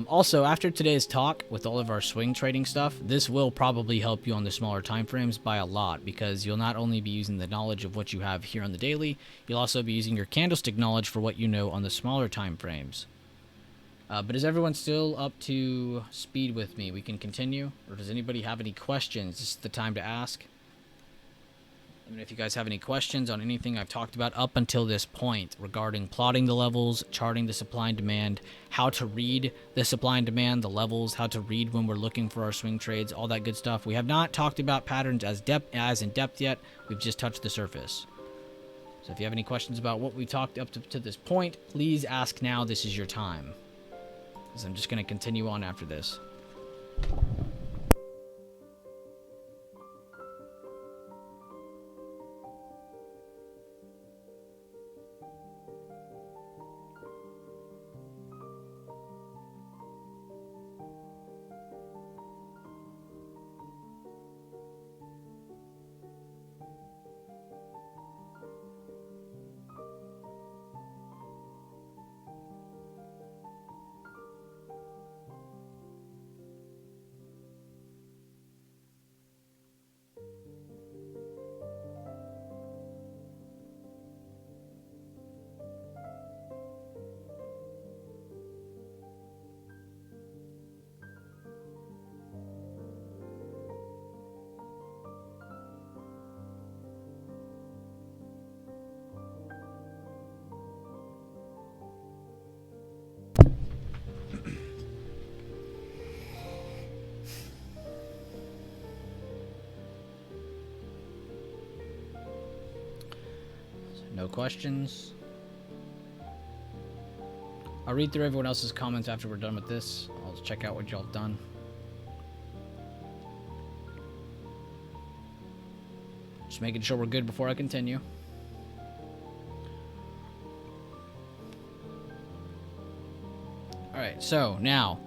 Also, after today's talk with all of our swing trading stuff, this will probably help you on the smaller time frames by a lot, because you'll not only be using the knowledge of what you have here on the daily, you'll also be using your candlestick knowledge for what you know on the smaller time frames. But is everyone still up to speed with me? We can continue? Or does anybody have any questions? This is the time to ask. I mean, if you guys have any questions on anything I've talked about up until this point regarding plotting the levels, charting the supply and demand, how to read the supply and demand, the levels, how to read when we're looking for our swing trades, all that good stuff. We have not talked about patterns as in depth yet. We've just touched the surface. So if you have any questions about what we talked up to this point, please ask now. This is your time. Because I'm just going to continue on after this. No questions. I'll read through everyone else's comments after we're done with this. I'll just check out what y'all have done. Just making sure we're good before I continue. Alright, so now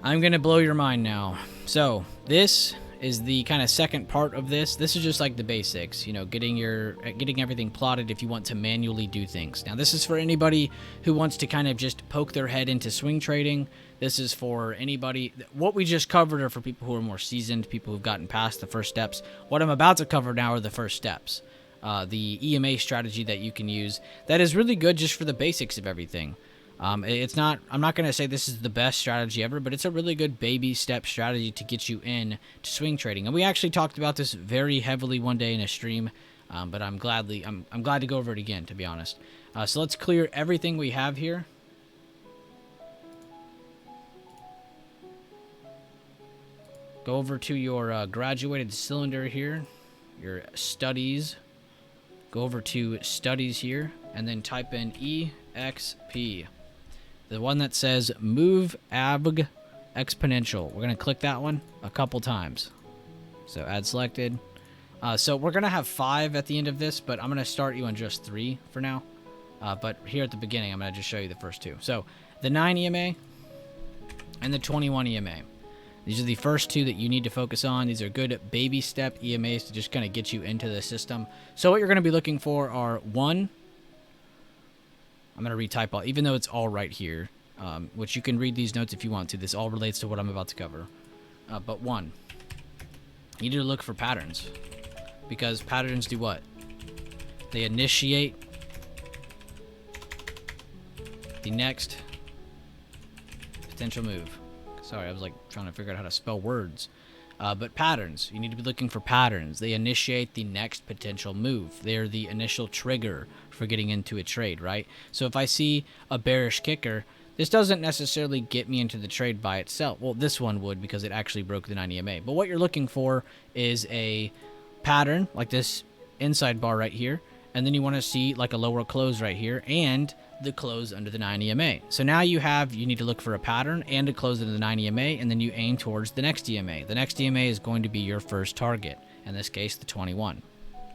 I'm gonna blow your mind now. So this is the kind of second part of this. This is just like the basics, you know, getting everything plotted if you want to manually do things. Now this is for anybody who wants to kind of just poke their head into swing trading. This is for anybody. What we just covered are for people who are more seasoned, people who've gotten past the first steps. What I'm about to cover now are the first steps. The EMA strategy that you can use that is really good just for the basics of everything. I'm not going to say this is the best strategy ever, but it's a really good baby step strategy to get you in to swing trading. And we actually talked about this very heavily one day in a stream, but I'm glad to go over it again, to be honest. So let's clear everything we have here. Go over to your graduated cylinder here, your studies. Go over to studies here, and then type in EXP. The one that says Move AVG Exponential. We're going to click that one a couple times. So add selected. So we're going to have 5 at the end of this, but I'm going to start you on just 3 for now. But here at the beginning, I'm going to just show you the first 2. So the 9 EMA and the 21 EMA. These are the first two that you need to focus on. These are good baby step EMAs to just kind of get you into the system. So what you're going to be looking for are, one, I'm going to retype all, even though it's all right here, which you can read these notes if you want to. This all relates to what I'm about to cover. But one, you need to look for patterns, because patterns do what? They initiate the next potential move. Sorry, I was like trying to figure out how to spell words. But patterns, you need to be looking for patterns. They initiate the next potential move. They're the initial trigger for getting into a trade, right? So if I see a bearish kicker, this doesn't necessarily get me into the trade by itself. Well, this one would, because it actually broke the 9 EMA. But what you're looking for is a pattern like this inside bar right here. And then you want to see like a lower close right here and the close under the 9 EMA. So now you need to look for a pattern and a close under the 9 EMA, and then you aim towards the next EMA. The next EMA is going to be your first target, in this case the 21.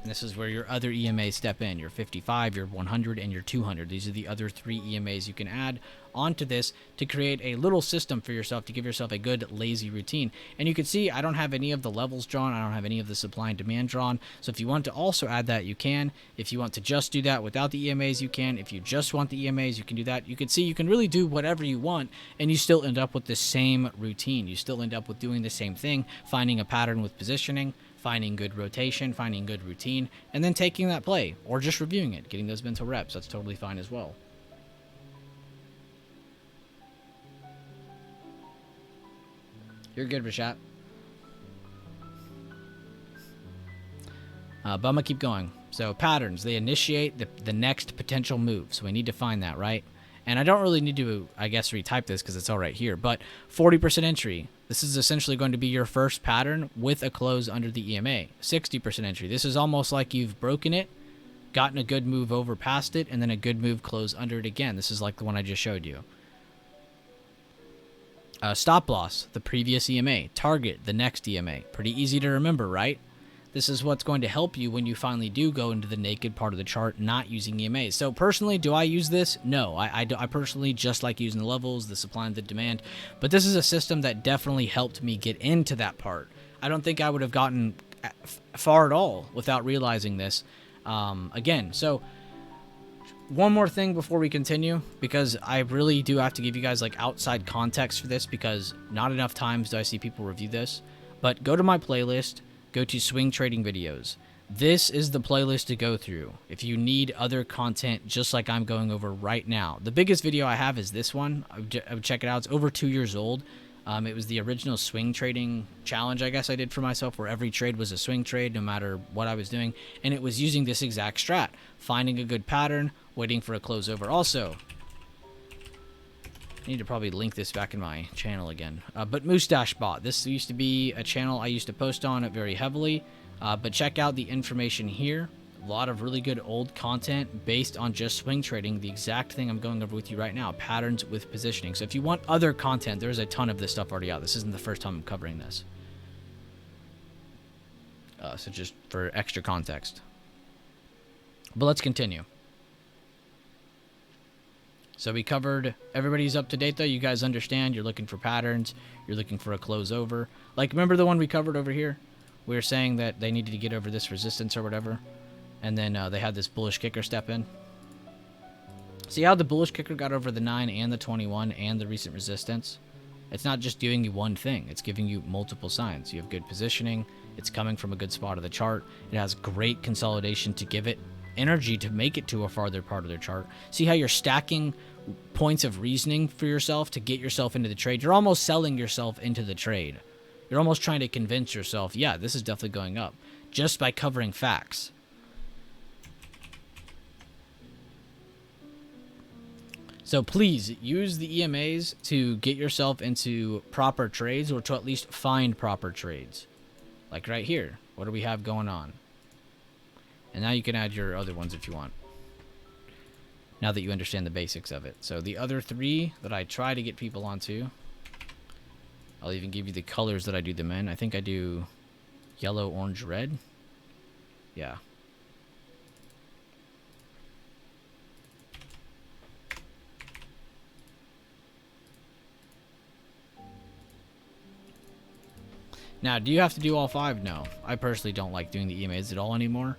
And this is where your other EMAs step in, your 55, your 100, and your 200. These are the other 3 EMAs you can add onto this to create a little system for yourself, to give yourself a good lazy routine. And you can see I don't have any of the levels drawn. I don't have any of the supply and demand drawn. So if you want to also add that, you can. If you want to just do that without the EMAs, you can. If you just want the EMAs, you can do that. You can see you can really do whatever you want, and you still end up with the same routine. You still end up with doing the same thing, finding a pattern with positioning, finding good rotation, finding good routine, and then taking that play, or just reviewing it, getting those mental reps. That's totally fine as well. You're good, Rashad. But I'm going to keep going. So patterns, they initiate the next potential move. So we need to find that, right? And I don't really need to, I guess, retype this because it's all right here. But 40% entry. This is essentially going to be your first pattern with a close under the EMA. 60% entry. This is almost like you've broken it, gotten a good move over past it, and then a good move close under it again. This is like the one I just showed you. Stop loss, the previous EMA. Target, the next EMA. Pretty easy to remember, right? This is what's going to help you when you finally do go into the naked part of the chart, not using EMAs. So personally, do I use this? No, I personally just like using the levels, the supply and the demand. But this is a system that definitely helped me get into that part. I don't think I would have gotten far at all without realizing this. Again, so one more thing before we continue, because I really do have to give you guys like outside context for this, because not enough times do I see people review this. But go to my playlist. Go to Swing Trading Videos. This is the playlist to go through if you need other content just like I'm going over right now. The biggest video I have is this one. I would check it out. It's over 2 years old. It was the original swing trading challenge, I guess I did for myself, where every trade was a swing trade no matter what I was doing. And it was using this exact strat. Finding a good pattern, waiting for a close over. Also, I need to probably link this back in my channel again. But Mustache Bot. This used to be a channel I used to post on it very heavily. But check out the information here. A lot of really good old content based on just swing trading. The exact thing I'm going over with you right now. Patterns with positioning. So if you want other content, there's a ton of this stuff already out. This isn't the first time I'm covering this. So just for extra context. But let's continue. So we covered, everybody's up to date though. You guys understand, you're looking for patterns, you're looking for a close over. Like, remember the one we covered over here? We were saying that they needed to get over this resistance or whatever. And then they had this bullish kicker step in. See how the bullish kicker got over the 9 and the 21 and the recent resistance? It's not just doing you one thing. It's giving you multiple signs. You have good positioning. It's coming from a good spot of the chart. It has great consolidation to give it energy to make it to a farther part of their chart. See how you're stacking points of reasoning for yourself to get yourself into the trade? You're almost selling yourself into the trade. You're almost trying to convince yourself, yeah, this is definitely going up, just by covering facts. So please use the EMAs to get yourself into proper trades, or to at least find proper trades. Like right here, what do we have going on? And now you can add your other ones if you want, now that you understand the basics of it. So the other 3 that I try to get people onto, I'll even give you the colors that I do them in. I think I do yellow, orange, red. Yeah. Now, do you have to do all 5? No. I personally don't like doing the EMAs at all anymore.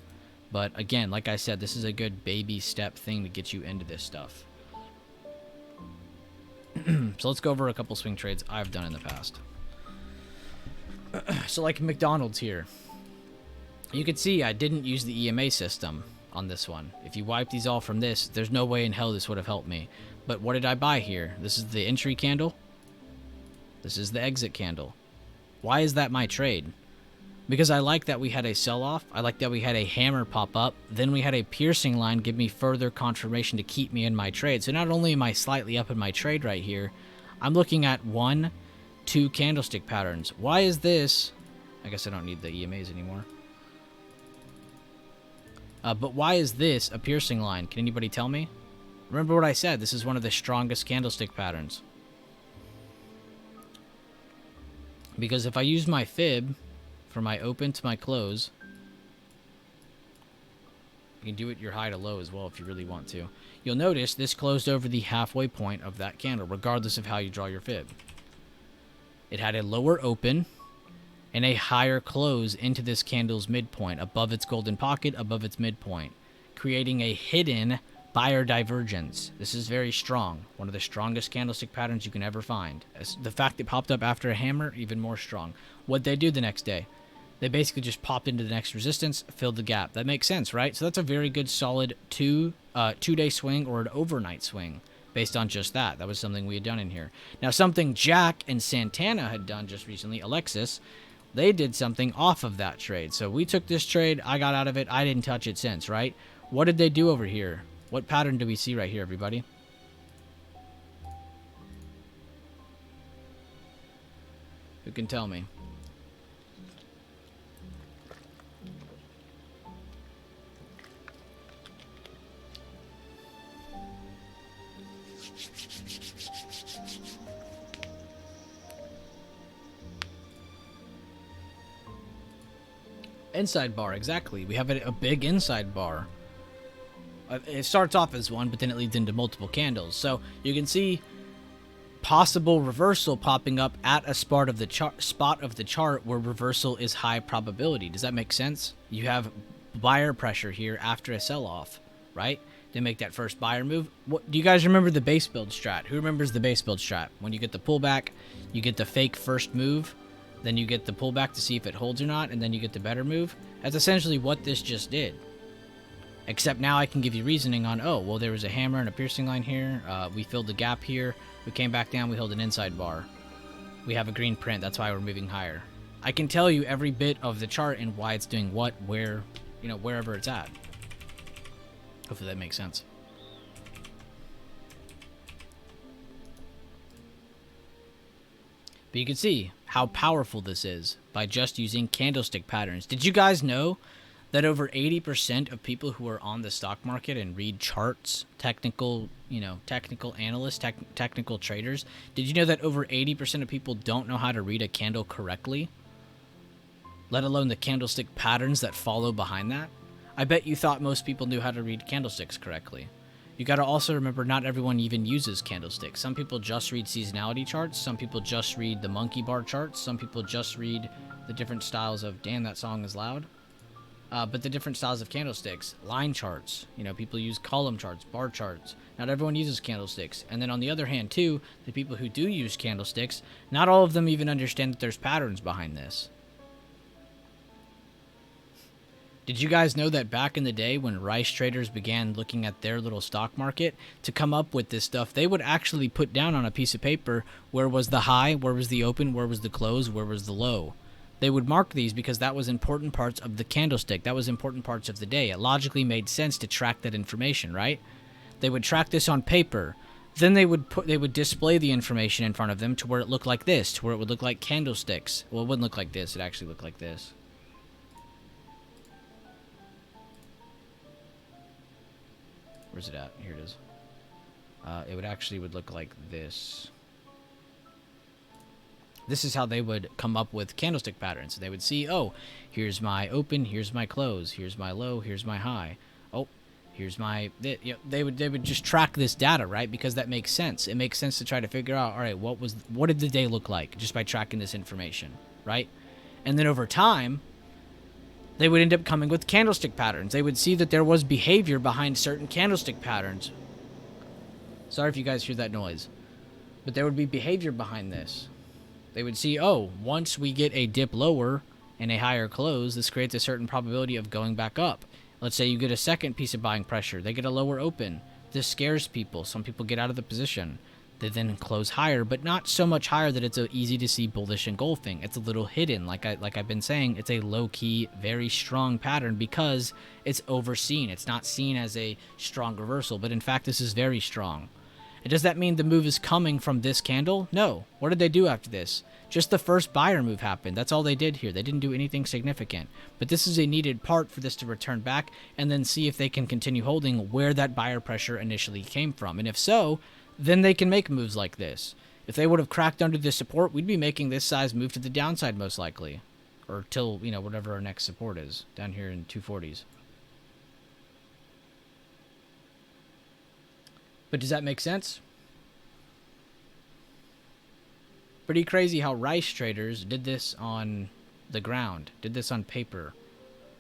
But again, like I said, this is a good baby step thing to get you into this stuff. So let's go over a couple swing trades I've done in the past. So like McDonald's here. You can see I didn't use the EMA system on this one. If you wipe these all from this, there's no way in hell this would have helped me. But what did I buy here? This is the entry candle. This is the exit candle. Why is that my trade? Because I like that we had a sell-off. I like that we had a hammer pop up. Then we had a piercing line give me further confirmation to keep me in my trade. So not only am I slightly up in my trade right here, I'm looking at 1, 2 candlestick patterns. Why is this? I guess I don't need the EMAs anymore. But why is this a piercing line? Can anybody tell me? Remember what I said. This is one of the strongest candlestick patterns. Because if I use my fib from my open to my close, you can do it your high to low as well if you really want to. You'll notice this closed over the halfway point of that candle, regardless of how you draw your fib. It had a lower open and a higher close into this candle's midpoint, above its golden pocket, above its midpoint, creating a hidden buyer divergence. This is very strong. One of the strongest candlestick patterns you can ever find. The fact it popped up after a hammer, even more strong. What'd they do the next day? They basically just popped into the next resistance, filled the gap. That makes sense, right? So that's a very good solid two-day swing or an overnight swing based on just that. That was something we had done in here. Now, something Jack and Santana had done just recently, Alexis, they did something off of that trade. So we took this trade. I got out of it. I didn't touch it since, right? What did they do over here? What pattern do we see right here, everybody? Who can tell me? Inside bar, exactly. We have a big inside bar. It starts off as one, but then it leads into multiple candles. So you can see possible reversal popping up at a spot of the chart where reversal is high probability. Does that make sense? You have buyer pressure here after a sell-off, right? They make that first buyer move. What, do you guys remember the base build strat? Who remembers the base build strat? When you get the pullback, you get the fake first move, then you get the pullback to see if it holds or not, and then you get the better move. That's essentially what this just did. Except now I can give you reasoning on, oh, well, there was a hammer and a piercing line here. We filled the gap here. We came back down. We held an inside bar. We have a green print. That's why we're moving higher. I can tell you every bit of the chart and why it's doing what, where, you know, wherever it's at. Hopefully that makes sense. But you can see how powerful this is by just using candlestick patterns. Did you guys know that over 80% of people who are on the stock market and read charts, technical analysts, technical traders, did you know that over 80% of people don't know how to read a candle correctly? Let alone the candlestick patterns that follow behind that? I bet you thought most people knew how to read candlesticks correctly. You got to also remember not everyone even uses candlesticks. Some people just read seasonality charts. Some people just read the monkey bar charts. Some people just read the different styles of, damn, that song is loud. But the different styles of candlesticks, line charts, you know, people use column charts, bar charts. Not everyone uses candlesticks. And then on the other hand, too, the people who do use candlesticks, not all of them even understand that there's patterns behind this. Did you guys know that back in the day when rice traders began looking at their little stock market to come up with this stuff, they would actually put down on a piece of paper where was the high, where was the open, where was the close, where was the low. They would mark these because that was important parts of the candlestick. That was important parts of the day. It logically made sense to track that information, right? They would track this on paper. Then they would display the information in front of them to where it looked like this, to where it would look like candlesticks. Well, it wouldn't look like this. It actually looked like this. Where's it at? Here it is. It would look like this. This is how they would come up with candlestick patterns. They would see, oh, here's my open, here's my close, here's my low, here's my high. Oh, here's my... They would just track this data, right? Because that makes sense. It makes sense to try to figure out, all right, what did the day look like just by tracking this information, right? And then over time, they would end up coming with candlestick patterns. They would see that there was behavior behind certain candlestick patterns. Sorry if you guys hear that noise. But there would be behavior behind this. They would see, oh, once we get a dip lower and a higher close, this creates a certain probability of going back up. Let's say you get a second piece of buying pressure. They get a lower open. This scares people. Some people get out of the position. They then close higher, but not so much higher that it's easy to see bullish engulfing. It's a little hidden. Like I've been saying, it's a low-key, very strong pattern because it's overseen. It's not seen as a strong reversal, but in fact, this is very strong. And does that mean the move is coming from this candle? No. What did they do after this? Just the first buyer move happened. That's all they did here. They didn't do anything significant. But this is a needed part for this to return back and then see if they can continue holding where that buyer pressure initially came from. And if so, then they can make moves like this. If they would have cracked under this support, we'd be making this size move to the downside most likely. Or till, whatever our next support is, down here in 240s. But does that make sense? Pretty crazy how Rice traders did this on the ground, did this on paper.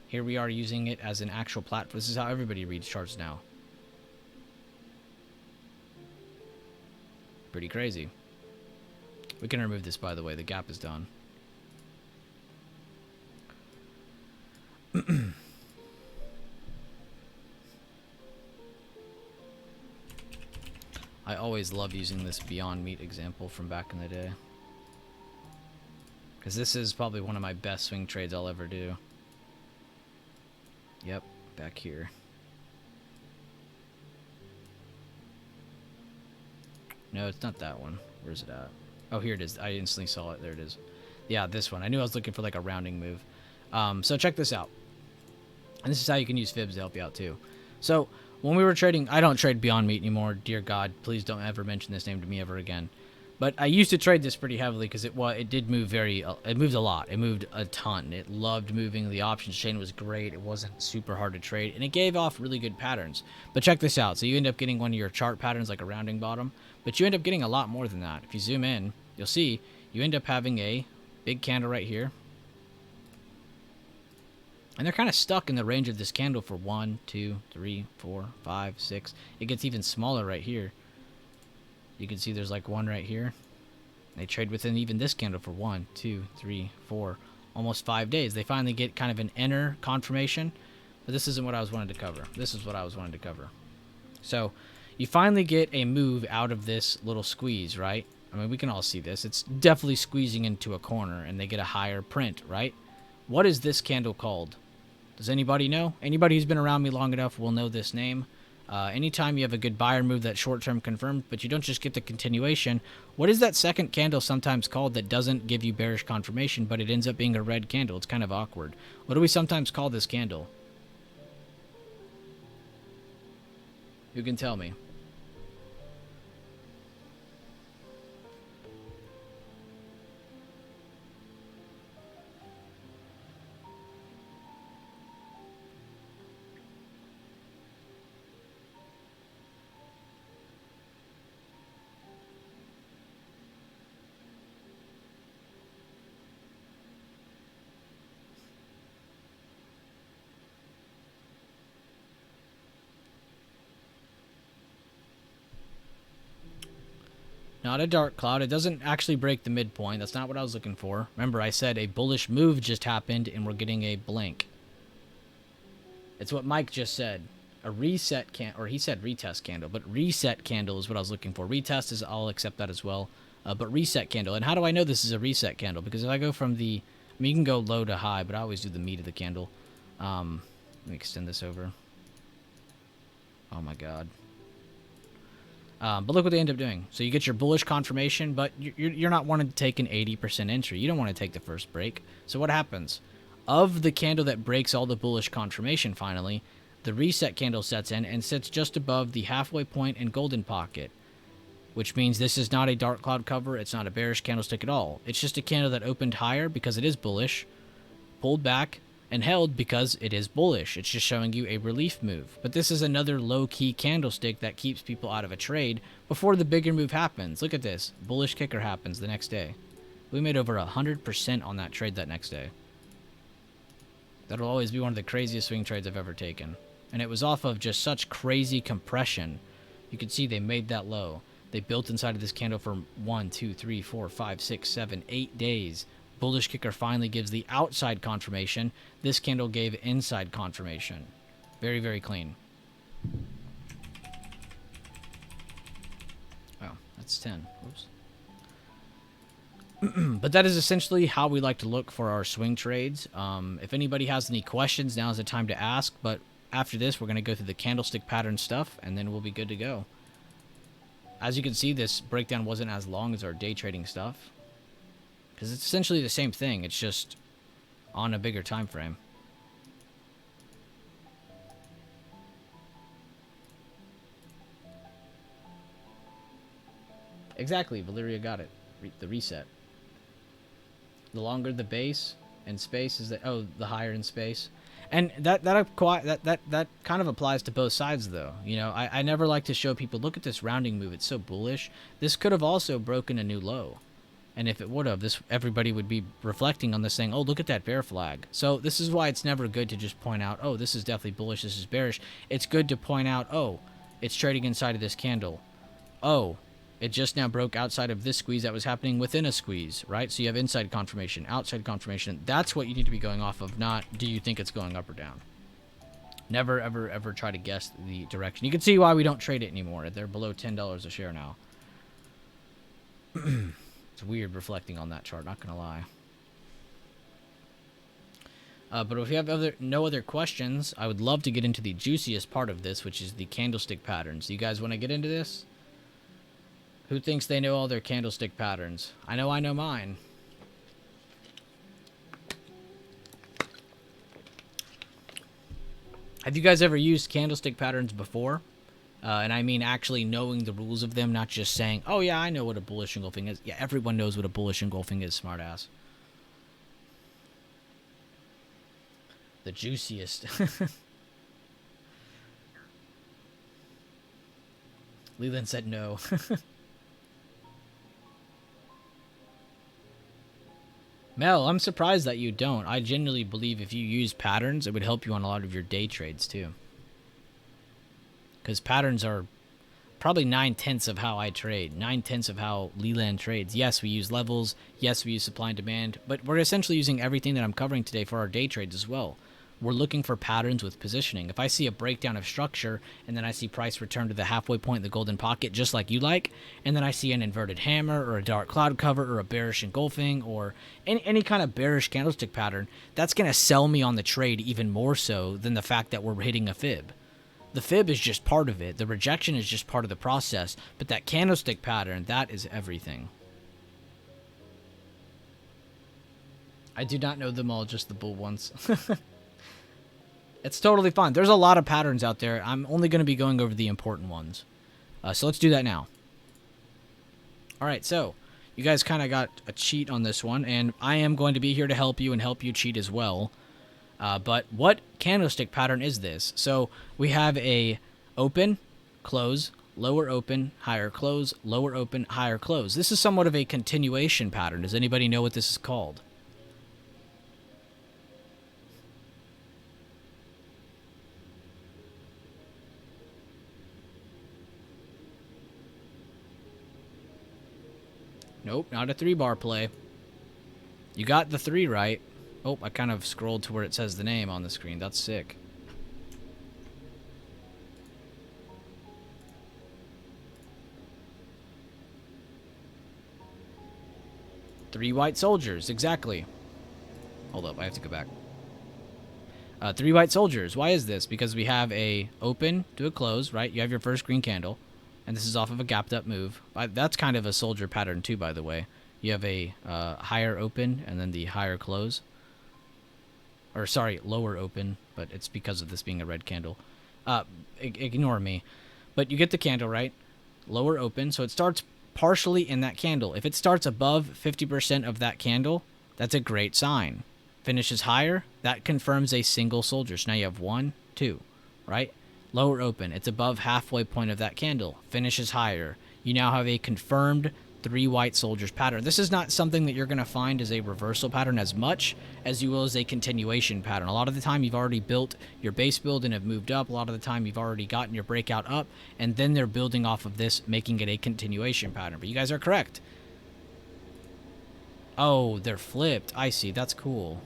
Here we are using it as an actual platform. This is how everybody reads charts now. Pretty crazy. We can remove this, by the way. The gap is done. I always love using this Beyond Meat example from back in the day. Because this is probably one of my best swing trades I'll ever do. Yep, back here. No, it's not that one. Where's it at? Oh, here it is. I instantly saw it. There it is. Yeah, this one. I knew I was looking for like a rounding move. So check this out. And this is how you can use fibs to help you out too. So when we were trading, I don't trade Beyond Meat anymore. Dear God, please don't ever mention this name to me ever again. But I used to trade this pretty heavily because it did move it moved a lot. It moved a ton. It loved moving. The options chain was great. It wasn't super hard to trade, and it gave off really good patterns. But check this out. So you end up getting one of your chart patterns like a rounding bottom, but you end up getting a lot more than that. If you zoom in, you'll see you end up having a big candle right here. And they're kind of stuck in the range of this candle for 1, 2, 3, 4, 5, 6. It gets even smaller right here. You can see there's like one right here. They trade within even this candle for 1, 2, 3, 4, almost 5 days. They finally get kind of an inner confirmation. But this isn't what I was wanting to cover. This is what I was wanting to cover. So you finally get a move out of this little squeeze, right? I mean, we can all see this. It's definitely squeezing into a corner, and they get a higher print, right? What is this candle called? Does anybody know? Anybody who's been around me long enough will know this name. Anytime you have a good buyer move that's short-term confirmed, but you don't just get the continuation, what is that second candle sometimes called that doesn't give you bearish confirmation, but it ends up being a red candle? It's kind of awkward. What do we sometimes call this candle? Who can tell me? Not a dark cloud. It doesn't actually break the midpoint. That's not what I was looking for. Remember, I said a bullish move just happened, and we're getting a blink. It's what Mike just said. A reset or he said retest candle, but reset candle is what I was looking for. Retest is, I'll accept that as well. But reset candle. And how do I know this is a reset candle? Because if I go from the, I mean, you can go low to high, but I always do the meat of the candle. Let me extend this over. Oh my God. But look what they end up doing. So you get your bullish confirmation, but you're not wanting to take an 80% entry. You don't want to take the first break. So what happens? Of the candle that breaks all the bullish confirmation finally, the reset candle sets in and sits just above the halfway point and golden pocket, which means this is not a dark cloud cover. It's not a bearish candlestick at all. It's just a candle that opened higher because it is bullish, pulled back, and held because it is bullish. It's just showing you a relief move. But this is another low-key candlestick that keeps people out of a trade before the bigger move happens. Look at this. Bullish kicker happens the next day. We made over 100% on that trade that next day. That'll always be one of the craziest swing trades I've ever taken. And it was off of just such crazy compression. You can see they made that low. They built inside of this candle for 1, 2, 3, 4, 5, 6, 7, 8 days. Bullish kicker finally gives the outside confirmation. This candle gave inside confirmation. Very, very clean. Oh, that's 10. Oops. But that is essentially how we like to look for our swing trades. If anybody has any questions, now's the time to ask. But after this, we're going to go through the candlestick pattern stuff, and then we'll be good to go. As you can see, this breakdown wasn't as long as our day trading stuff, because it's essentially the same thing. It's just on a bigger time frame. Exactly, Valeria got it. The reset. The longer the base and space is the higher in space. And that kind of applies to both sides, though. You know, I never like to show people, look at this rounding move. It's so bullish. This could have also broken a new low. And if it would have, everybody would be reflecting on this saying, oh, look at that bear flag. So this is why it's never good to just point out, oh, this is definitely bullish, this is bearish. It's good to point out, oh, it's trading inside of this candle. Oh, it just now broke outside of this squeeze that was happening within a squeeze, right? So you have inside confirmation, outside confirmation. That's what you need to be going off of, not do you think it's going up or down. Never, ever, ever try to guess the direction. You can see why we don't trade it anymore. They're below $10 a share now. It's weird reflecting on that chart, not going to lie. But if you have no other questions, I would love to get into the juiciest part of this, which is the candlestick patterns. You guys want to get into this? Who thinks they know all their candlestick patterns? I know mine. Have you guys ever used candlestick patterns before? And I mean actually knowing the rules of them, not just saying, oh yeah, I know what a bullish engulfing is. Yeah, everyone knows what a bullish engulfing is, smartass. The juiciest. Leland said no. Mel, I'm surprised that you don't. I genuinely believe if you use patterns, it would help you on a lot of your day trades too. Because patterns are probably 9/10 of how I trade, 9/10 of how Leland trades. Yes, we use levels. Yes, we use supply and demand. But we're essentially using everything that I'm covering today for our day trades as well. We're looking for patterns with positioning. If I see a breakdown of structure, and then I see price return to the halfway point in the golden pocket, just like you like, and then I see an inverted hammer, or a dark cloud cover, or a bearish engulfing, or any kind of bearish candlestick pattern, that's going to sell me on the trade even more so than the fact that we're hitting a fib. The fib is just part of it. The rejection is just part of the process. But that candlestick pattern, that is everything. I do not know them all, just the bull ones. It's totally fine. There's a lot of patterns out there. I'm only going to be going over the important ones. So let's do that now. All right, so you guys kind of got a cheat on this one, and I am going to be here to help you and help you cheat as well. But what candlestick pattern is this? So we have a open, close, lower open, higher close, lower open, higher close. This is somewhat of a continuation pattern. Does anybody know what this is called? Nope, not a 3-bar play. You got the 3 right. Oh, I kind of scrolled to where it says the name on the screen. That's sick. Three white soldiers, exactly. Hold up, I have to go back. 3 white soldiers. Why is this? Because we have a open to a close, right? You have your first green candle. And this is off of a gapped up move. That's kind of a soldier pattern too, by the way. You have a higher open and then the higher close. Or sorry, lower open, but it's because of this being a red candle. Ignore me. But you get the candle, right? Lower open, so it starts partially in that candle. If it starts above 50% of that candle, that's a great sign. Finishes higher, that confirms a single soldier. So now you have 1, 2, right? Lower open, it's above halfway point of that candle. Finishes higher. You now have a confirmed 3 white soldiers pattern. This is not something that you're going to find as a reversal pattern as much as you will as a continuation pattern. A lot of the time you've already built your base build and have moved up. A lot of the time you've already gotten your breakout up, and then they're building off of this, making it a continuation pattern. But you guys are correct. Oh, they're flipped. I see. That's cool.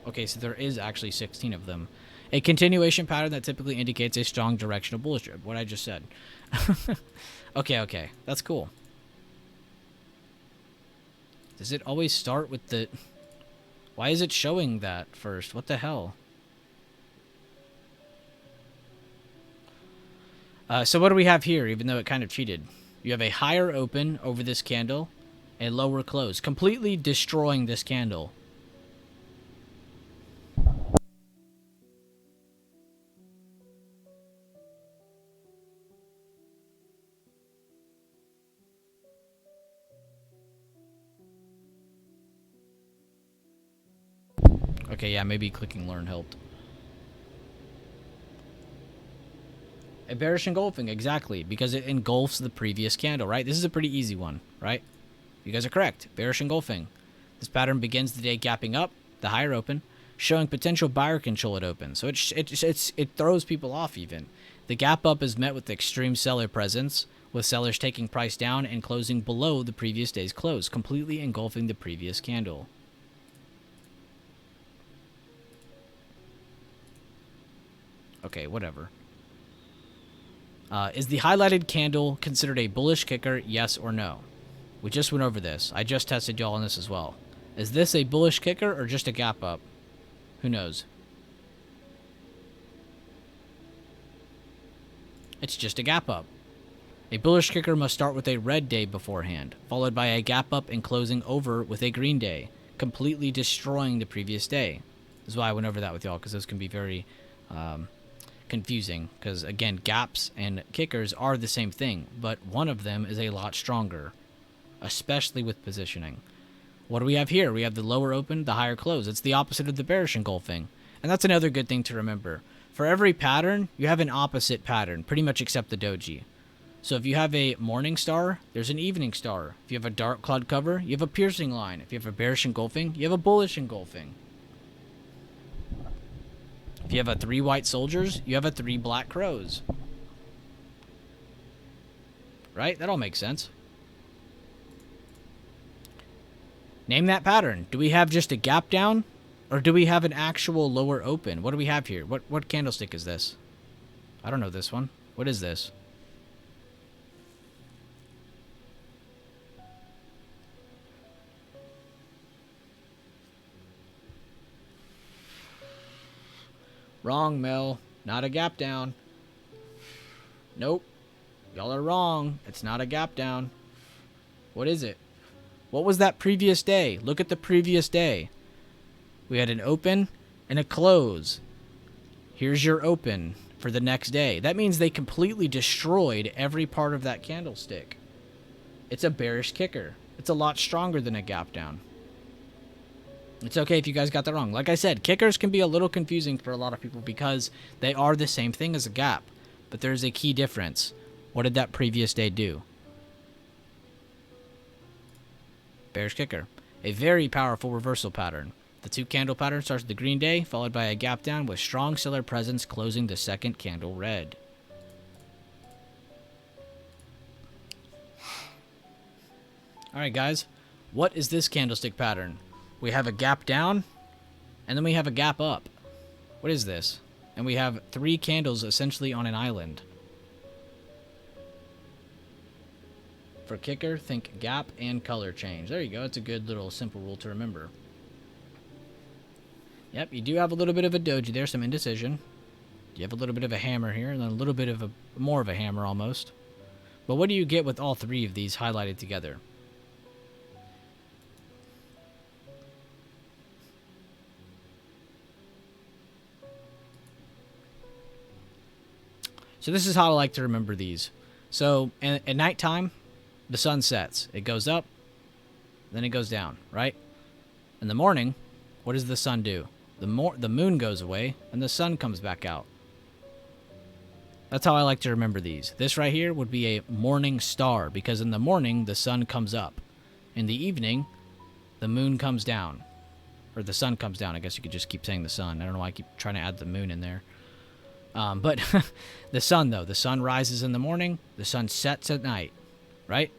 Okay, so there is actually 16 of them. A continuation pattern that typically indicates a strong directional bullish trend. What I just said. Okay. That's cool. Does it always start with the... Why is it showing that first? What the hell? So what do we have here, even though it kind of cheated? You have a higher open over this candle, a lower close, completely destroying this candle. Okay, yeah, maybe clicking learn helped. A bearish engulfing, exactly, because it engulfs the previous candle, right? This is a pretty easy one, right? You guys are correct. Bearish engulfing. This pattern begins the day gapping up, the higher open, showing potential buyer control at open. So it throws people off even. The gap up is met with extreme seller presence, with sellers taking price down and closing below the previous day's close, completely engulfing the previous candle. Okay, whatever. Is the highlighted candle considered a bullish kicker, yes or no? We just went over this. I just tested y'all on this as well. Is this a bullish kicker or just a gap up? Who knows? It's just a gap up. A bullish kicker must start with a red day beforehand, followed by a gap up and closing over with a green day, completely destroying the previous day. This is why I went over that with y'all, because those can be very... confusing, because again, gaps and kickers are the same thing, but one of them is a lot stronger, especially with positioning. What do we have here? We have the lower open, the higher close. It's the opposite of the bearish engulfing, and that's another good thing to remember. For every pattern, you have an opposite pattern, pretty much except the doji. So if you have a morning star, there's an evening star. If you have a dark cloud cover, you have a piercing line. If you have a bearish engulfing, you have a bullish engulfing. If you have a 3 white soldiers, you have a 3 black crows. Right? That all makes sense. Name that pattern. Do we have just a gap down? Or do we have an actual lower open? What do we have here? What candlestick is this? I don't know this one. What is this? Wrong, Mel. Not a gap down. Nope. Y'all are wrong. It's not a gap down. What is it? What was that previous day? Look at the previous day. We had an open and a close. Here's your open for the next day. That means they completely destroyed every part of that candlestick. It's a bearish kicker. It's a lot stronger than a gap down. It's okay if you guys got that wrong. Like I said, kickers can be a little confusing for a lot of people because they are the same thing as a gap. But there's a key difference. What did that previous day do? Bearish kicker. A very powerful reversal pattern. The 2 candle pattern starts with the green day, followed by a gap down with strong seller presence closing the second candle red. Alright guys, what is this candlestick pattern? We have a gap down, and then we have a gap up. What is this? And we have 3 candles essentially on an island. For kicker, think gap and color change. There you go. It's a good little simple rule to remember. Yep, you do have a little bit of a doji there, some indecision. You have a little bit of a hammer here, and then a little bit of more of a hammer almost. But what do you get with all 3 of these highlighted together? So this is how I like to remember these. So at nighttime, the sun sets. It goes up, then it goes down, right? In the morning, what does the sun do? The moon goes away, and the sun comes back out. That's how I like to remember these. This right here would be a morning star, because in the morning, the sun comes up. In the evening, the moon comes down. Or the sun comes down. I guess you could just keep saying the sun. I don't know why I keep trying to add the moon in there. But the sun, though. The sun rises in the morning. The sun sets at night. Right?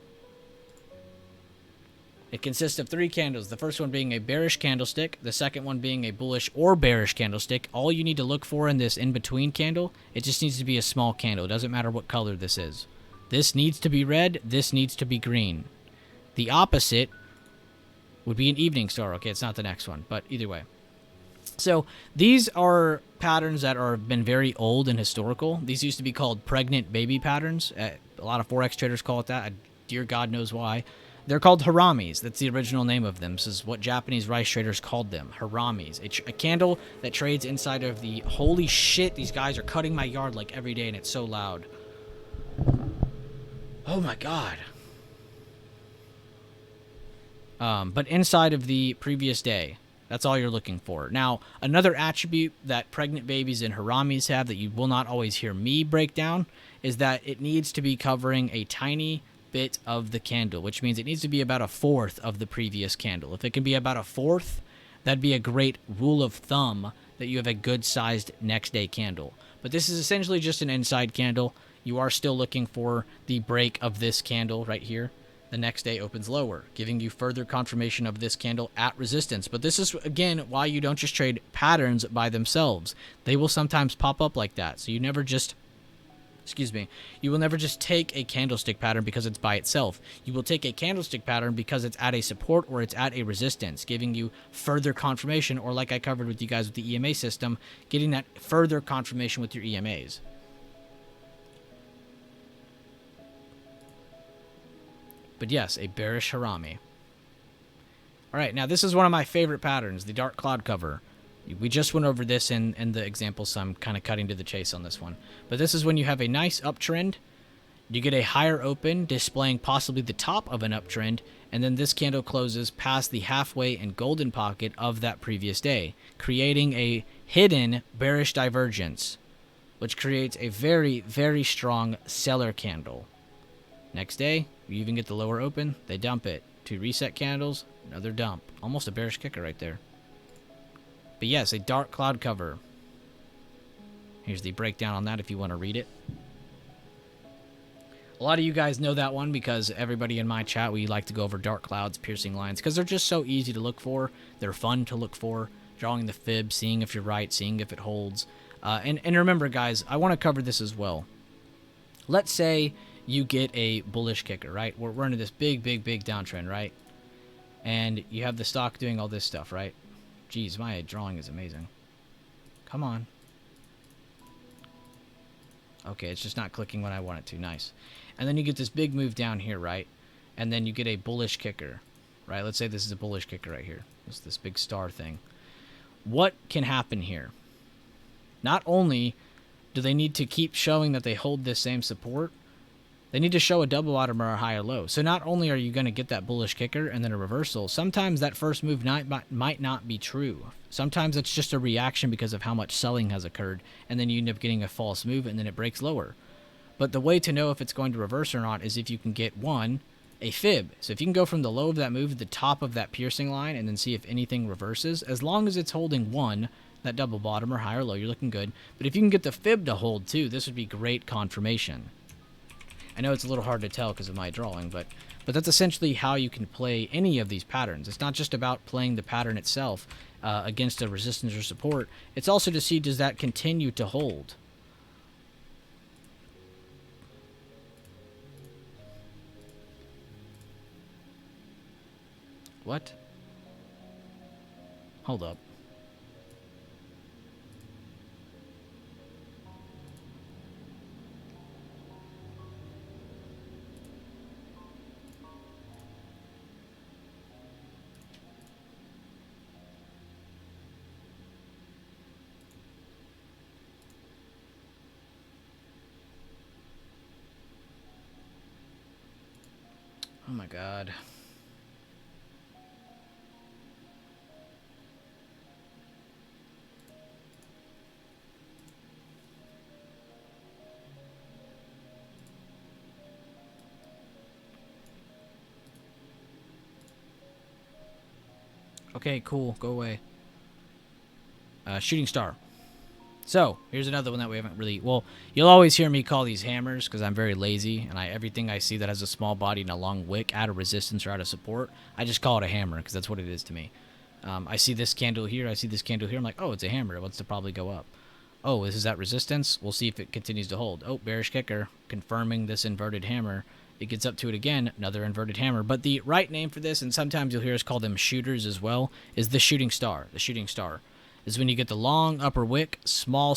It consists of 3 candles. The first one being a bearish candlestick. The second one being a bullish or bearish candlestick. All you need to look for in this in-between candle, it just needs to be a small candle. It doesn't matter what color this is. This needs to be red. This needs to be green. The opposite would be an evening star. Okay, it's not the next one, but either way. So these are patterns that have been very old and historical. These used to be called pregnant baby patterns. A lot of Forex traders call it that. Dear God knows why. They're called haramis. That's the original name of them. This is what Japanese rice traders called them. Haramis. A candle that trades inside of the... Holy shit, these guys are cutting my yard like every day, and it's so loud. Oh my God. But inside of the previous day. That's all you're looking for. Now, another attribute that pregnant babies and haramis have that you will not always hear me break down is that it needs to be covering a tiny bit of the candle, which means it needs to be about a fourth of the previous candle. If it can be about a fourth, that'd be a great rule of thumb that you have a good sized next day candle. But this is essentially just an inside candle. You are still looking for the break of this candle right here. The next day opens lower, giving you further confirmation of this candle at resistance. But this is, again, why you don't just trade patterns by themselves. They will sometimes pop up like that. So you never just... you will never just take a candlestick pattern because it's by itself. You will take a candlestick pattern because it's at a support or it's at a resistance, giving you further confirmation, or like I covered with you guys with the EMA system, getting that further confirmation with your EMAs. But yes, a bearish harami. All right, now this is one of my favorite patterns, the dark cloud cover. We just went over this in the example, so I'm kind of cutting to the chase on this one. But this is when you have a nice uptrend, you get a higher open, displaying possibly the top of an uptrend, and then this candle closes past the halfway and golden pocket of that previous day, creating a hidden bearish divergence, which creates a very, very strong seller candle. Next day, you even get the lower open, they dump it. 2 reset candles, another dump. Almost a bearish kicker right there. But yes, a dark cloud cover. Here's the breakdown on that if you want to read it. A lot of you guys know that one because everybody in my chat, we like to go over dark clouds, piercing lines, because they're just so easy to look for. They're fun to look for. Drawing the fib, seeing if you're right, seeing if it holds. And remember, guys, I want to cover this as well. Let's say you get a bullish kicker, right? We're into this big downtrend, right? And you have the stock doing all this stuff, right? Jeez, my drawing is amazing. Come on. Okay, it's just not clicking when I want it to. Nice. And then you get this big move down here, right? And then you get a bullish kicker, right? Let's say this is a bullish kicker right here. It's this big star thing. What can happen here? Not only do they need to keep showing that they hold this same support, they need to show a double bottom or a higher low. So not only are you going to get that bullish kicker and then a reversal, sometimes that first move might not be true. Sometimes it's just a reaction because of how much selling has occurred, and then you end up getting a false move and then it breaks lower. But the way to know if it's going to reverse or not is if you can get, one, a fib. So if you can go from the low of that move to the top of that piercing line and then see if anything reverses, as long as it's holding one, that double bottom or higher low, you're looking good. But if you can get the fib to hold too, this would be great confirmation. I know it's a little hard to tell because of my drawing, but that's essentially how you can play any of these patterns. It's not just about playing the pattern itself against a resistance or support. It's also to see, does that continue to hold? What? Hold up. Oh my God. Okay, cool. Go away. Shooting star. So, here's another one that we haven't really... Well, you'll always hear me call these hammers because I'm very lazy, and everything I see that has a small body and a long wick out of resistance or out of support, I just call it a hammer because that's what it is to me. I see this candle here, I see this candle here, I'm like, oh, it's a hammer. It wants to probably go up. Oh, this is at resistance? We'll see if it continues to hold. Oh, bearish kicker, confirming this inverted hammer. It gets up to it again, another inverted hammer. But the right name for this, and sometimes you'll hear us call them shooters as well, is the shooting star. The shooting star is when you get the long upper wick, small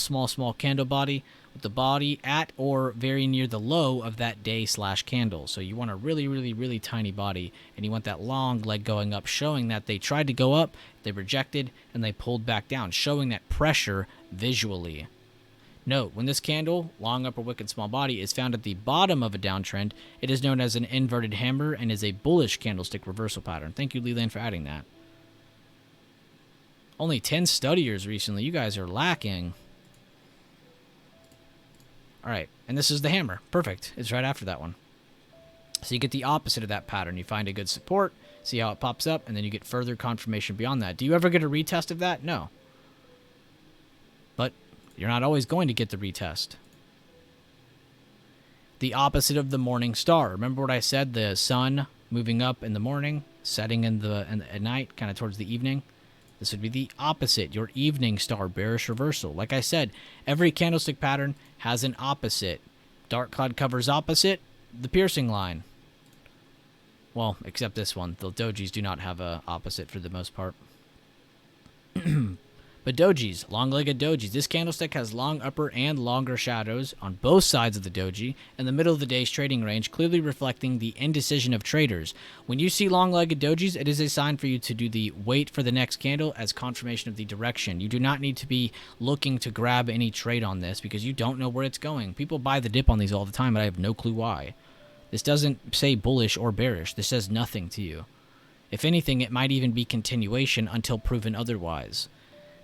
candle body, with the body at or very near the low of that day/candle. So you want a really tiny body, and you want that long leg going up, showing that they tried to go up, they rejected, and they pulled back down, showing that pressure visually. Note, when this candle, long upper wick and small body, is found at the bottom of a downtrend, it is known as an inverted hammer and is a bullish candlestick reversal pattern. Thank you, Leland, for adding that. Only 10 studiers recently. You guys are lacking. All right, and this is the hammer. Perfect. It's right after that one. So you get the opposite of that pattern. You find a good support, see how it pops up, and then you get further confirmation beyond that. Do you ever get a retest of that? No. But you're not always going to get the retest. The opposite of the morning star. Remember what I said? The sun moving up in the morning, setting at night, kind of towards the evening. This would be the opposite, your evening star, bearish reversal. Like I said, every candlestick pattern has an opposite. Dark cloud covers opposite, the piercing line. Well, except this one. The dojis do not have a opposite for the most part. But dojis, long-legged dojis. This candlestick has long upper and longer shadows on both sides of the doji in the middle of the day's trading range, clearly reflecting the indecision of traders. When you see long-legged dojis, it is a sign for you to do the wait for the next candle as confirmation of the direction. You do not need to be looking to grab any trade on this because you don't know where it's going. People buy the dip on these all the time, but I have no clue why. This doesn't say bullish or bearish. This says nothing to you. If anything, it might even be continuation until proven otherwise.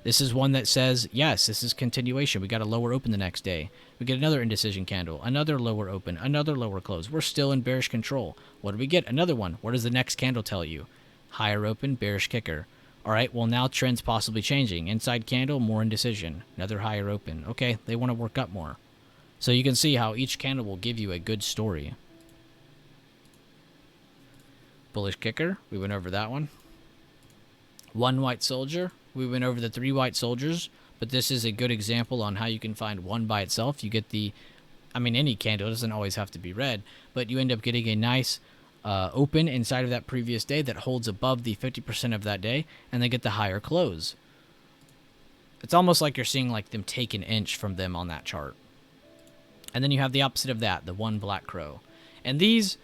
This is one that says, yes, this is continuation. We got a lower open the next day. We get another indecision candle, another lower open, another lower close. We're still in bearish control. What do we get? Another one. What does the next candle tell you? Higher open, bearish kicker. All right, well, now trend's possibly changing. Inside candle, more indecision. Another higher open. Okay, they want to work up more. So you can see how each candle will give you a good story. Bullish kicker. We went over that one. One white soldier. We went over the 3 white soldiers, but this is a good example on how you can find one by itself. You get any candle doesn't always have to be red, but you end up getting a nice open inside of that previous day that holds above the 50% of that day, and they get the higher close. It's almost like you're seeing like them take an inch from them on that chart. And then you have the opposite of that, the one black crow. And these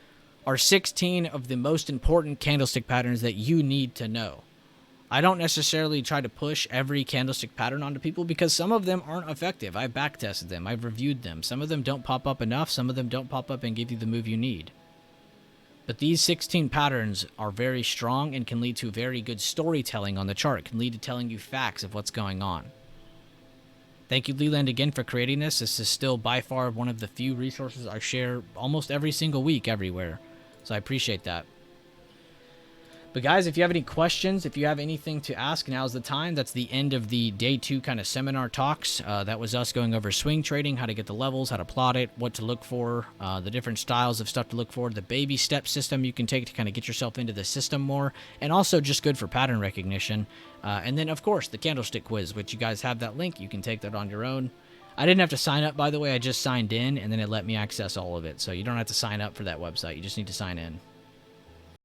are 16 of the most important candlestick patterns that you need to know. I don't necessarily try to push every candlestick pattern onto people because some of them aren't effective. I've backtested them. I've reviewed them. Some of them don't pop up enough. Some of them don't pop up and give you the move you need. But these 16 patterns are very strong and can lead to very good storytelling on the chart. Can lead to telling you facts of what's going on. Thank you, Leland, again for creating this. This is still by far one of the few resources I share almost every single week everywhere. So I appreciate that. But guys, if you have any questions, if you have anything to ask, now's the time. That's the end of the day 2 kind of seminar talks. That was us going over swing trading, how to get the levels, how to plot it, what to look for, the different styles of stuff to look for, the baby step system you can take to kind of get yourself into the system more, and also just good for pattern recognition. And then, of course, the candlestick quiz, which you guys have that link. You can take that on your own. I didn't have to sign up, by the way. I just signed in, and then it let me access all of it. So you don't have to sign up for that website. You just need to sign in.